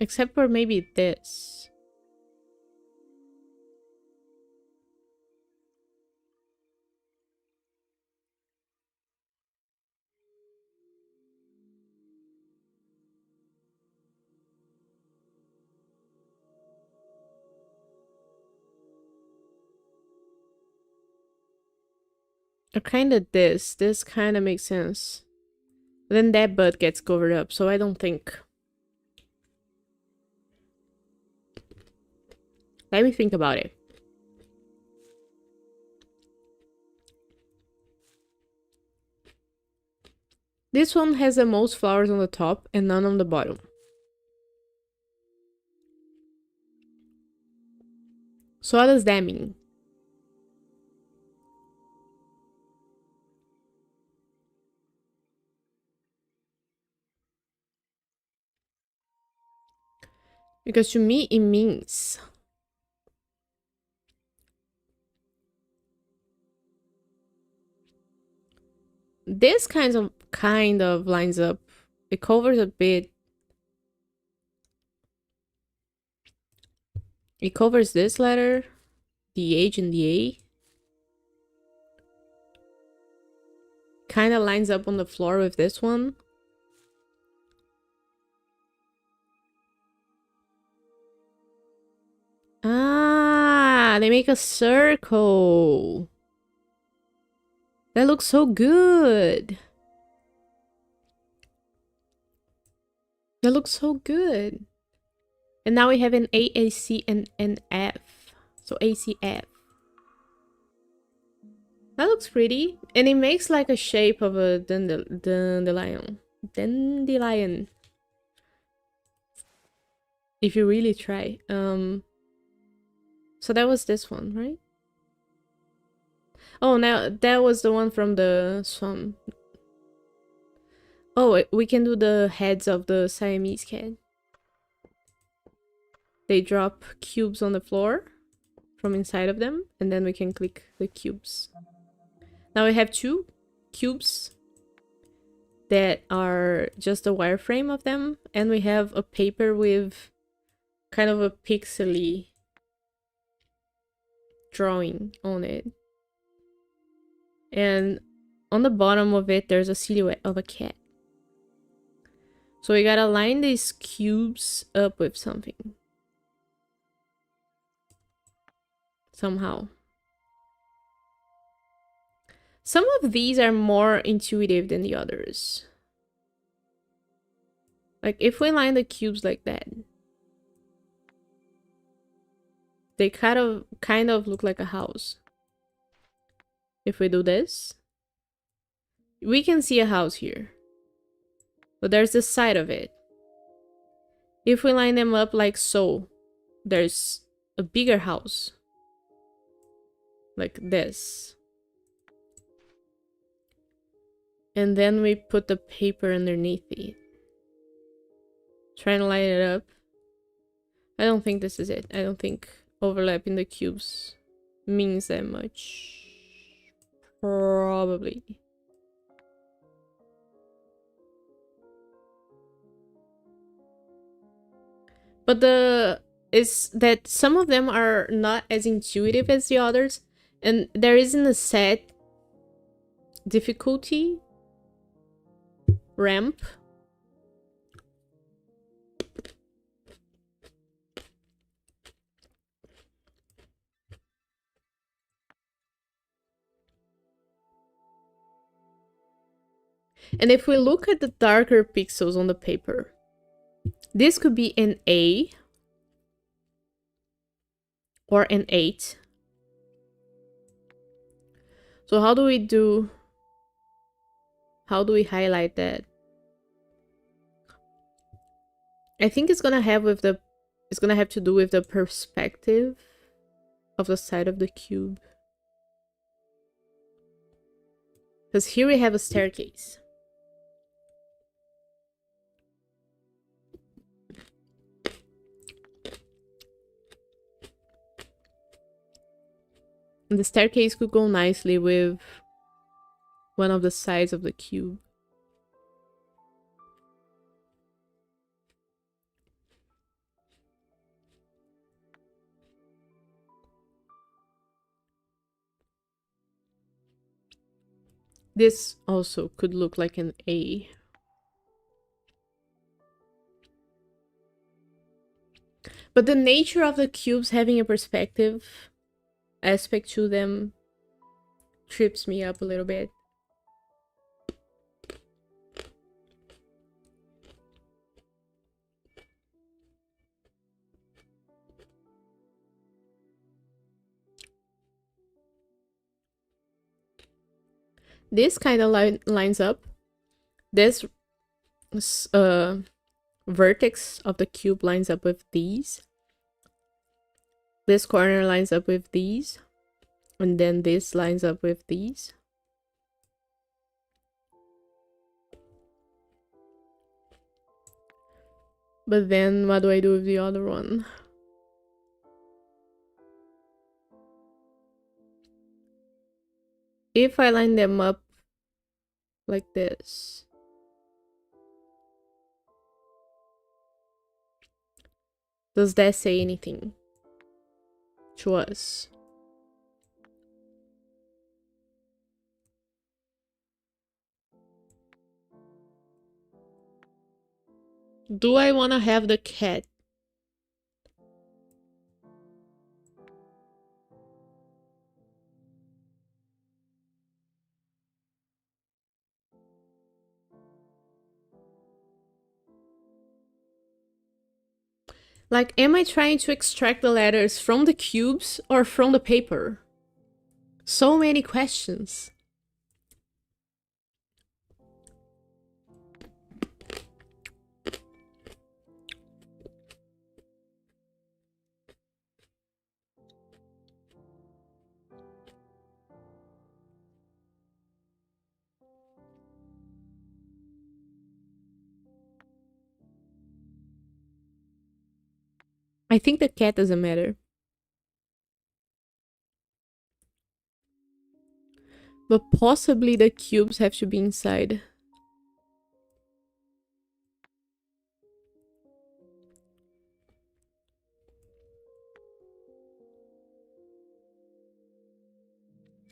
Except for maybe this. Or kind of this. This kind of makes sense. Then that butt gets covered up, so I don't think. Let me think about it. This one has the most flowers on the top and none on the bottom. So what does that mean? Because to me, it means this kind of lines up. It covers a bit. It covers this letter, the H and the A. Kind of lines up on the floor with this one. Ah, they make a circle. That looks so good. That looks so good. And now we have an A, A, C, and an F. So ACF. That looks pretty. And it makes like a shape of a dandelion. Dandelion. If you really try. So that was this one, right? Oh, now that was the one from the swamp. Oh, we can do the heads of the Siamese cat. They drop cubes on the floor from inside of them, and then we can click the cubes. Now we have 2 cubes that are just a wireframe of them, and we have a paper with kind of a pixely drawing on it. And on the bottom of it, there's a silhouette of a cat. So we gotta line these cubes up with something. Somehow. Some of these are more intuitive than the others. Like if we line the cubes like that, they kind of look like a house. If we do this, we can see a house here. But there's the side of it. If we line them up like so, there's a bigger house. Like this. And then we put the paper underneath it. Trying to line it up. I don't think this is it. I don't think overlapping the cubes means that much. Probably. But is that some of them are not as intuitive as the others, and there isn't a set difficulty ramp. And if we look at the darker pixels on the paper, this could be an A or an 8. So how do we highlight that? I think it's gonna have to do with the perspective of the side of the cube. Because here we have a staircase. And the staircase could go nicely with one of the sides of the cube. This also could look like an A. But the nature of the cubes having a perspective aspect to them trips me up a little bit. This kind of lines up. This vertex of the cube lines up with these. This corner lines up with these. And then this lines up with these. But then what do I do with the other one? If I line them up like this, does that say anything to us? Do I want to have the cat? Like, am I trying to extract the letters from the cubes or from the paper? So many questions. I think the cat doesn't matter. But possibly the cubes have to be inside.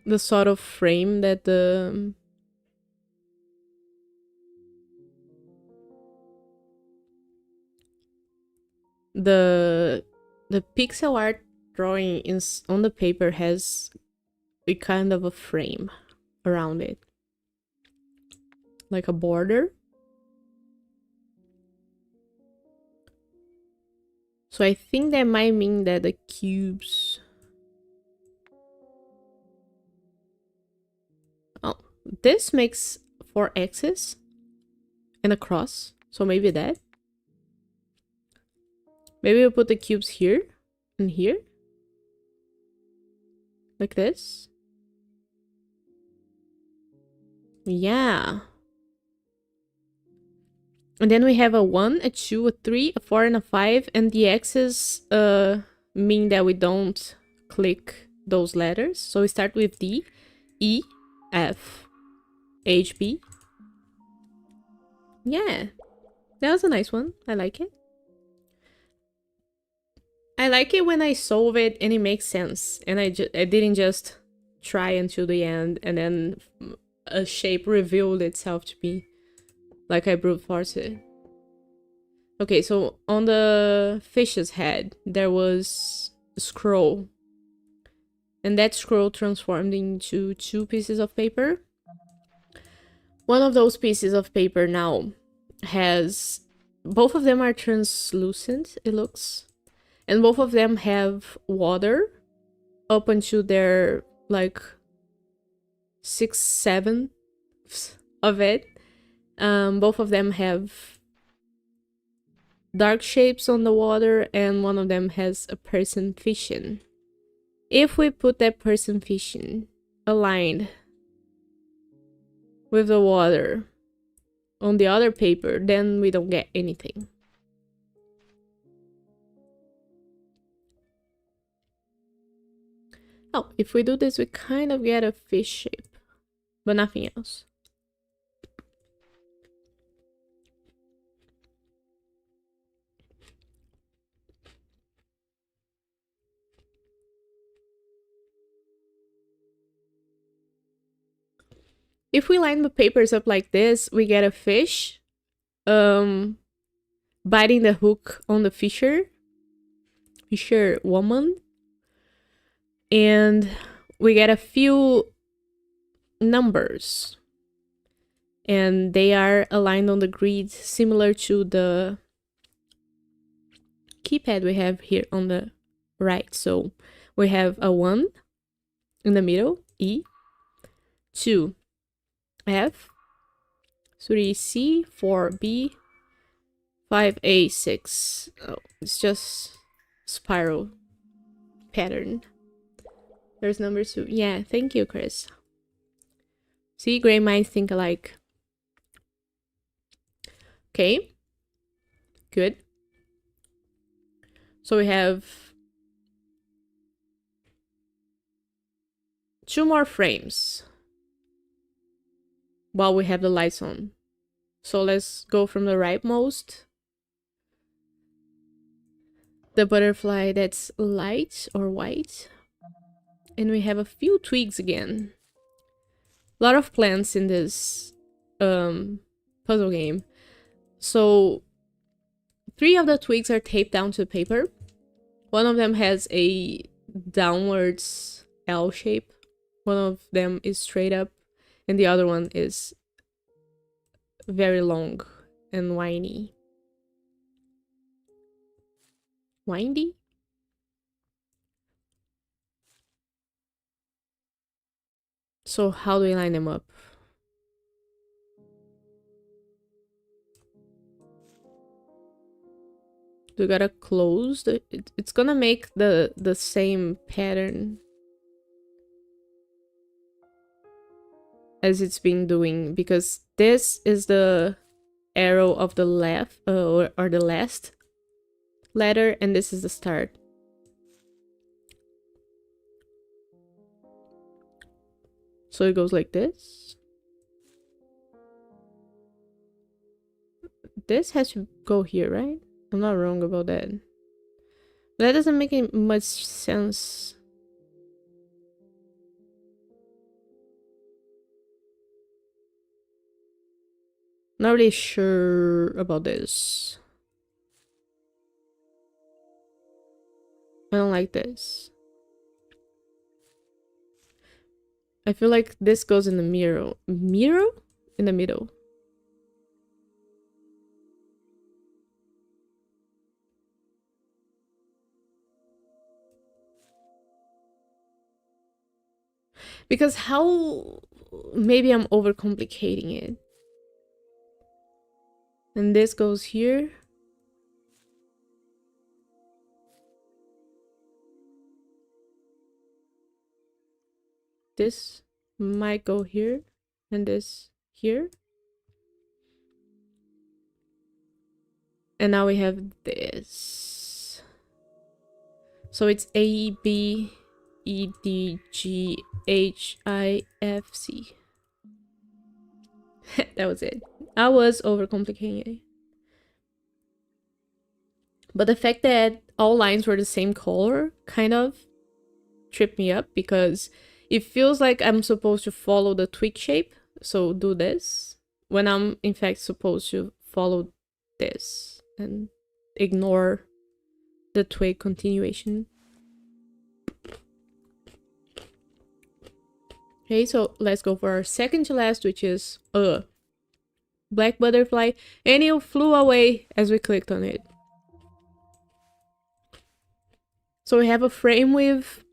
The sort of frame that the pixel art drawing is on the paper has a kind of a frame around it, like a border. So I think that might mean that the cubes... Oh, this makes 4 X's and a cross, so maybe that. Maybe we'll put the cubes here and here. Like this. Yeah. And then we have a 1, a 2, a 3, a 4, and a 5. And the X's mean that we don't click those letters. So we start with D, E, F, H, B. Yeah. That was a nice one. I like it. I like it when I solve it and it makes sense. And I didn't just try until the end and then a shape revealed itself to me. Like I brute force it. Okay, so on the fish's head, there was a scroll. And that scroll transformed into 2 pieces of paper. One of those pieces of paper now has... Both of them are translucent, it looks. And both of them have water up until their, like, 6/7 of it. Both of them have dark shapes on the water, and one of them has a person fishing. If we put that person fishing aligned with the water on the other paper, then we don't get anything. Oh, if we do this, we kind of get a fish shape, but nothing else. If we line the papers up like this, we get a fish biting the hook on the fisher woman, and we get a few numbers, and they are aligned on the grid similar to the keypad we have here on the right. So we have a 1 in the middle, E, 2, F, 3, C, 4, B, 5, A, 6. Oh, it's just spiral pattern. There's number 2. Yeah, thank you, Chris. See, gray minds think alike. Okay. Good. So we have 2 more frames while we have the lights on. So let's go from the rightmost. The butterfly that's light or white. And we have a few twigs again. A lot of plants in this puzzle game. So 3 of the twigs are taped down to the paper. One of them has a downwards L shape. One of them is straight up. And the other one is very long and windy. Windy? So how do we line them up? We gotta close the... It's gonna make the same pattern as it's been doing, because this is the arrow of the left or the last letter, and this is the start. So it goes like this. This has to go here, right? I'm not wrong about that. That doesn't make much sense. Not really sure about this. I don't like this. I feel like this goes in the mirror. Mirror? In the middle. Because how... Maybe I'm overcomplicating it. And this goes here. This might go here. And this here. And now we have this. So it's A, B, E, D, G, H, I, F, C. That was it. I was overcomplicating it. But the fact that all lines were the same color kind of tripped me up, because it feels like I'm supposed to follow the twig shape. So do this. When I'm in fact supposed to follow this and ignore the twig continuation. Okay, so let's go for our second to last, which is black butterfly, and it flew away as we clicked on it. So we have a frame with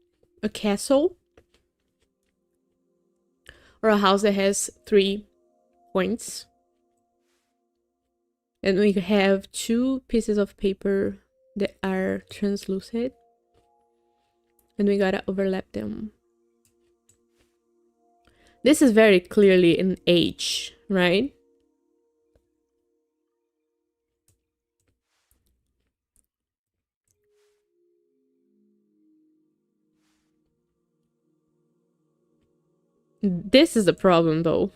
a castle or a house that has 3 points. And we have 2 pieces of paper that are translucent. And we gotta overlap them. This is very clearly an H, right? This is the problem, though.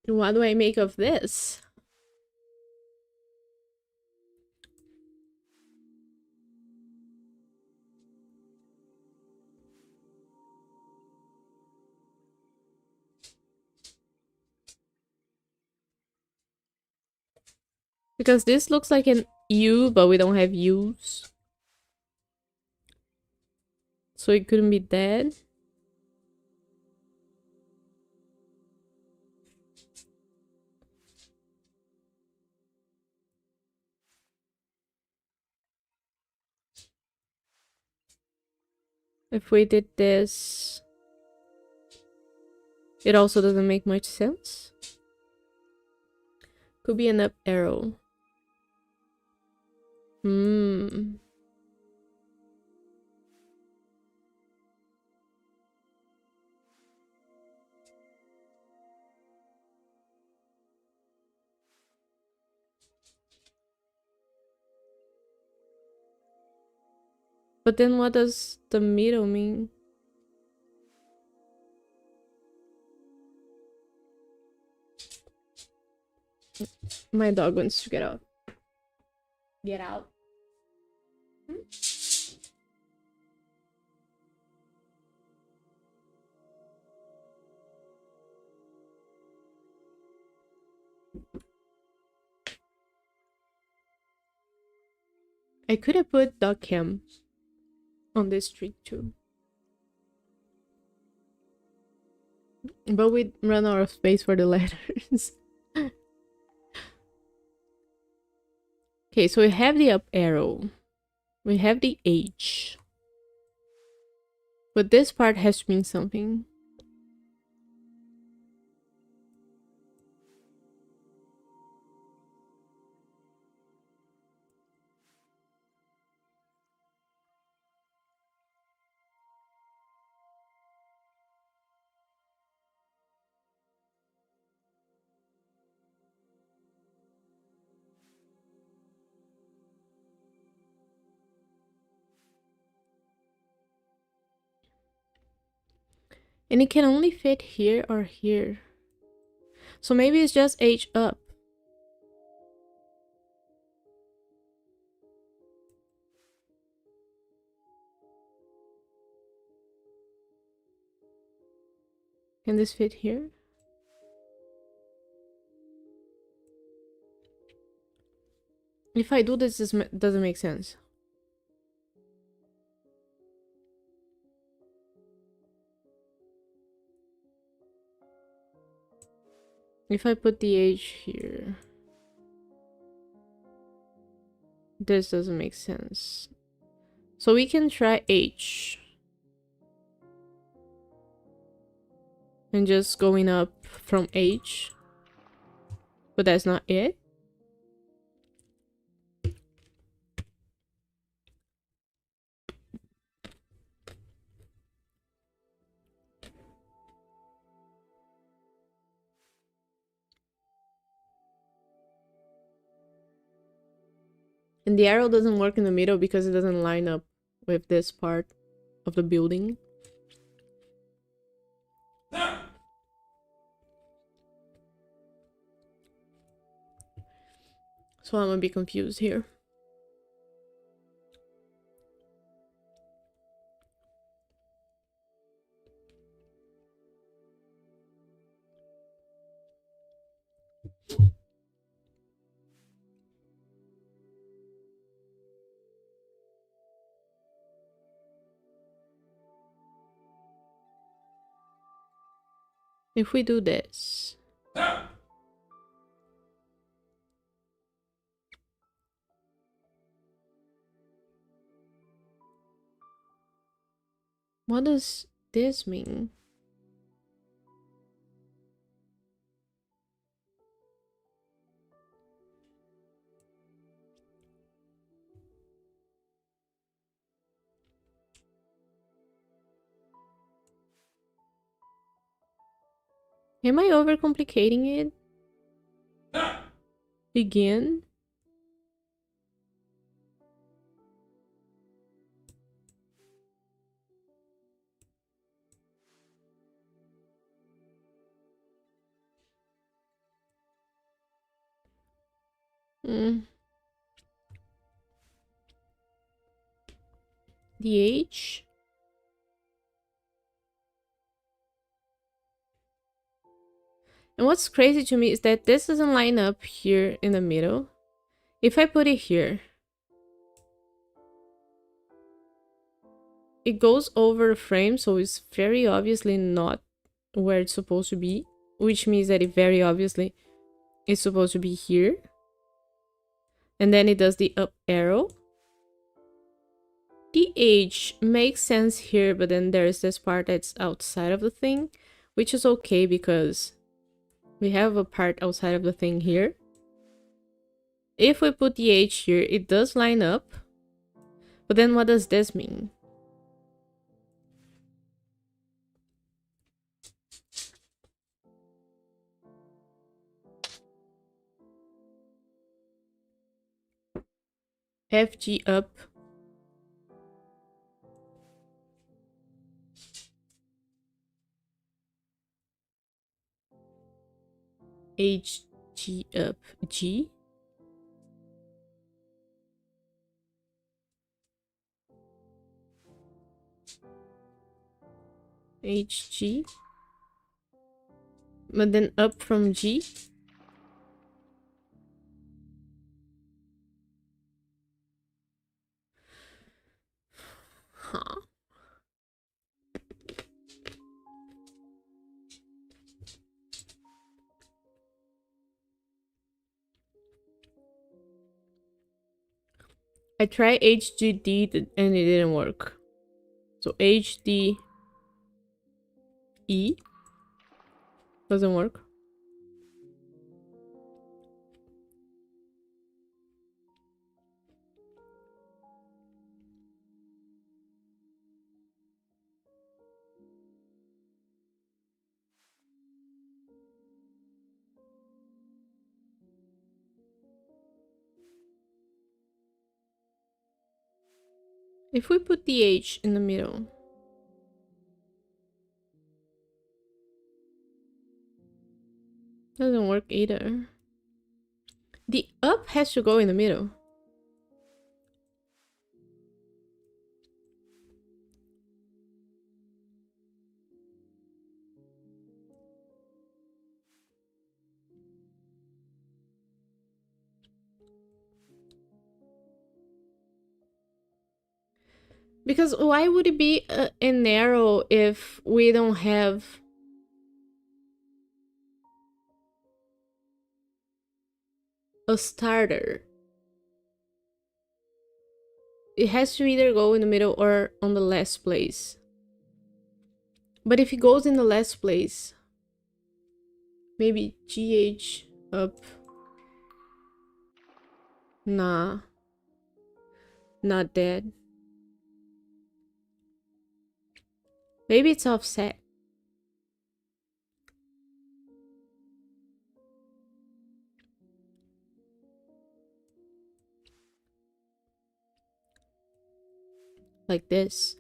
What do I make of this? Because this looks like an U, but we don't have U's. So it couldn't be that. If we did this, it also doesn't make much sense. Could be an up arrow. Hmm. But then what does the middle mean? My dog wants to get out. Get out. I could have put dog cam on this street too. But we run out of space for the letters. Okay, so we have the up arrow. We have the H. But this part has to mean something. And it can only fit here or here. So maybe it's just H up. Can this fit here? If I do this, this doesn't make sense. If I put the H here, this doesn't make sense. So we can try H. And just going up from H. But that's not it. And the arrow doesn't work in the middle because it doesn't line up with this part of the building. So I'm gonna be confused here. If we do this. What does this mean? Am I overcomplicating it? Again? Mm. The H? And what's crazy to me is that this doesn't line up here in the middle. If I put it here, it goes over the frame, so it's very obviously not where it's supposed to be, which means that it very obviously is supposed to be here. And then it does the up arrow. The H makes sense here, but then there's this part that's outside of the thing, which is okay because we have a part outside of the thing here. If we put the H here, it does line up. But then what does this mean? FG up. HG up. G. HG. But then up from G. Huh. I tried HGD and it didn't work. So HDE doesn't work. If we put the H in the middle, doesn't work either. The up has to go in the middle. Because why would it be an arrow if we don't have a starter? It has to either go in the middle or on the last place. But if it goes in the last place, maybe GH up. Nah. Not dead. Maybe it's offset. Like this.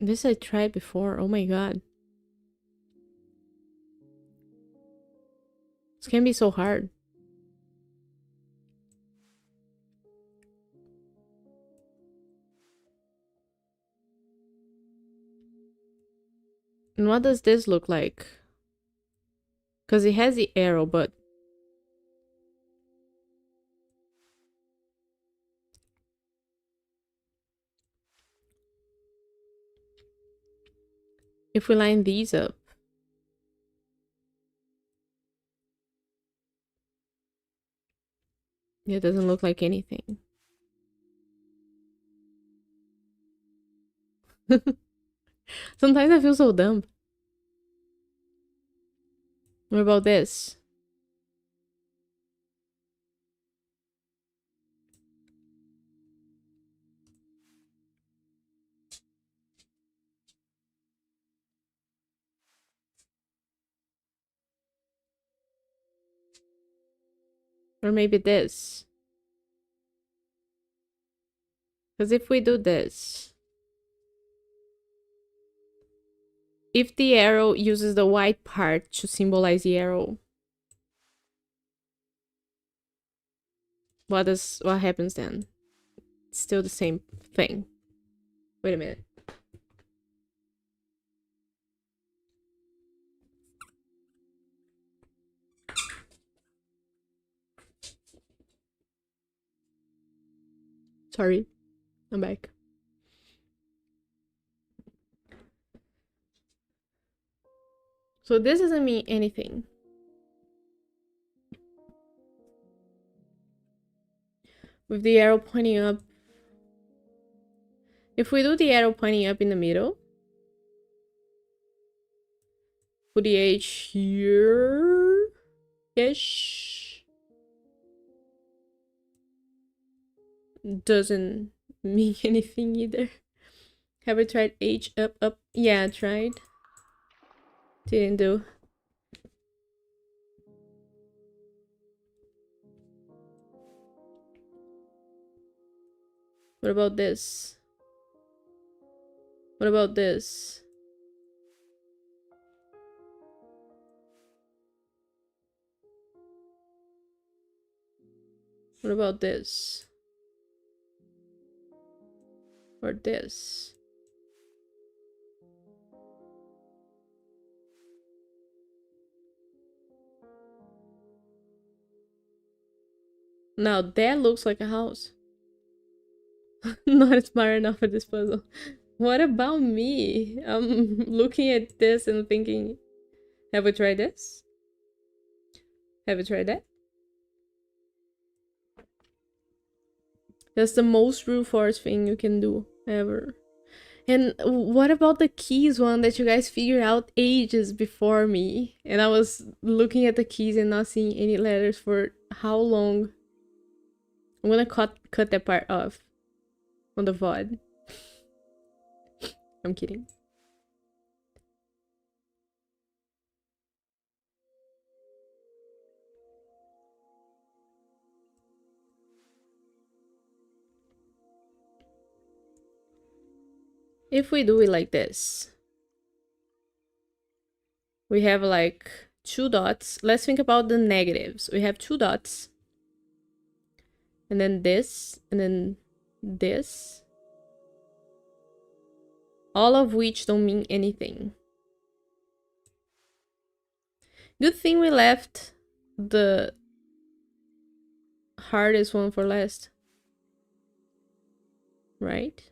This I tried before. Oh my god. This can be so hard. And what does this look like? Because it has the arrow, but... if we line these up... it doesn't look like anything. Sometimes I feel so dumb. What about this? Or maybe this. Because if we do this, if the arrow uses the white part to symbolize the arrow, what happens then? It's still the same thing. Wait a minute. Sorry, I'm back. So this doesn't mean anything. With the arrow pointing up. If we do the arrow pointing up in the middle, put the H here-ish. Doesn't mean anything either. Have we tried H up, up? Yeah, I tried. Didn't do. What about this? What about this? What about this? Or this? Now that looks like a house. Not smart enough for this puzzle. What about me? I'm looking at this and thinking, have we tried this? Have we tried that? That's the most brute force thing you can do ever. And what about the keys one that you guys figured out ages before me? And I was looking at the keys and not seeing any letters for how long? I'm gonna cut that part off on the VOD. I'm kidding. If we do it like this, we have like 2 dots. Let's think about the negatives. We have 2 dots. And then this, and then this. All of which don't mean anything. Good thing we left the hardest one for last. Right?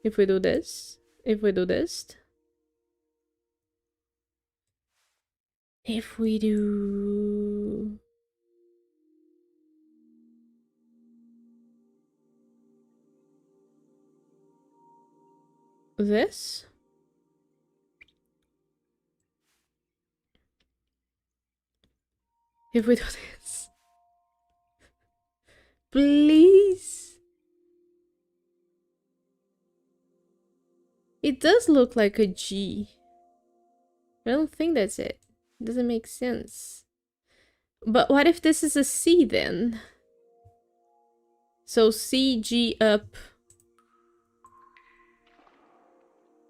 If we do this, if we do this, if we do this, if we do this, please. It does look like a G. I don't think that's it. It doesn't make sense. But what if this is a C then? So C, G up.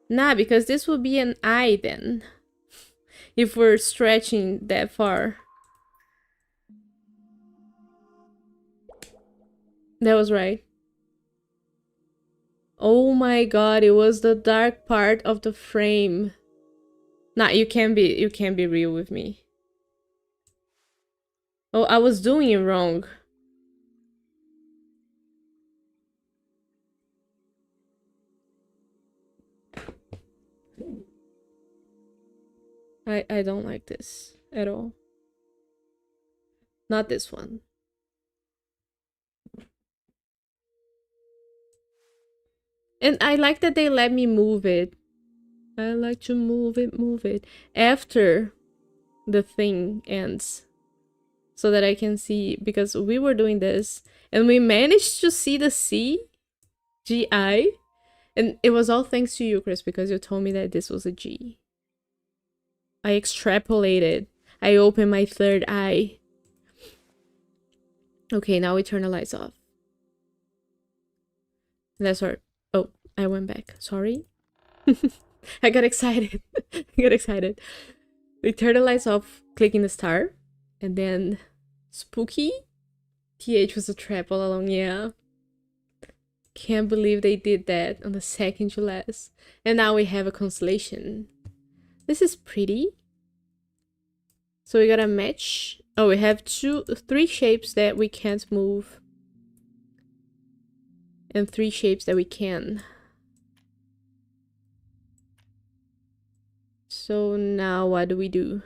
Nah, because this will be an I then. If we're stretching that far. That was right. Oh my god, it was the dark part of the frame. Nah, you can't be real with me. Oh, I was doing it wrong. I don't like this at all. Not this one. And I like that they let me move it. I like to move it after the thing ends. So that I can see, because we were doing this and we managed to see the C, G-I, and it was all thanks to you, Chris, because you told me that this was a G. I extrapolated. I opened my third eye. Okay, now we turn the lights off. That's our... Oh, I went back. Sorry. I got excited. I got excited. We turn the lights off, clicking the star. And then... Spooky? TH was a trap all along, yeah. Can't believe they did that on the second to last. And now we have a constellation. This is pretty. So we got a match. Oh, we have three shapes that we can't move. And 3 shapes that we can. So now what do we do?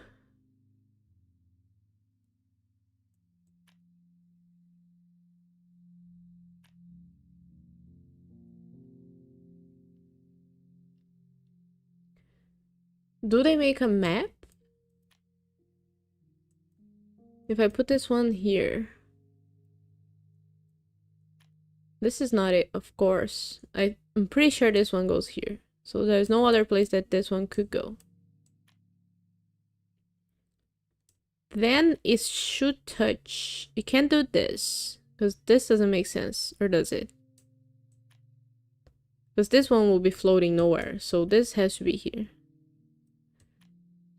Do they make a map? If I put this one here. This is not it, of course. I'm pretty sure this one goes here. So there's no other place that this one could go. Then it should touch. It can't do this. Because this doesn't make sense. Or does it? Because this one will be floating nowhere. So this has to be here.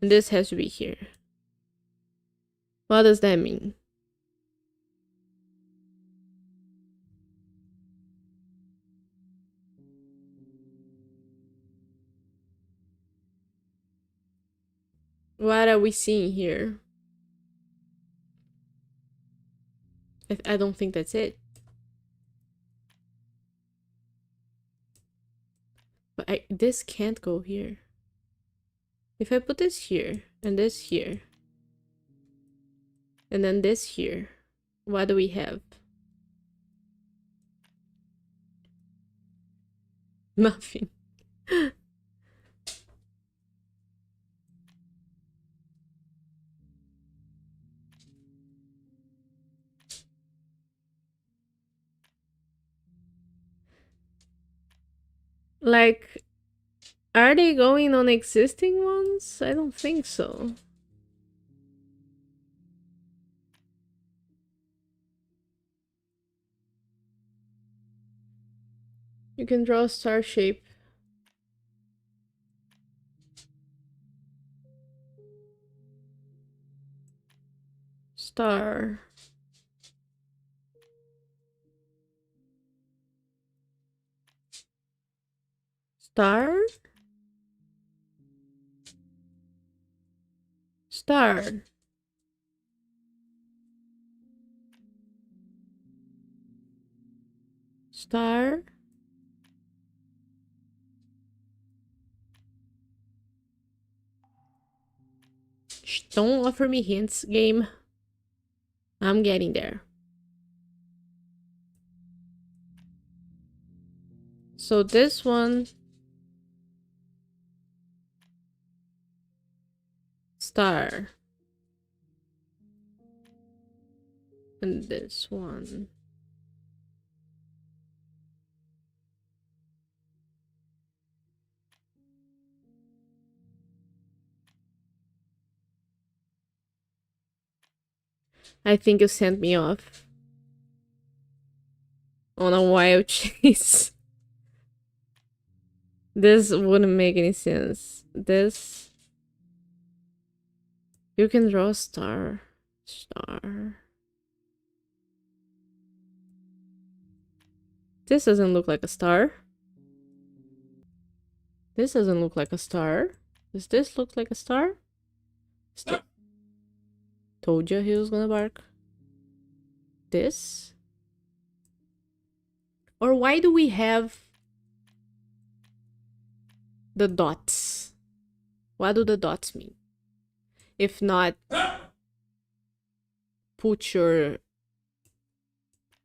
And this has to be here. What does that mean? What are we seeing here? I don't think that's it. But this can't go here. If I put this here, and this here, and then this here, what do we have? Nothing. Like, are they going on existing ones? I don't think so. You can draw a star shape. Star. Star? Star. Star. Shh, don't offer me hints, game. I'm getting there. So this one... Star. And this one... I think you sent me off on a wild chase. This wouldn't make any sense. This... You can draw a star. Star. This doesn't look like a star. This doesn't look like a star. Does this look like a star? Told you he was gonna bark. This? Or why do we have the dots? What do the dots mean? If not, put your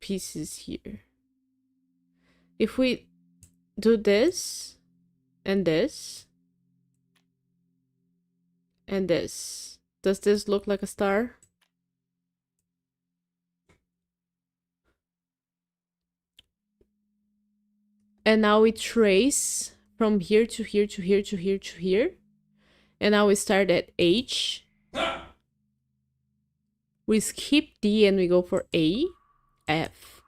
pieces here. If we do this, and this, and this, does this look like a star? And now we trace from here to here to here to here to here. And now we start at H. We skip D and we go for A, F,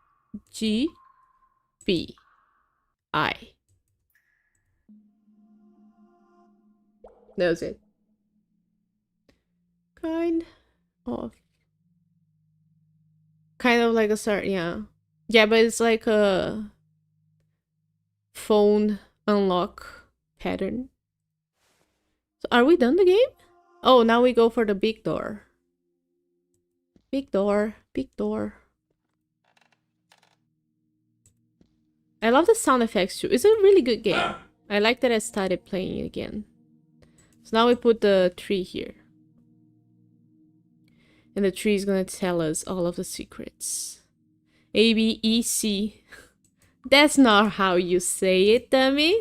G, B, I. That was it. Kind of like a start, yeah. Yeah, but it's like a phone unlock pattern. So are we done the game? Oh, now we go for the big door. Big door, big door. I love the sound effects too. It's a really good game. I like that I started playing it again. So now we put the tree here. And the tree is gonna tell us all of the secrets. A, B, E, C. That's not how you say it, dummy.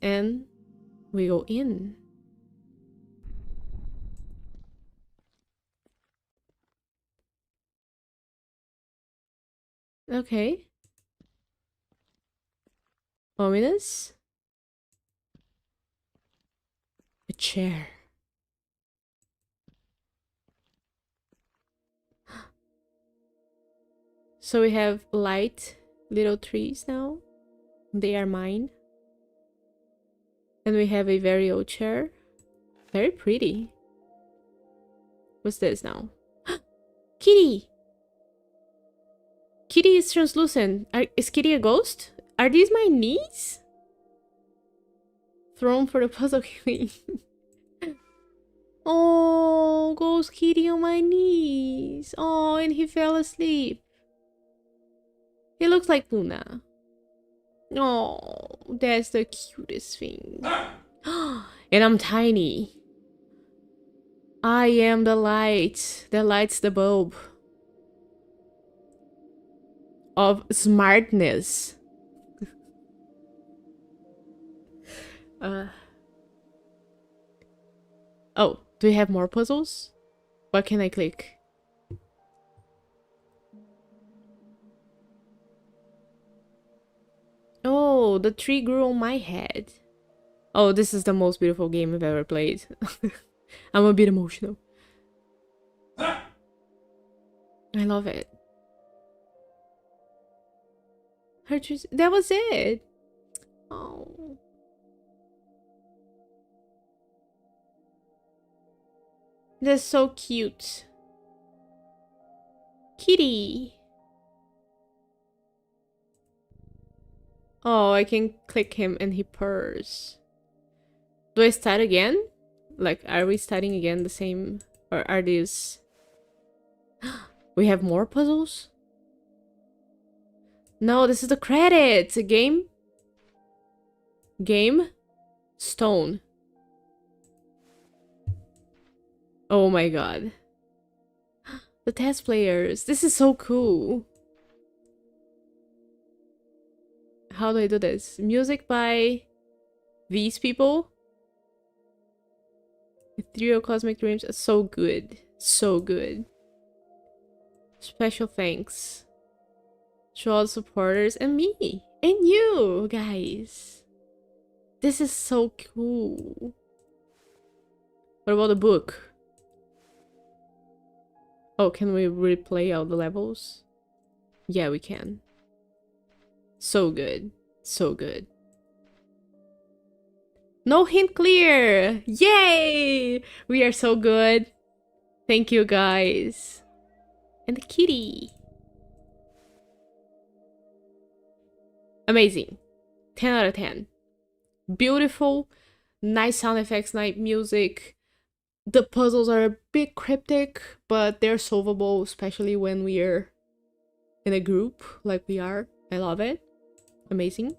And we go in. Okay. Ominous. A chair. So we have light little trees now. They are mine. And we have a very old chair. Very pretty. What's this now? Kitty! Kitty is translucent. Is Kitty a ghost? Are these my knees? Throne for the puzzle queen. Oh, ghost Kitty on my knees. Oh, and he fell asleep. He looks like Luna. Oh, that's the cutest thing. And I'm tiny. I am the light that lights the bulb of smartness. Oh, do we have more puzzles? What can I click? Oh, the tree grew on my head. Oh, this is the most beautiful game I've ever played. I'm a bit emotional. I love it. That was it. Oh. That's so cute. Kitty. Oh, I can click him and he purrs. Do I start again? Like, are we starting again the same? Or are these... We have more puzzles? No, this is the credits! A game? Game? Stone. Oh my god. The test players. This is so cool. How do I do this? Music by these people. Ethereal Cosmic Dreams are so good. So good. Special thanks to all the supporters and me. And you, guys. This is so cool. What about the book? Oh, can we replay all the levels? Yeah, we can. So good. So good. No hint clear! Yay! We are so good. Thank you, guys. And the kitty. Amazing. 10 out of 10. Beautiful. Nice sound effects, nice music. The puzzles are a bit cryptic, but they're solvable, especially when we're in a group like we are. I love it. Amazing.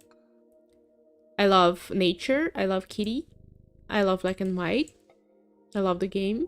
I love nature. I love kitty. I love black and white. I love the game.